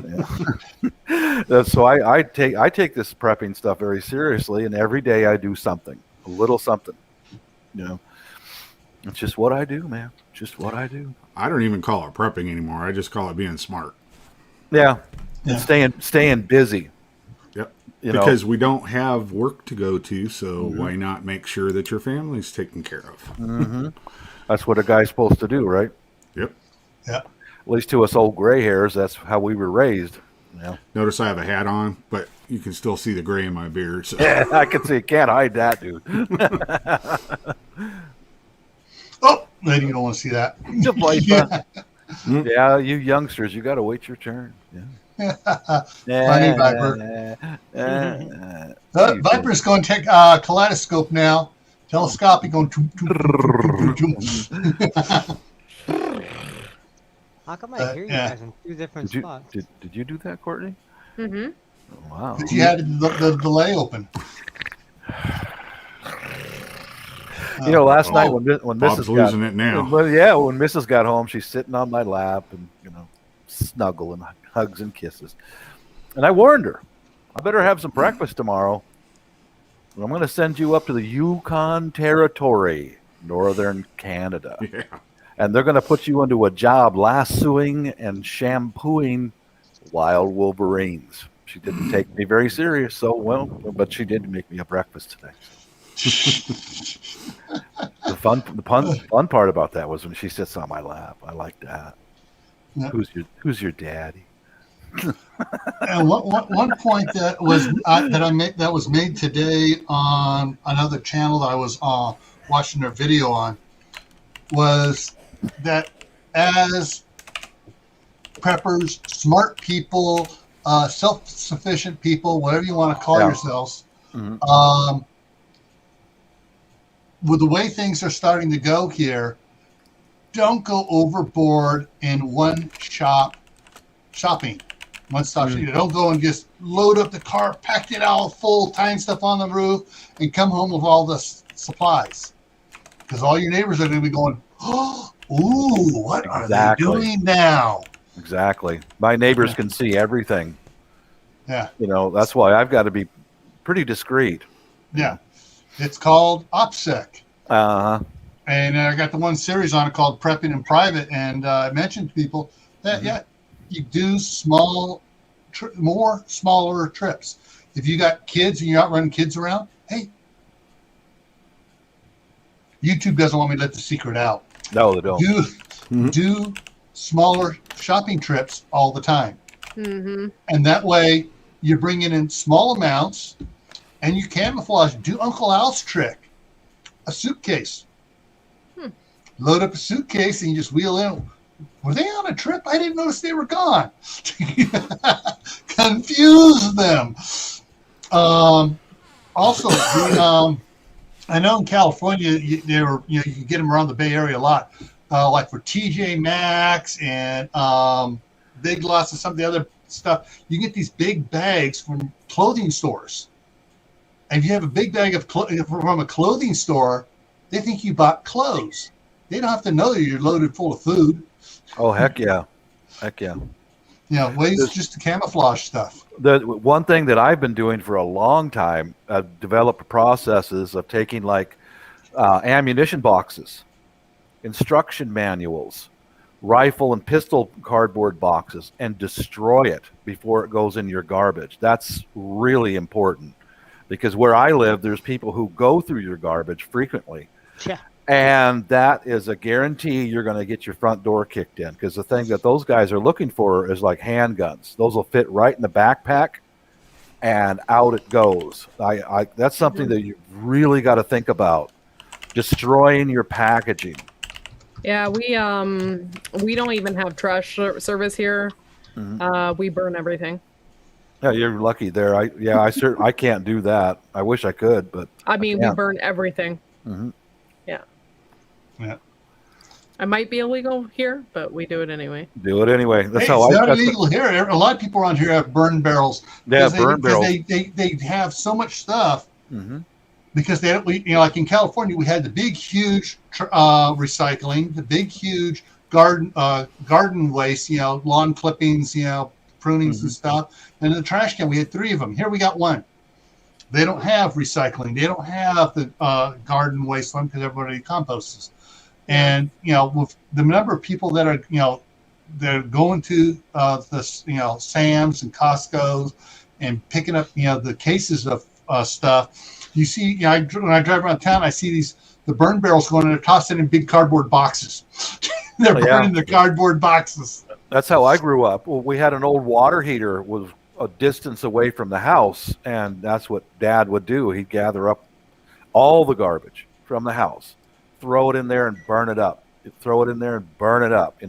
F: Yeah. So I take this prepping stuff very seriously, and every day I do something, a little something. It's just what I do, man. Just what I do.
C: I don't even call it prepping anymore. I just call it being smart.
F: Yeah. And staying busy.
C: Yep. Because we don't have work to go to, so why not make sure that your family's taken care of?
F: Mm-hmm. That's what a guy's supposed to do, right?
C: Yep.
A: Yeah.
F: At least to us old gray hairs, that's how we were raised. Yeah.
C: Notice I have a hat on, but you can still see the gray in my beard. So.
F: Yeah, I can see. Can't hide that, dude.
A: Oh, lady, you don't want to see that.
F: Yeah, you youngsters, you got to wait your turn. Yeah.
A: Funny Viper. Viper's going to take kaleidoscope now. Telescopic going.
E: How come I hear you guys in 2 different spots?
F: Did you do that, Courtney?
D: Mm-hmm.
F: Oh, wow.
A: But you had the delay open.
F: Last night when
C: Bob's
F: Mrs.
C: losing it now.
F: When Mrs. got home, she's sitting on my lap and snuggle and hugs and kisses. And I warned her, I better have some breakfast tomorrow. I'm going to send you up to the Yukon Territory, northern Canada.
C: Yeah.
F: And they're going to put you into a job lassoing and shampooing wild wolverines. She didn't take me very serious, but she did make me a breakfast today. The fun part about that was when she sits on my lap. I like that. Yep. Who's your daddy?
A: And one point that was made today on another channel that I was watching their video on was that as preppers, smart people, self-sufficient people, whatever you want to call yourselves, with the way things are starting to go here, don't go overboard in one-stop shopping. Don't go and just load up the car, pack it all full, tying stuff on the roof, and come home with all the supplies. Because all your neighbors are going to be going, oh, ooh, what are they doing now?
F: Exactly. My neighbors can see everything.
A: Yeah.
F: That's why I've got to be pretty discreet.
A: Yeah. It's called OPSEC.
F: Uh-huh.
A: And I got the one series on it called Prepping in Private. And I mentioned to people that, you do smaller trips. If you got kids and you're out running kids around, hey, YouTube doesn't want me to let the secret out.
F: No, they don't.
A: Do smaller shopping trips all the time.
D: Mm-hmm.
A: And that way you're bringing in small amounts and you camouflage. Do Uncle Al's trick. A suitcase. Load up a suitcase and you just wheel in. Were they on a trip? I didn't notice they were gone. Confuse them. Also, I know in California, they were, you can get them around the Bay Area a lot. Like for TJ Maxx and Big Lots and some of the other stuff, you get these big bags from clothing stores. And if you have a big bag of from a clothing store, They think you bought clothes. They don't have to know that you're loaded full of food.
F: Oh, heck yeah. Heck yeah.
A: Ways just to camouflage stuff.
F: The one thing that I've been doing for a long time, I've developed processes of taking like ammunition boxes, instruction manuals, rifle and pistol cardboard boxes, and destroy it before it goes in your garbage. That's really important because where I live, there's people who go through your garbage frequently.
E: Yeah.
F: And that is a guarantee you're going to get your front door kicked in, because the thing that those guys are looking for is like handguns. Those will fit right in the backpack and out it goes. That's something that you really got to think about, destroying your packaging.
D: Yeah, we don't even have trash service here.
F: Mm-hmm.
D: We burn everything.
F: Yeah, you're lucky there. I can't do that. I wish I could, but
D: we burn everything.
F: Mm-hmm.
A: Yeah.
D: It might be illegal here, but we do it anyway.
F: Do it anyway. That's
A: Hey,
F: how
A: it's
F: I.
A: not illegal here. A lot of people around here have burn barrels.
F: Yeah, burn barrels.
A: They have so much stuff
F: Mm-hmm.
A: because they don't. Like in California, we had the big, huge recycling, the big, huge garden waste. Lawn clippings, prunings and stuff. And in the trash can, we had 3 of them. Here we got 1. They don't have recycling. They don't have the garden waste one because everybody composts. And with the number of people that are they're going to the Sam's and Costco's and picking up the cases of stuff. You see, when I drive around town, I see the burn barrels going and they're tossing in big cardboard boxes. They're burning the cardboard boxes.
F: That's how I grew up. Well, we had an old water heater was a distance away from the house, and that's what Dad would do. He'd gather up all the garbage from the house, throw it in there and burn it up. Throw it in there and burn it up,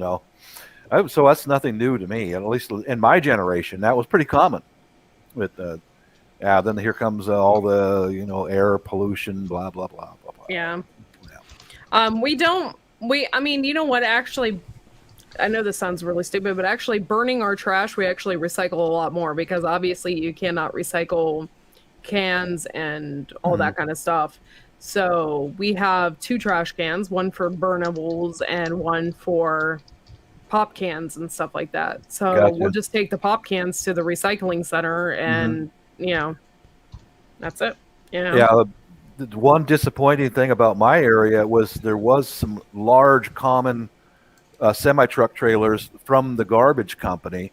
F: So that's nothing new to me. At least in my generation, that was pretty common. Then here comes all the, air pollution, blah, blah, blah, blah, blah.
D: Yeah. You know what, actually, I know this sounds really stupid, but actually burning our trash, we actually recycle a lot more because obviously you cannot recycle cans and all that kind of stuff. So we have 2 trash cans, one for burnables and one for pop cans and stuff like that. So
F: Gotcha.
D: We'll just take the pop cans to the recycling center and, that's it.
F: Yeah. The one disappointing thing about my area was there was some large common semi-truck trailers from the garbage company.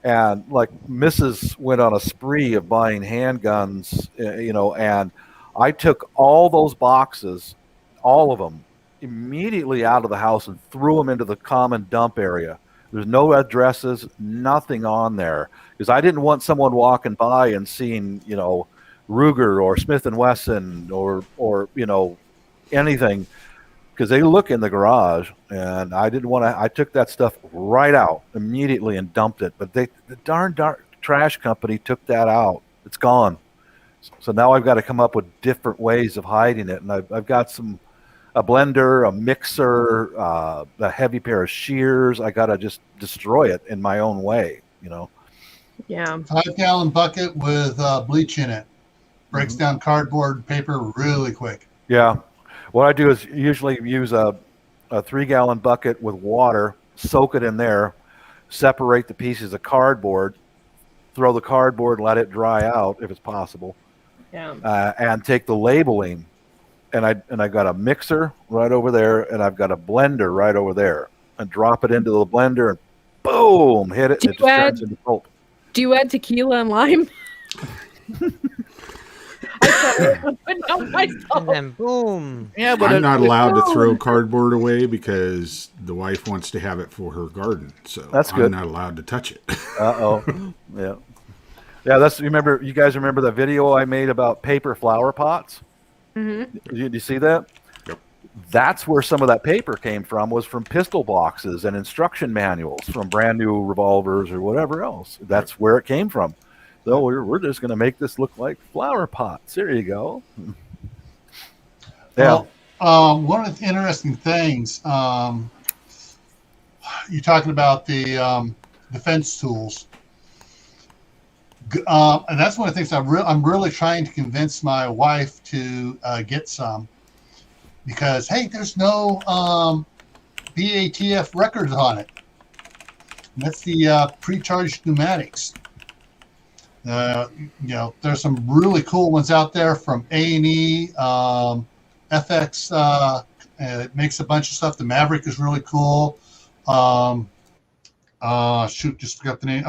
F: And like Mrs. went on a spree of buying handguns, and I took all those boxes, all of them, immediately out of the house and threw them into the common dump area. There's no addresses, nothing on there, because I didn't want someone walking by and seeing, Ruger or Smith & Wesson or anything, because they look in the garage, and I didn't want to. I took that stuff right out immediately and dumped it. But the darn trash company took that out. It's gone. So now I've got to come up with different ways of hiding it, and I've got a blender, a mixer, a heavy pair of shears. I got to just destroy it in my own way,
D: Yeah.
A: 5-gallon bucket with bleach in it. Breaks down cardboard paper really quick.
F: Yeah. What I do is usually use a 3-gallon bucket with water, soak it in there, separate the pieces of cardboard, throw the cardboard, let it dry out if it's possible.
D: Yeah.
F: And take the labeling, and I got a mixer right over there, and I've got a blender right over there, and drop it into the blender, and boom, hit it, and it just turns into pulp.
D: Do you add tequila and lime?
E: And then boom.
F: Yeah, but
C: I'm not allowed to throw cardboard away because the wife wants to have it for her garden. So
F: That's good.
C: I'm not allowed to touch it.
F: Yeah. Yeah, you guys remember the video I made about paper flower pots?
D: Mm-hmm.
F: Did you see that?
C: Yep.
F: That's where some of that paper came from, was from pistol boxes and instruction manuals from brand new revolvers or whatever else. That's where it came from. So we're just going to make this look like flower pots. There you go. Yeah.
A: Well, one of the interesting things, you're talking about the defense tools. And that's one of the things I'm really trying to convince my wife to get some, because hey, there's no BATF records on it. And that's the pre-charged pneumatics. There's some really cool ones out there from A&E, FX. It makes a bunch of stuff. The Maverick is really cool. Just forgot the name.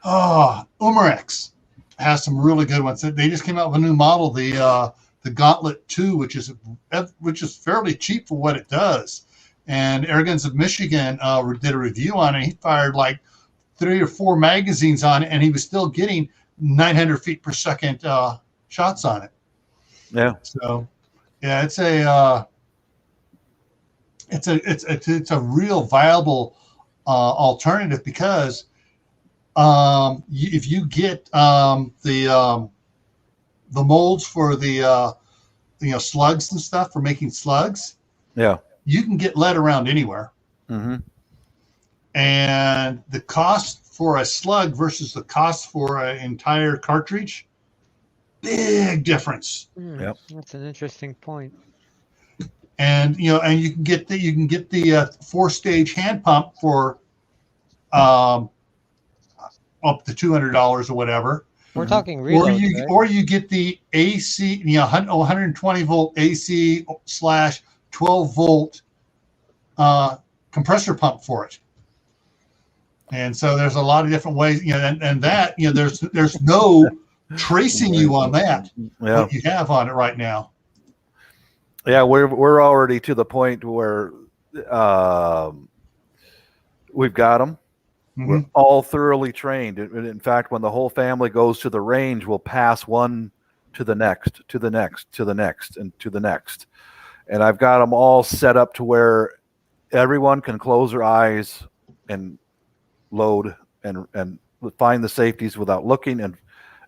A: Umarex has some really good ones. They just came out with a new model, the Gauntlet 2, which is fairly cheap for what it does. And Airguns of Michigan did a review on it. He fired like 3 or 4 magazines on it, and he was still getting 900 feet per second shots on it.
F: Yeah.
A: So, yeah, it's a real viable alternative because if you get the molds for the slugs and stuff for making slugs,
F: yeah,
A: you can get lead around anywhere.
F: Mm-hmm.
A: And the cost for a slug versus the cost for an entire cartridge, big difference.
F: Yep.
E: That's an interesting point.
A: And you can get the 4-stage hand pump for up to $200 or whatever.
E: We're talking reloads, right?
A: Or you get the AC, 120 volt AC / 12 volt compressor pump for it. And so there's a lot of different ways, and that, there's no tracing you on that.
F: Yeah.
A: What you have on it right now.
F: Yeah, we're already to the point where we've got them.
A: Mm-hmm.
F: We're all thoroughly trained. In fact, when the whole family goes to the range, we'll pass one to the next, to the next, to the next, and to the next. And I've got them all set up to where everyone can close their eyes and load and find the safeties without looking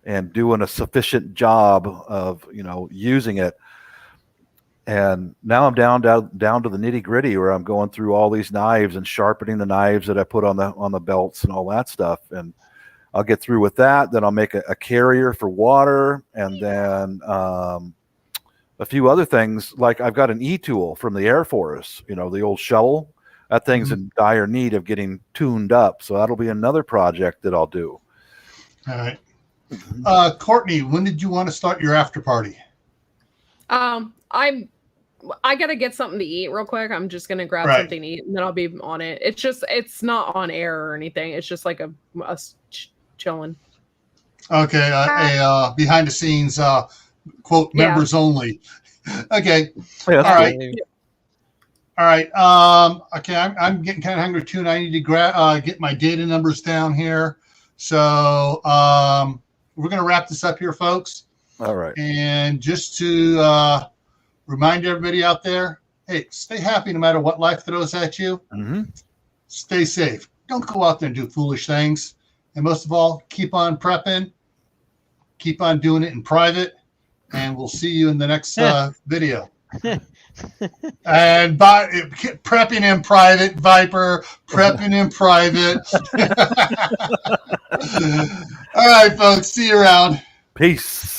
F: and doing a sufficient job of using it. And now I'm down to the nitty gritty where I'm going through all these knives and sharpening the knives that I put on the belts and all that stuff. And I'll get through with that. Then I'll make a carrier for water, and then a few other things. Like I've got an e-tool from the Air Force, the old shovel. That thing's in dire need of getting tuned up. So that'll be another project that I'll do.
A: All right. Courtney, when did you want to start your after party?
D: I gotta get something to eat real quick. I'm just gonna grab something to eat, and then I'll be on it. It's not on air or anything. It's just like us chilling. Okay,
A: behind the scenes, quote, members only. Okay,
F: yeah,
A: all right. All right. Okay, I'm getting kind of hungry too, and I need to get my data numbers down here. So we're gonna wrap this up here, folks.
F: All right.
A: And just to remind everybody out there, hey, stay happy no matter what life throws at you.
F: Mm-hmm.
A: Stay safe. Don't go out there and do foolish things. And most of all, keep on prepping. Keep on doing it in private. And we'll see you in the next video. And prepping in private, Viper, prepping in private. All right, folks. See you around.
F: Peace.